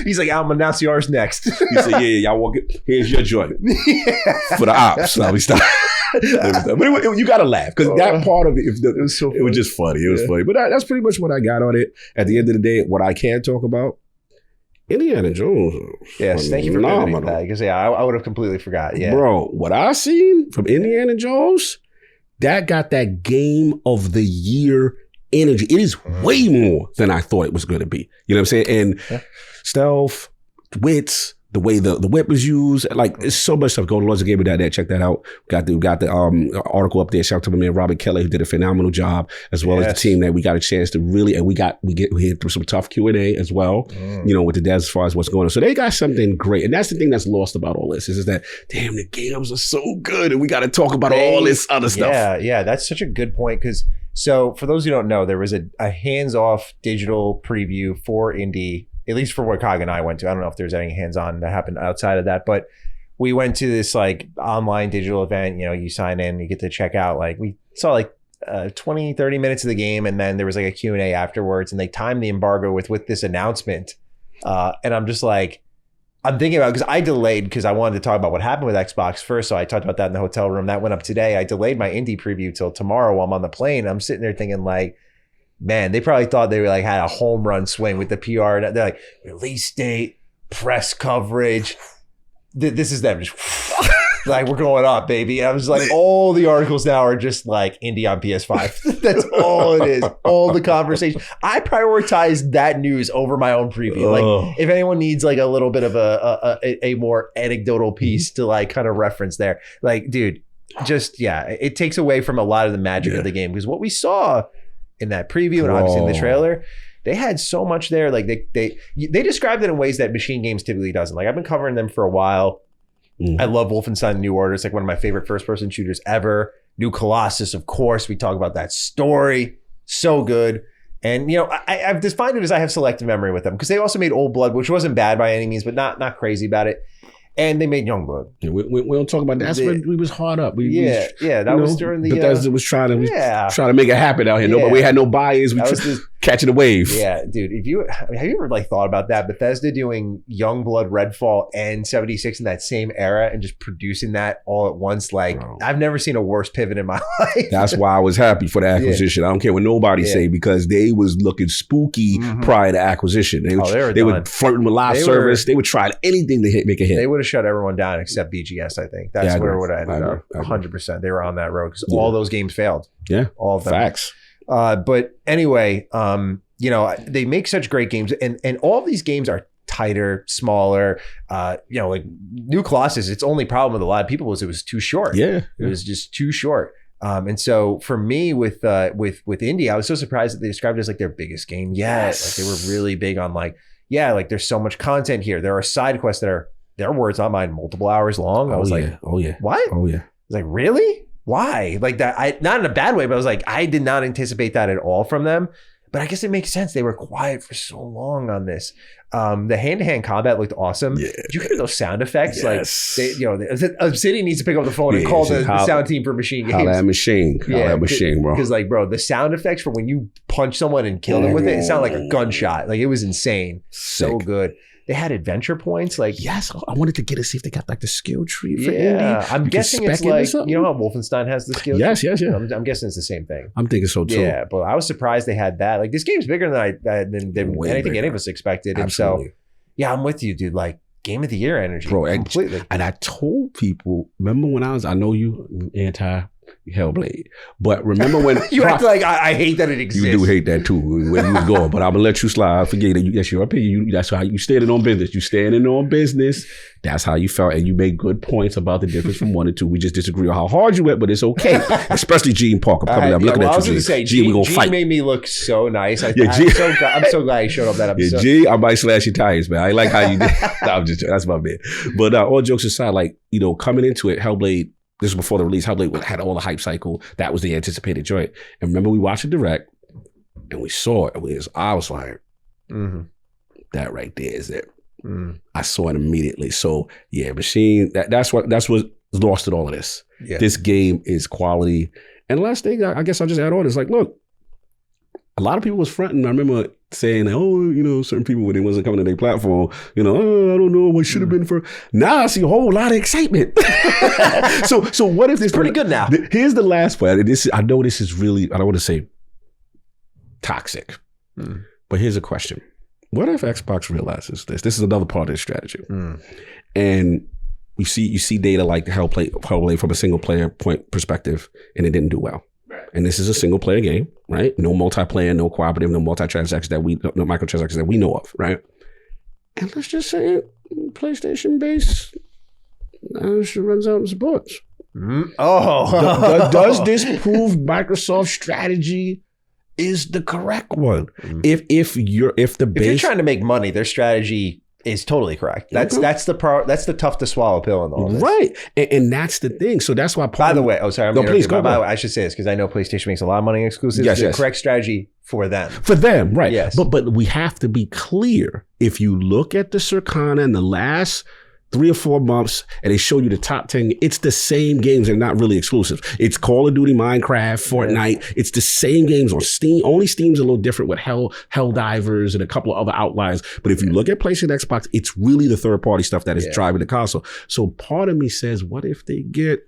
He's like, I'm gonna announce yours next.
He said, yeah, y'all walk it. Here's your joint. For the ops. Now we stop. But you gotta laugh. Because that part of it, it was so funny. It was just funny. It was funny. But that's pretty much what I got on it. At the end of the day, what I can talk about, Indiana Jones.
Yes, thank you for mentioning that. Because I would have completely forgot. Yeah.
Bro, what I seen from Indiana Jones, that got that game of the year energy. It is way more than I thought it was going to be. You know what I'm saying? And stealth, wits, the way the whip was used, like it's so much stuff. Go to LordsOfGaming.net, check that out. Got the article up there. Shout out to my man Robert Kelly, who did a phenomenal job, as well as the team that we got a chance to really, and we hit through some tough Q&A as well, with the devs as far as what's going on. So they got something great, and that's the thing that's lost about all this is that damn, the games are so good, and we got to talk about all this other stuff.
Yeah, that's such a good point because. So for those who don't know, there was a hands-off digital preview for Indy, at least for what Cog and I went to. I don't know if there's any hands-on that happened outside of that, but we went to this like online digital event. You sign in, you get to check out. Like we saw like 20, 30 minutes of the game, and then there was like a Q&A afterwards, and they timed the embargo with this announcement. And I'm just like, I'm thinking about, because I delayed because I wanted to talk about what happened with Xbox first. So I talked about that in the hotel room. That went up today. I delayed my Indy preview till tomorrow while I'm on the plane. I'm sitting there thinking like, man, they probably thought they were like had a home run swing with the PR. They're like, release date, press coverage. This is them just like, we're going up, baby. And I was like, all the articles now are just like Indy on PS5. That's all it is. All the conversation. I prioritize that news over my own preview. Like if anyone needs like a little bit of a more anecdotal piece to like kind of reference there, like, dude, just, it takes away from a lot of the magic of the game. Because what we saw in that preview and obviously in the trailer, they had so much there. Like they described it in ways that Machine Games typically doesn't. Like I've been covering them for a while. I love Wolfenstein New Order. It's like one of my favorite first-person shooters ever. New Colossus, of course. We talk about that story. So good. And, I've defined it as I have selective memory with them because they also made Old Blood, which wasn't bad by any means, but not crazy about it. And they made Youngblood.
Yeah, we don't talk about that. That's when we was hard up.
That was during the...
Bethesda was trying to make it happen out here. Nobody, we had no bias. We just catching the wave.
Yeah, dude. Have you ever like thought about that? Bethesda doing Youngblood, Redfall, and 76 in that same era and just producing that all at once. Like, bro, I've never seen a worse pivot in my life.
That's why I was happy for the acquisition. I don't care what nobody say because they was looking spooky prior to acquisition. They were flirting with live service. They would try anything to make a hit.
They would have shut everyone down except BGS, I think. That's where it would have ended up. 100%. They were on that road because all those games failed.
Yeah.
All of them.
Facts.
But anyway, they make such great games and all of these games are tighter, smaller, like New Colossus, its only problem with a lot of people was it was too short.
Yeah.
It was just too short. And so for me with Indy, I was so surprised that they described it as like their biggest game yet. Like they were really big on like there's so much content here. There are side quests that are, their words not mine, multiple hours long. I was like, what?
Oh yeah.
I was like, really? Why? Like that, not in a bad way, but I was like, I did not anticipate that at all from them. But I guess it makes sense. They were quiet for so long on this. The hand-to-hand combat looked awesome. Yeah. Did you hear those sound effects?
Yes.
Like, Obsidian needs to pick up the phone and call the sound team for Machine Games.
Holla at Machine, bro.
Because like, bro, the sound effects for when you punch someone and kill them with it sounded like a gunshot. Like it was insane. So good. They had adventure points. Like,
yes, I wanted to see if they got like the skill tree for Indy.
I'm guessing it's like, how Wolfenstein has the skill tree?
Yes.
I'm guessing it's the same thing.
I'm thinking so too.
Yeah, but I was surprised they had that. Like, this game's bigger than anything any of us expected.
Absolutely.
And so, I'm with you, dude. Like, game of the year energy.
Bro,
completely.
And I told people, remember when I know you anti Hellblade, but remember when
you act like I hate that it exists.
You do hate that too when you was going, but I'm gonna let you slide. Forget it. That's your opinion. That's how you standing on business. You standing on business. That's how you felt, and you made good points about the difference from 1 and 2. We just disagree on how hard you went, but it's okay. Especially Gene Parker coming up. Looking at you,
I was gonna say, Gene, we gonna fight. Made me look so nice. I'm so glad he showed up that episode.
Yeah, Gene, I might slash your tires, man. I like how you did. That's my man. But all jokes aside, like coming into it, Hellblade. This was before the release. Hellblade had all the hype cycle. That was the anticipated joint. And remember, we watched it direct, and we saw it. I was like, that right there is it. I saw it immediately. So yeah, Machine. That's what lost in all of this. Yeah. This game is quality. And the last thing I guess I'll just add on is like, look, a lot of people was fronting. I remember saying, certain people when it wasn't coming to their platform, I don't know what should have been for. Now I see a whole lot of excitement. So what if this
pretty good now?
Here's the last part. I know this is really, I don't want to say toxic, but here's a question. What if Xbox realizes this? This is another part of the strategy. And you see data like Hellblade from a single player point perspective, and it didn't do well. And this is a single player game, right? No multiplayer, no cooperative, no microtransactions that we know of, right? And let's just say PlayStation base runs out in sports.
Oh,
Does this prove Microsoft's strategy is the correct one? If you're
trying to make money, their strategy is totally correct. That's the tough to swallow pill in all this.
Right. And that's the thing. So that's why
by the way,
please go.
By the way, I should say this because I know PlayStation makes a lot of money in exclusives.
Yes,
the correct strategy for them.
For them, right.
Yes.
But we have to be clear. If you look at the Circana in the last 3 or 4 months and they show you the top 10, it's the same games. They're not really exclusive. It's Call of Duty, Minecraft, Fortnite. It's the same games on Steam. Only Steam's a little different with Helldivers and a couple of other outliers. But if you look at PlayStation, Xbox, it's really the third party stuff that is driving the console. So part of me says, what if they get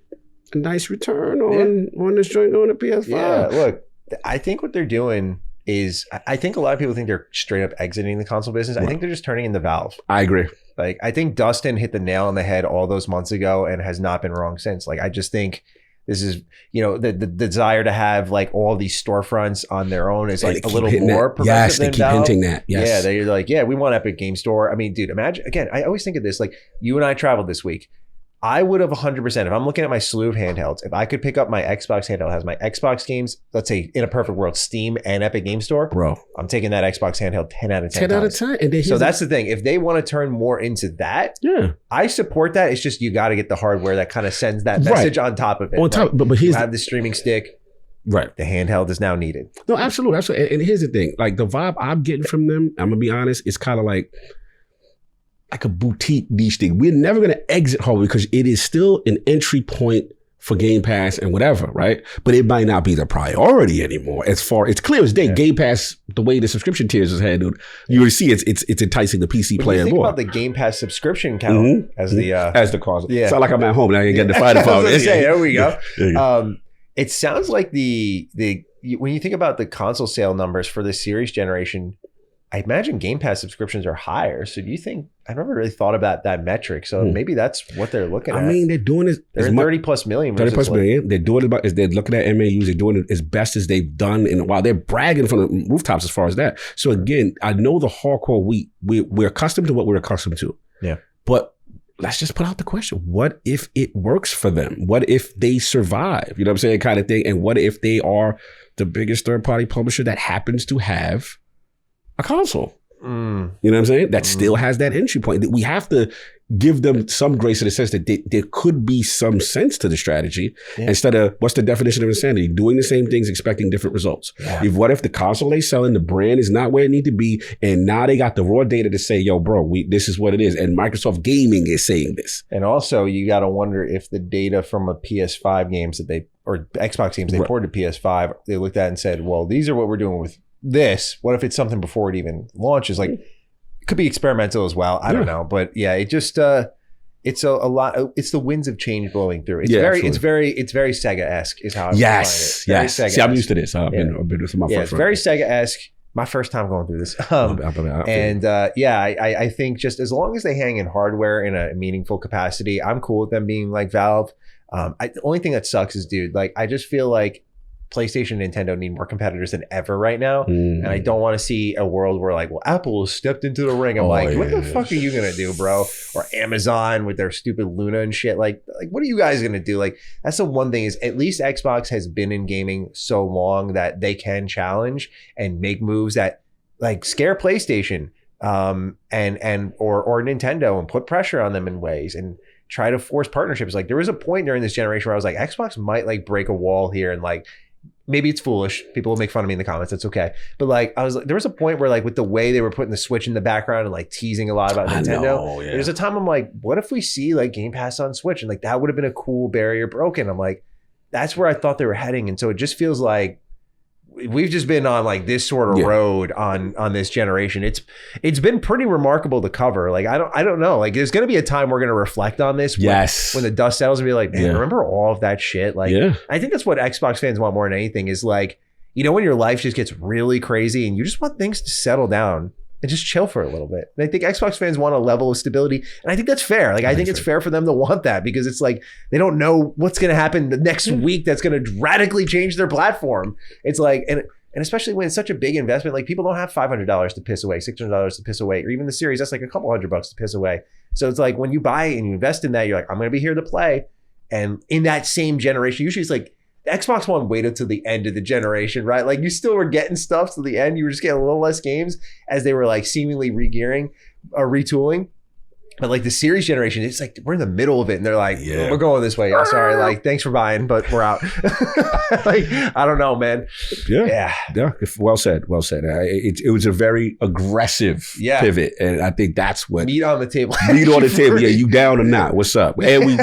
a nice return on this joint on the PS5?
Yeah, look, I think what they're doing is, I think a lot of people think they're straight up exiting the console business. I think they're just turning into Valve.
I agree.
Like, I think Dustin hit the nail on the head all those months ago and has not been wrong since. Like, I just think this is, the desire to have like all these storefronts on their own is like a little more progressive
Yes, they
than
keep
Valve.
hinting that. Yes.
Yeah, they're like, we want Epic Game Store. I mean, dude, imagine, again, I always think of this, like you and I traveled this week. I would have 100%, if I'm looking at my slew of handhelds, if I could pick up my Xbox handheld, has my Xbox games, let's say in a perfect world, Steam and Epic Game Store,
bro,
I'm taking that Xbox handheld 10 out of 10
10 out of 10. And
so that's the thing. If they want to turn more into that, I support that. It's just you got to get the hardware that kind of sends that message on top of it.
On top, but
you have the streaming stick.
Right.
The handheld is now needed.
No, absolutely. And here's the thing. Like the vibe I'm getting from them, I'm going to be honest, it's kind of like a boutique niche thing. We're never going to exit hardware because it is still an entry point for Game Pass and whatever, right? But it might not be the priority anymore. As far it's clear as day, Game Pass, the way the subscription tiers is handled, you already see it's enticing the PC player
think
more.
About the Game Pass subscription count as the cause.
Yeah, it's not like I'm at home and I ain't getting the fight about it.
There we go. It sounds like when you think about the console sale numbers for the series generation, I imagine Game Pass subscriptions are higher. So do you think, I've never really thought about that metric. So maybe that's what they're looking at.
I mean, they're doing it.
They're 30 plus million.
30 plus million. They're doing it they're looking at MAUs. They're doing it as best as they've done in a while. They're bragging from the rooftops as far as that. So again, I know the hardcore, we're accustomed to what we're accustomed to.
Yeah.
But let's just put out the question. What if it works for them? What if they survive? You know what I'm saying? Kind of thing. And what if they are the biggest third party publisher that happens to have a console? You know what I'm saying? That still has that entry point. We have to give them some grace in the sense that there could be some sense to the strategy instead of, what's the definition of insanity? Doing the same things, expecting different results. Yeah. What if the console they selling, the brand is not where it need to be, and now they got the raw data to say, yo, bro, this is what it is. And Microsoft Gaming is saying this.
And also, you got to wonder if the data from a PS5 games or Xbox games they ported to PS5, they looked at and said, well, these are what we're doing with this. What if it's something before it even launches? Like, it could be experimental as well. I don't know, but it just it's a lot. It's the winds of change blowing through. It's very Sega-esque is how I define it.
Yes. See, I'm used to this. I've been with some of my
it's very Sega-esque. My first time going through this. I think just as long as they hang in hardware in a meaningful capacity, I'm cool with them being like Valve. The only thing that sucks is, dude, like I just feel like PlayStation and Nintendo need more competitors than ever right now. And I don't want to see a world where like, well, Apple has stepped into the ring. I'm what the fuck are you going to do, bro? Or Amazon with their stupid Luna and shit. Like what are you guys going to do? Like, that's the one thing is at least Xbox has been in gaming so long that they can challenge and make moves that like scare PlayStation or Nintendo and put pressure on them in ways and try to force partnerships. Like there was a point during this generation where I was like, Xbox might like break a wall here and like, maybe it's foolish. People will make fun of me in the comments. That's okay. But like, there was a point where like with the way they were putting the Switch in the background and like teasing a lot about Nintendo, there's a time I'm like, what if we see like Game Pass on Switch? And like, that would have been a cool barrier broken. I'm like, that's where I thought they were heading. And so it just feels like we've just been on like this sort of road on this generation. It's been pretty remarkable to cover. Like, I don't know. Like there's going to be a time we're going to reflect on this. When the dust settles and be like, man, remember all of that shit? Like, I think that's what Xbox fans want more than anything is like, when your life just gets really crazy and you just want things to settle down and just chill for a little bit. And I think Xbox fans want a level of stability. And I think that's fair. Like, I think it's fair for them to want that because it's like, they don't know what's going to happen the next week that's going to radically change their platform. It's like, and And especially when it's such a big investment, like people don't have $500 to piss away, $600 to piss away, or even the series, that's like a couple $100 to piss away. So it's like when you buy and you invest in that, you're like, I'm going to be here to play. And in that same generation, usually it's like the Xbox One waited till the end of the generation, right? Like you still were getting stuff to the end. You were just getting a little less games as they were like seemingly regearing or retooling. But like the series generation, it's like we're in the middle of it, and they're like, "We're going this way. Oh, sorry, like thanks for buying, but we're out." Like I don't know, man.
Yeah. Well said. It was a very aggressive pivot, and I think that's what
meat on the table.
Meat on the table. Yeah, you down or not? What's up? And we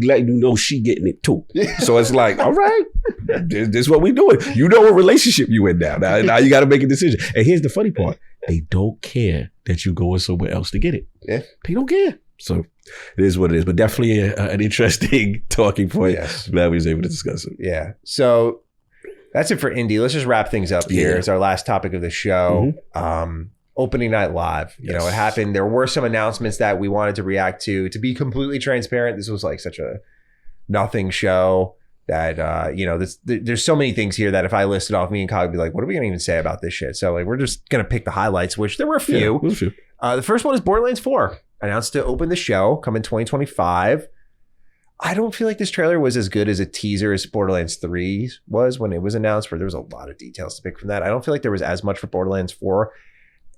letting you know she getting it too. So it's like, all right, this is what we doing. You know what relationship you in now. Now you got to make a decision. And here's the funny part: they don't care that you going somewhere else to get it.
Yeah,
they don't care. So it is what it is. But definitely an interesting talking point.
Yes.
Glad we was able to discuss it.
Yeah. So that's it for Indy. Let's just wrap things up here. It's our last topic of the show. Opening night live. You know, it happened. There were some announcements that we wanted to react to. To be completely transparent, this was like such a nothing show that, you know, there's so many things here that if I listed off, me and Kyle would be like, what are we going to even say about this shit? So like, we're just going to pick the highlights, which there were a few. The first one is Borderlands 4. Announced to open the show, come in 2025. I don't feel like this trailer was as good as a teaser as Borderlands 3 was when it was announced, where there was a lot of details to pick from that. I don't feel like there was as much for Borderlands 4.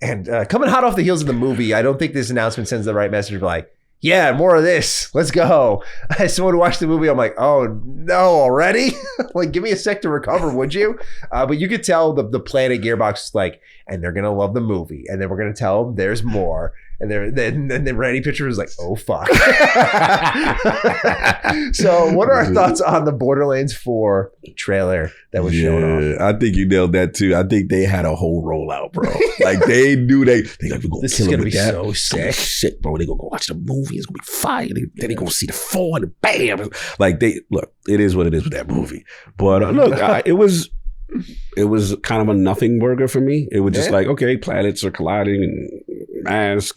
And coming hot off the heels of the movie, I don't think this announcement sends the right message of like, yeah, more of this. Let's go. As someone who watched the movie, I'm like, oh no, already? Like, give me a sec to recover, would you? But you could tell the plan at Gearbox is like, and they're going to love the movie. And then we're going to tell them there's more. And then Randy Pitcher was like, oh, fuck. So what are our thoughts on the Borderlands 4 trailer that was shown off?
I think you nailed that too. I think they had a whole rollout, bro. Like they knew they like, we're gonna
this
kill
is
him
going to
with
be
that.
so sick.
Shit, bro. They gonna go watch the movie. It's gonna be fire. Then they gonna see the 4 and bam. Like look, it is what it is with that movie. But look, it was kind of a nothing burger for me. It was just like, okay, planets are colliding and mass.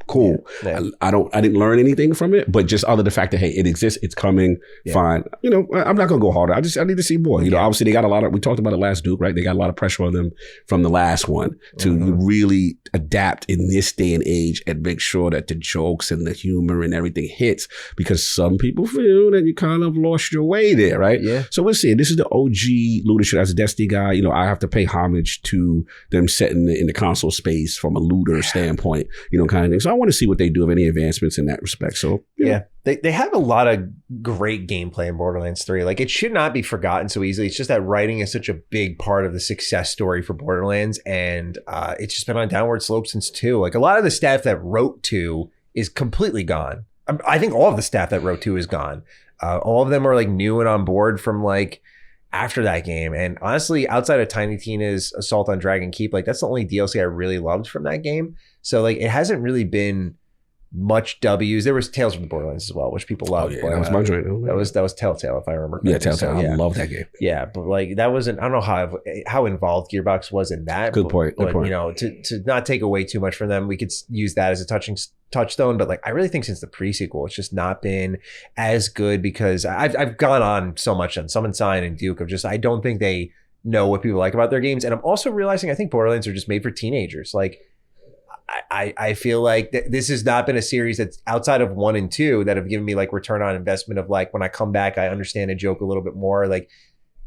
Cool.
Yeah.
I didn't learn anything from it, but just other the fact that, hey, it exists, it's coming, fine. You know, I'm not gonna go harder. I need to see more. You know, obviously they got a lot of, we talked about it last Duke, right? They got a lot of pressure on them from the last one to really adapt in this day and age and make sure that the jokes and the humor and everything hits, because some people feel that you kind of lost your way there, right?
Yeah.
So we'll see. This is the OG looter. As a Destiny guy, you know, I have to pay homage to them setting in the console space from a looter standpoint, you know, kind of thing. So I want to see what they do, of any advancements in that respect. So
yeah, they have a lot of great gameplay in Borderlands 3. Like, it should not be forgotten so easily. It's just that writing is such a big part of the success story for Borderlands, and it's just been on a downward slope since 2. Like, a lot of the staff that wrote 2 is completely gone. I think all of the staff that wrote 2 is gone. All of them are like new and on board from like after that game. And honestly, outside of Tiny Tina's Assault on Dragon Keep, like that's the only DLC I really loved from that game. So like it hasn't really been much W's. There was Tales from the Borderlands as well, which people loved.
That was my joint.
That was Telltale, if I remember correctly.
Yeah, Telltale.
So,
I love that game.
Yeah, but like that wasn't, I don't know how involved Gearbox was in that.
Good point.
But you know, to not take away too much from them, we could use that as a touchstone. But like, I really think since the pre-sequel, it's just not been as good, because I've gone on so much on Summon Sign and Duke of just, I don't think they know what people like about their games. And I'm also realizing I think Borderlands are just made for teenagers. Like, I feel like this has not been a series that's outside of 1 and 2 that have given me like return on investment of like, when I come back, I understand a joke a little bit more. Like,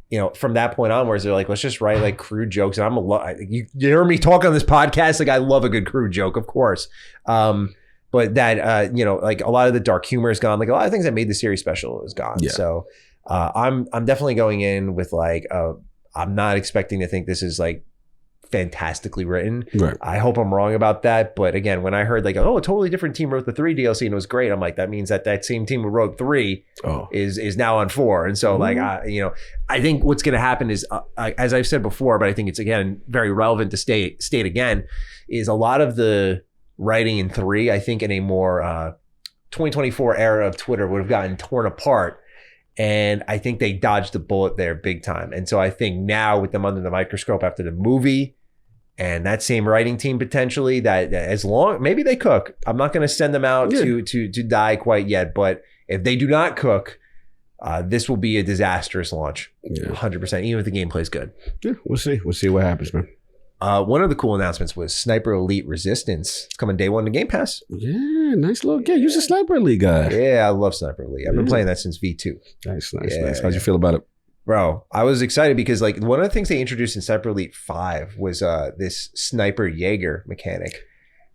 you know, from that point onwards, they're like, let's just write like crude jokes. And you hear me talk on this podcast. Like, I love a good crude joke, of course. But that, you know, like a lot of the dark humor is gone. Like a lot of things that made the series special is gone. Yeah. So I'm definitely going in with like, I'm not expecting to think this is like fantastically written.
Right.
I hope I'm wrong about that. But again, when I heard like, oh, a totally different team wrote the 3 DLC and it was great, I'm like, that means that same team who wrote 3 is now on 4. And so like, you know, I think what's going to happen is, as I've said before, but I think it's again very relevant to state again, is a lot of the writing in 3, I think in a more 2024 era of Twitter would have gotten torn apart. And I think they dodged the bullet there big time. And so I think now with them under the microscope after the movie and that same writing team potentially, that as long, maybe they cook. I'm not going to send them out to die quite yet. But if they do not cook, this will be a disastrous launch.
Yeah.
100%, even if the gameplay is good.
Yeah, we'll see. We'll see what happens, man.
One of the cool announcements was Sniper Elite Resistance. It's coming day one to Game Pass.
Yeah, nice little game. You're a Sniper Elite guy.
Yeah, I love Sniper Elite. I've been playing that since V2.
Nice.
Yeah,
How'd you feel about it?
Bro, I was excited because like one of the things they introduced in Sniper Elite 5 was this Sniper Jaeger mechanic.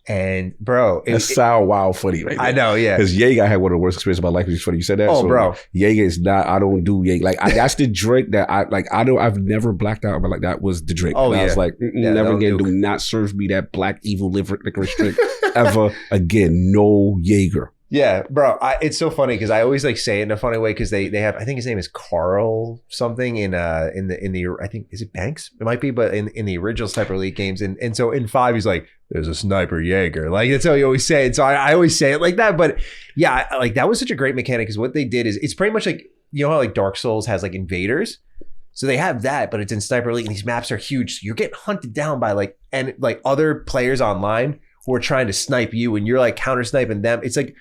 And bro,
That's so wild funny right there.
I know, yeah.
Because Jaeger, I had one of the worst experiences of my life. It's funny you said that.
Oh, bro.
Like, Jaeger is not, I don't do Jaeger. Like, that's the drink that I've never blacked out, but like, that was the drink.
Oh,
and
yeah.
I was like,
Yeah,
never
that'll
again,
do.
do not serve me that black evil licorice drink ever again. No Jaeger.
Yeah, bro, it's so funny because I always like say it in a funny way because they have, I think his name is Carl something in the I think, is it Banks? It might be, but in the original Sniper Elite games, and so in 5 he's like, there's a Sniper Jaeger, like that's how you always say it. So I always say it like that, but yeah, like that was such a great mechanic because what they did is it's pretty much like, you know how like Dark Souls has like invaders, so they have that, but it's in Sniper Elite and these maps are huge. So you're getting hunted down by like other players online who are trying to snipe you, and you're like counter sniping them. It's like,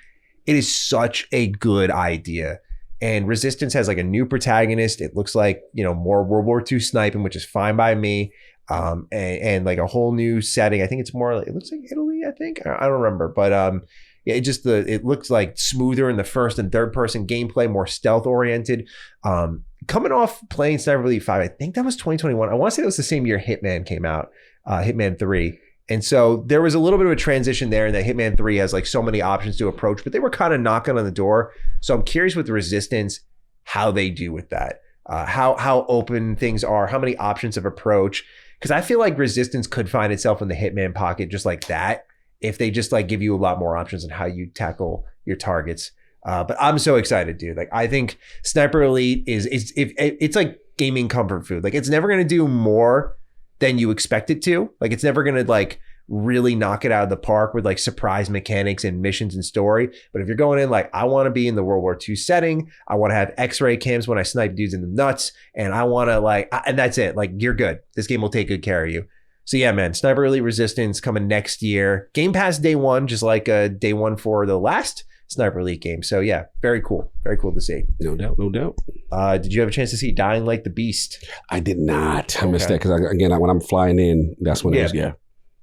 it is such a good idea. And Resistance has like a new protagonist. It looks like, you know, more World War II sniping, which is fine by me. And like a whole new setting. I think it's more, it looks like Italy, I think. I don't remember. But yeah, it looks like smoother in the first and third person gameplay, more stealth oriented. Coming off playing Sniper Elite 5, I think that was 2021. I want to say it was the same year Hitman came out, Hitman 3. And so there was a little bit of a transition there, and that Hitman 3 has like so many options to approach, but they were kind of knocking on the door. So I'm curious with Resistance, how they do with that, how open things are, how many options of approach. Because I feel like Resistance could find itself in the Hitman pocket just like that, if they just like give you a lot more options on how you tackle your targets. But I'm so excited, dude. Like I think Sniper Elite it's like gaming comfort food. Like it's never going to do more than you expect it to. Like it's never gonna like really knock it out of the park with like surprise mechanics and missions and story. But if you're going in like, I want to be in the World War II setting, I want to have X-ray cams when I snipe dudes in the nuts, and I want to like, and that's it. Like you're good. This game will take good care of you. So yeah, man, Sniper Elite Resistance coming next year. Game Pass day one, just like day one for the last Sniper Elite game. So yeah, very cool. Very cool to see.
No doubt, no doubt.
Did you have a chance to see Dying Light the Beast?
I did not. I missed that because again, when I'm flying in, that's when it was. Yeah.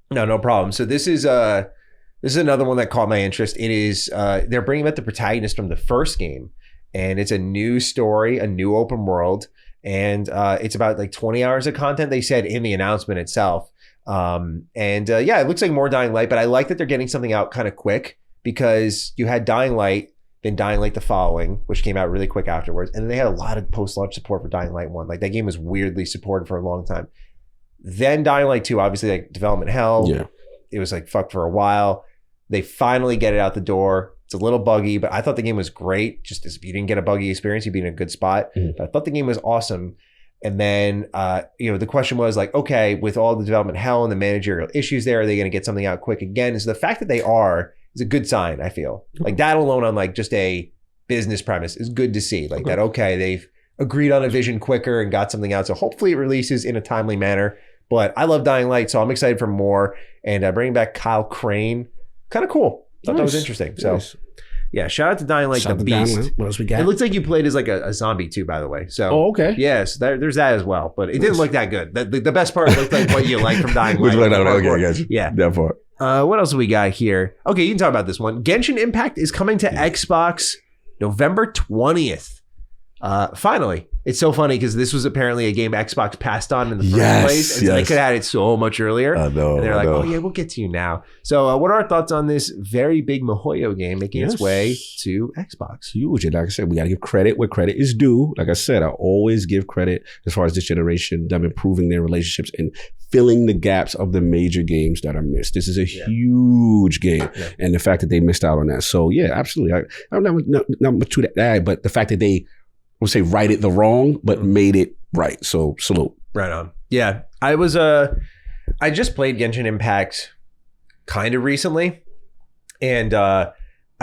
No problem. So this is another one that caught my interest. It is they're bringing back the protagonist from the first game, and it's a new story, a new open world, and it's about like 20 hours of content. They said in the announcement itself, yeah, it looks like more Dying Light, but I like that they're getting something out kind of quick. Because you had Dying Light, then Dying Light the following, which came out really quick afterwards. And then they had a lot of post-launch support for Dying Light 1. Like that game was weirdly supported for a long time. Then Dying Light 2, obviously like development hell.
Yeah.
It was like fucked for a while. They finally get it out the door. It's a little buggy, but I thought the game was great. Just as if you didn't get a buggy experience, you'd be in a good spot.
Mm-hmm.
But I thought the game was awesome. And then, the question was like, okay, with all the development hell and the managerial issues there, are they going to get something out quick again? And so the fact that they are is a good sign, I feel. Like that alone on like just a business premise is good to see. Like that, okay, they've agreed on a vision quicker and got something out. So hopefully it releases in a timely manner. But I love Dying Light, so I'm excited for more. And bringing back Kyle Crane, kind of cool. Thought that was interesting. So yeah, shout out to Dying Light, the Beast.
What else we got?
It looks like you played as like a zombie too, by the way. So
okay.
Yes, there's that as well. But it didn't look that good. The best part looked like what you like from Dying Light. Yeah.
That part.
What else do we got here? Okay, you can talk about this one. Genshin Impact is coming to Xbox November 20th. Finally. It's so funny because this was apparently a game Xbox passed on in the first place. And so they could have had it so much earlier.
I know.
And they're like, oh yeah, we'll get to you now. So what are our thoughts on this very big MiHoYo game making its way to Xbox?
Huge. And like I said, we got to give credit where credit is due. Like I said, I always give credit as far as this generation, them improving their relationships and filling the gaps of the major games that are missed. This is a huge game. Yeah. And the fact that they missed out on that. So yeah, absolutely. I'm not much to that, but the fact that they, we'll say righted the wrong, but made it right. So salute.
Right on. Yeah. I just played Genshin Impact kind of recently. And I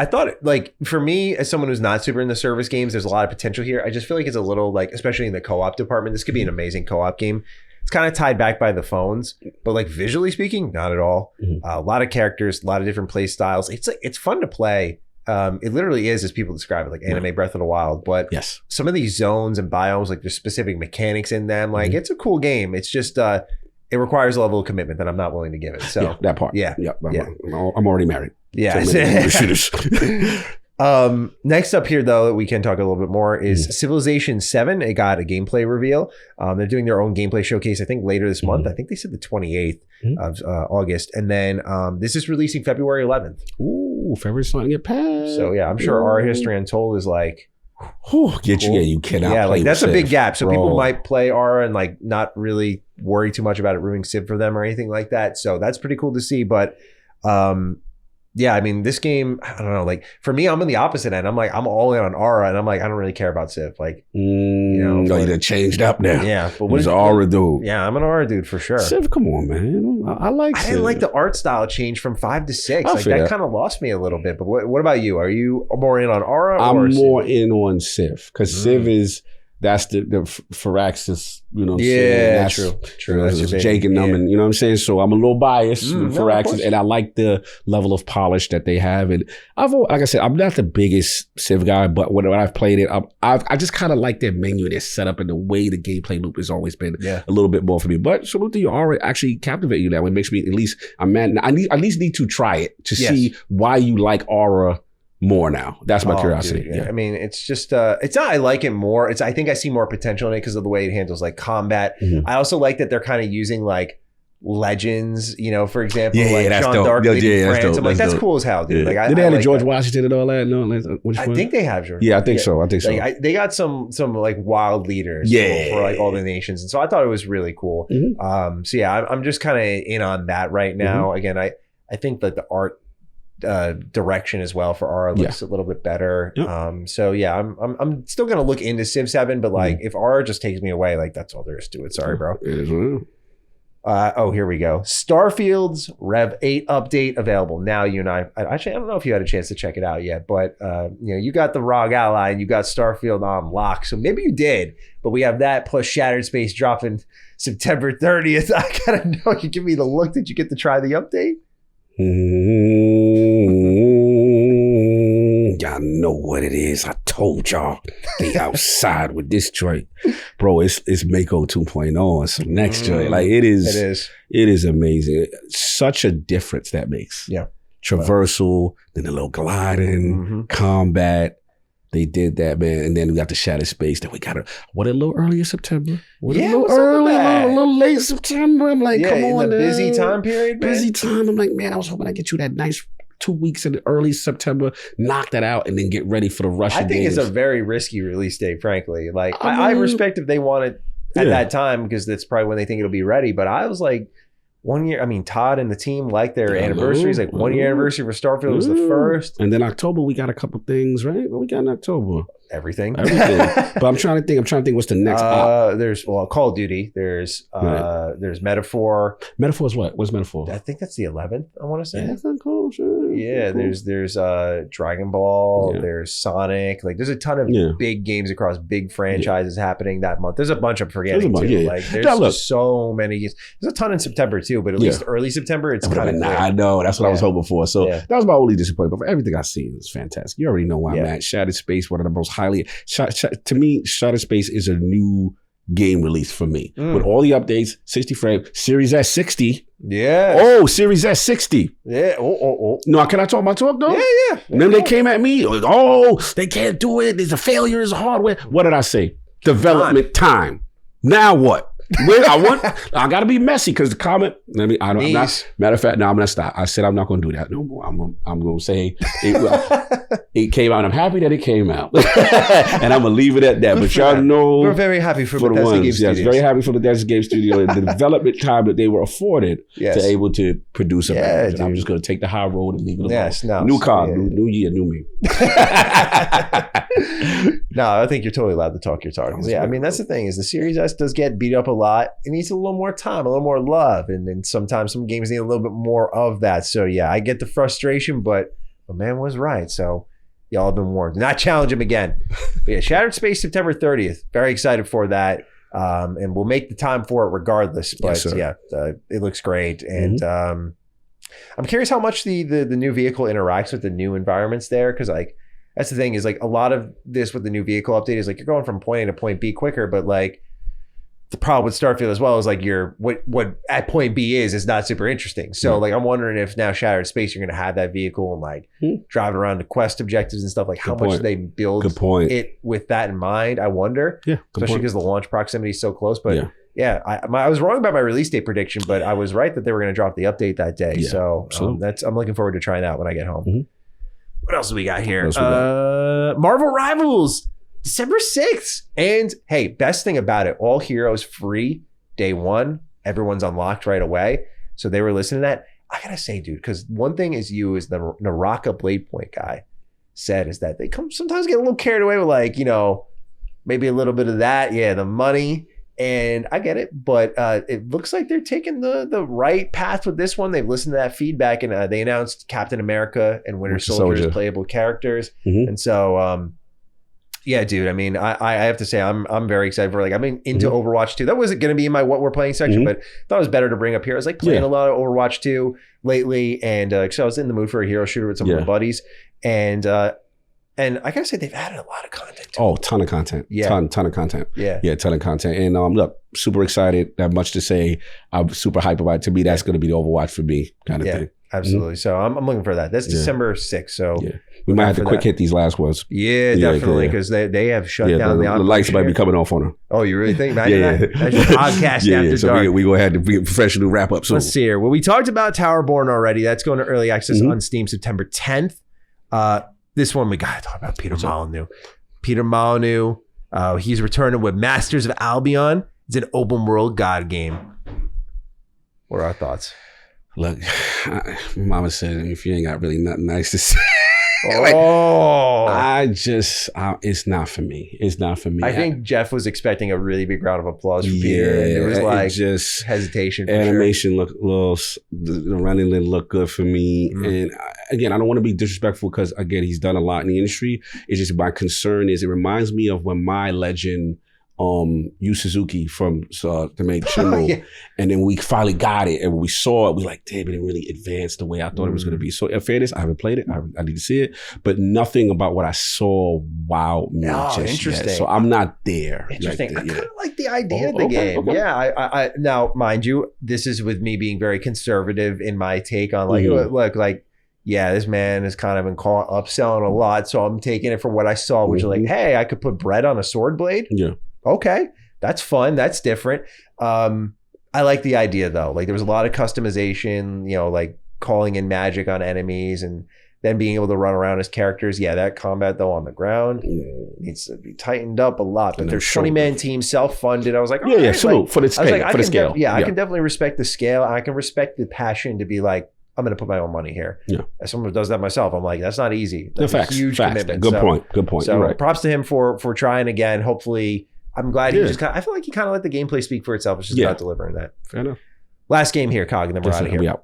thought like for me, as someone who's not super into service games, there's a lot of potential here. I just feel like it's a little like, especially in the co-op department, this could be an amazing co-op game. It's kind of tied back by the phones, but like visually speaking, not at all. A lot of characters, a lot of different play styles. It's fun to play. it literally is, as people describe it, like anime Breath of the Wild. But
Yes.
some of these zones and biomes, like there's specific mechanics in them. Like it's a cool game. It's just it requires a level of commitment that I'm not willing to give it. So
Yeah, that part.
Yeah.
I'm already married.
Yeah. Next up here, though, we can talk a little bit more is Civilization 7. It got a gameplay reveal. They're doing their own gameplay showcase, I think, later this month. I think they said the 28th of August. And then this is releasing February 11th.
Ooh, February's starting to get past.
So, yeah, I'm sure Ara History Untold is like...
Get you. Yeah, you cannot play
like that's a big gap. So
bro.
people might play Ara and like not really worry too much about it ruining Civ for them or anything like that. So that's pretty cool to see. But... yeah, I mean, this game, I don't know, like for me, I'm on the opposite end. I'm like, I'm all in on Ara and I'm like, I don't really care about Civ. Like, you know.
No, you done changed up now.
Yeah. But
what is Ara dude?
Yeah, I'm an Ara dude for sure.
Civ, come on, man. I like Civ.
I didn't like the art style change from 5 to 6. Like that kind of lost me a little bit. But what about you? Are you more in on Ara or
I'm more
Civ?
in on Civ because Civ is, that's the Firaxis, you know what I'm saying?
Yeah,
That's,
true.
You know,
That's
Jake and them, and you know what I'm saying? So I'm a little biased with Firaxis, and I like the level of polish that they have. And like I said, I'm not the biggest Civ guy, but when I've played it, I just kind of like their menu, their setup, and the way the gameplay loop has always been a little bit more for me. But salute to you, Ara actually captivate you now. It makes me at least, I at least need to try it to see why you like Ara more now. That's my curiosity.
Dude, I mean, it's just it's not I like it more. It's I think I see more potential in it because of the way it handles like combat. I also like that they're kind of using like legends, you know, for example, like Sean Dark leading France. I'm like, that's cool as hell, dude. Like,
did they have
like
George
that.
Washington and all that? No,
I think they have George.
Yeah, I think so.
Like, they got some like wild leaders for like all the nations, and so I thought it was really cool. So yeah, I'm just kind of in on that right now. Again, I think that the art direction as well for Ara looks a little bit better. So yeah, I'm still gonna look into Civ 7, but like if Ara just takes me away, like that's all there is to it. Sorry, bro.
It is real.
Oh, here we go. Starfield's Rev 8 update available now. You and I actually, I don't know if you had a chance to check it out yet, but you know, you got the Rogue Ally and you got Starfield on lock, so maybe you did. But we have that plus Shattered Space dropping September 30th. I gotta know. You give me the look. Did you get to try the update?
Y'all know what it is. I told y'all they outside with this joint, bro. It's Mako 2.0 and some next joint. Like it is amazing. Such a difference that makes.
Yeah,
traversal, then a little gliding, combat. They did that, man. And then we got the Shattered Space. Then we got a little earlier September. A little early, a little late September. I'm like, come on.
In the busy time period, man.
Busy time. I'm like, man, I was hoping I'd get you that nice 2 weeks in the early September, knock that out, and then get ready for the Russian
I think
games.
it's a very risky release date, frankly. Like, I respect if they want it at that time because that's probably when they think it'll be ready. But I was like, 1 year. I mean, Todd and the team like their anniversaries. Like 1 year anniversary for Starfield was the first.
And then October, we got a couple things, right? What we got in October?
Everything.
But I'm trying to think what's the next.
There's Call of Duty. There's Metaphor.
Metaphor is what? What's Metaphor?
I think that's the 11th. I want to say.
Yeah, that's not cool. Sure.
Yeah.
Cool.
There's Dragon Ball. Yeah. There's Sonic. Like there's a ton of big games across big franchises happening that month. There's a bunch I'm forgetting too.
Yeah.
Like there's just so many games. There's a ton in September too, but at least early September it's kind of.
I know that's what I was hoping for. So that was my only disappointment. But for everything I've seen, it's fantastic. You already know why I'm at. Shattered Space, one of the most highly to me, Shattered Space is a new game release for me. With all the updates, 60 frames, Series S 60.
Yeah.
Oh, Series S 60.
Yeah. Oh.
No, can I talk my talk though?
Yeah.
Remember they came at me? Oh, they can't do it. There's a failure. It's hardware. What did I say? Development time. Now what? I gotta be messy because the comment. I'm not. Matter of fact, no, I'm gonna stop. I said I'm not gonna do that no more. I'm gonna say it came out. And I'm happy that it came out, and I'm gonna leave it at that. But y'all know
we're very happy for
the
Bethesda Game Studios.
Very happy for the Bethesda Game Studio and the development time that they were afforded to able to produce a package. I'm just gonna take the high road and leave it alone. New car, new year, new me.
No, I think you're totally allowed to talk your talk. Yeah, I mean that's the thing is the Series S does get beat up a lot. It needs a little more time, a little more love, and then sometimes some games need a little bit more of that. So yeah, I get the frustration, but the man was right. So y'all have been warned. Do not challenge him again. But yeah, Shattered Space September 30th. Very excited for that, and we'll make the time for it regardless. But it looks great, and I'm curious how much the new vehicle interacts with the new environments there, because like that's the thing is like a lot of this with the new vehicle update is like you're going from point A to point B quicker, but like the problem with Starfield as well is like what at point B is not super interesting. So like I'm wondering if now Shattered Space you're gonna have that vehicle and like driving around to quest objectives and stuff, like how much do they build it with that in mind? I wonder. Yeah. Especially because the launch proximity is so close. But I was wrong about my release date prediction, but I was right that they were gonna drop the update that day. Yeah, so I'm looking forward to trying that when I get home. What else do we got here? Marvel Rivals. December 6th. And hey, best thing about it, all heroes free day one. Everyone's unlocked right away. So they were listening to that. I gotta say, dude, because one thing is you as the Naraka Blade Point guy said is that they sometimes get a little carried away with like, you know, maybe a little bit of that. Yeah, the money. And I get it, but it looks like they're taking the right path with this one. They've listened to that feedback and they announced Captain America and Winter Soldier as playable characters. And so yeah, dude. I mean, I have to say, I'm very excited for like I'm into Overwatch 2. That wasn't going to be in my what we're playing section, but I thought it was better to bring up here. I was like playing a lot of Overwatch 2 lately, and so I was in the mood for a hero shooter with some of my buddies, and I gotta say they've added a lot of content.
Ton of content. Yeah, ton of content. Yeah, ton of content. And look, super excited. Not much to say. I'm super hyped about it. To me, that's going to be the Overwatch for me kind of thing.
Absolutely. So I'm looking for that. That's December 6th. So
we might have to quick hit these last ones.
Yeah, definitely, because they have shut down the
lights might be coming off on them.
Oh, you really think? That's your podcast after dark.
So we go ahead and be a professional wrap up soon.
Let's see here. Well, we talked about Towerborne already. That's going to early access on Steam September 10th. This one we got to talk about Peter Molyneux. Peter Molyneux, he's returning with Masters of Albion. It's an open world God game. What are our thoughts?
Look, Mama said, if you ain't got really nothing nice to say. It's not for me. It's not for me.
I think Jeff was expecting a really big round of applause for Peter. And there was like just hesitation.
Animation looked a little, the running didn't look good for me. And again, I don't want to be disrespectful because again, he's done a lot in the industry. It's just my concern is it reminds me of when my legend, Yu Suzuki from the main Shinro, and then we finally got it and when we saw it we like damn, it didn't really advance the way I thought it was going to be. So in fairness, I haven't played it. I need to see it, but nothing about what I saw wowed me just yet. So I'm not there.
Interesting. I kind of like the idea of the game. Okay. Yeah, I now mind you, this is with me being very conservative in my take on like look like this man has kind of been caught upselling a lot, so I'm taking it for what I saw, which is like, hey, I could put bread on a sword blade. Yeah. Okay, that's fun. That's different. I like the idea though. Like there was a lot of customization, you know, like calling in magic on enemies and then being able to run around as characters. Yeah, that combat though on the ground needs to be tightened up a lot. But their 20-man team self-funded. I was like, for the scale. I can definitely respect the scale. I can respect the passion to be like, I'm going to put my own money here. Yeah. As someone who does that myself, I'm like, that's not easy. That's a huge commitment.
Good point.
So props to him for trying again. Hopefully, I'm glad he just I feel like he kind of let the gameplay speak for itself. It's just about delivering that.
Fair enough.
Last game here, Cog, and then we're out of here.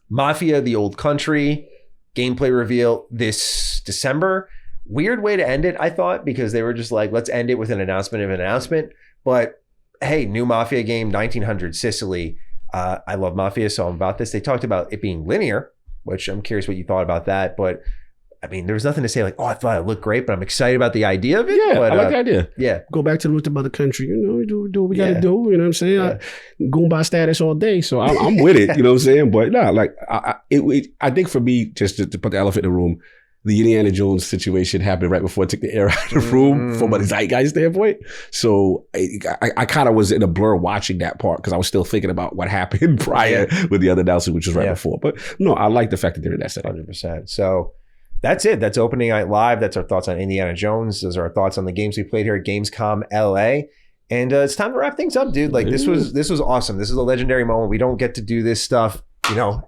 Mafia, the Old Country, gameplay reveal this December. Weird way to end it, I thought, because they were just like, let's end it with an announcement of an announcement. But hey, new Mafia game, 1900 Sicily. I love Mafia, so I'm about this. They talked about it being linear, which I'm curious what you thought about that. But I mean, there was nothing to say like, oh, I thought it looked great, but I'm excited about the idea of it.
Yeah,
but,
I like the idea.
Yeah.
Go back to the mother country, do what we got to do. You know what I'm saying? Going by status all day. So I'm with it, you know what I'm saying? But no, like, I think for me, just to put the elephant in the room, the Indiana Jones situation happened right before I took the air out of the room from a zeitgeist standpoint. So I kind of was in a blur watching that part because I was still thinking about what happened prior with the other announcement, which was right before. But no, I like the fact that they're in that setting.
100%. So that's it. That's opening night live. That's our thoughts on Indiana Jones. Those are our thoughts on the games we played here at Gamescom LA. And it's time to wrap things up, dude. Like this was awesome. This is a legendary moment. We don't get to do this stuff,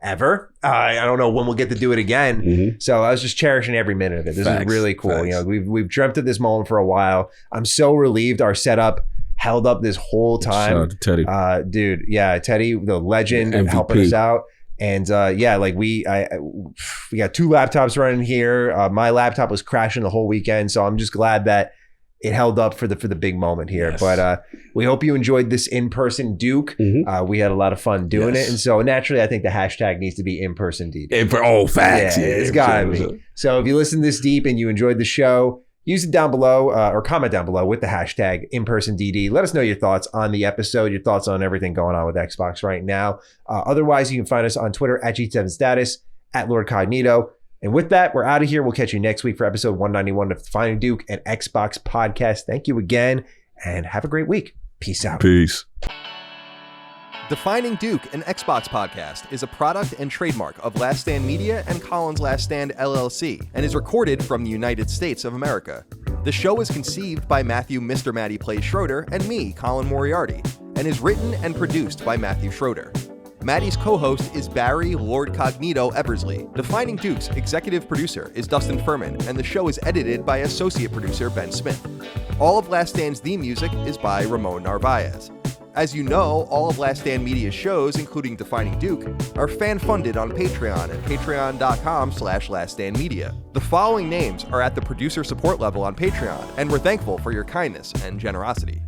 ever. I don't know when we'll get to do it again. So I was just cherishing every minute of it. This is really cool. We've dreamt of this moment for a while. I'm so relieved our setup held up this whole time.
Shout out to Teddy.
Dude, Teddy, the legend,
MVP.
helping us out. And we got two laptops running here. My laptop was crashing the whole weekend, so I'm just glad that it held up for the big moment here.
Yes.
But we hope you enjoyed this in-person Duke. We had a lot of fun doing it. And so naturally, I think the hashtag needs to be in-person DD.
Facts.
Yeah, it's gotta be. So if you listen this deep and you enjoyed the show, use it down below or comment down below with the hashtag in-person-DD. Let us know your thoughts on the episode, your thoughts on everything going on with Xbox right now. Otherwise, you can find us on Twitter at G7Status, at Lord Cognito. And with that, we're out of here. We'll catch you next week for episode 191 of Defining Duke and Xbox Podcast. Thank you again, and have a great week. Peace out.
Peace.
Defining Duke, an Xbox podcast, is a product and trademark of Last Stand Media and Collins Last Stand LLC, and is recorded from the United States of America. The show is conceived by Matthew Mr. Matty Plays Schroeder and me, Colin Moriarty, and is written and produced by Matthew Schroeder. Matty's co-host is Barry Lord Cognito Eversley. Defining Duke's executive producer is Dustin Furman, and the show is edited by associate producer Ben Smith. All of Last Stand's theme music is by Ramon Narvaez. As you know, all of Last Stand Media's shows, including Defining Duke, are fan-funded on Patreon at patreon.com/laststandmedia. The following names are at the producer support level on Patreon, and we're thankful for your kindness and generosity.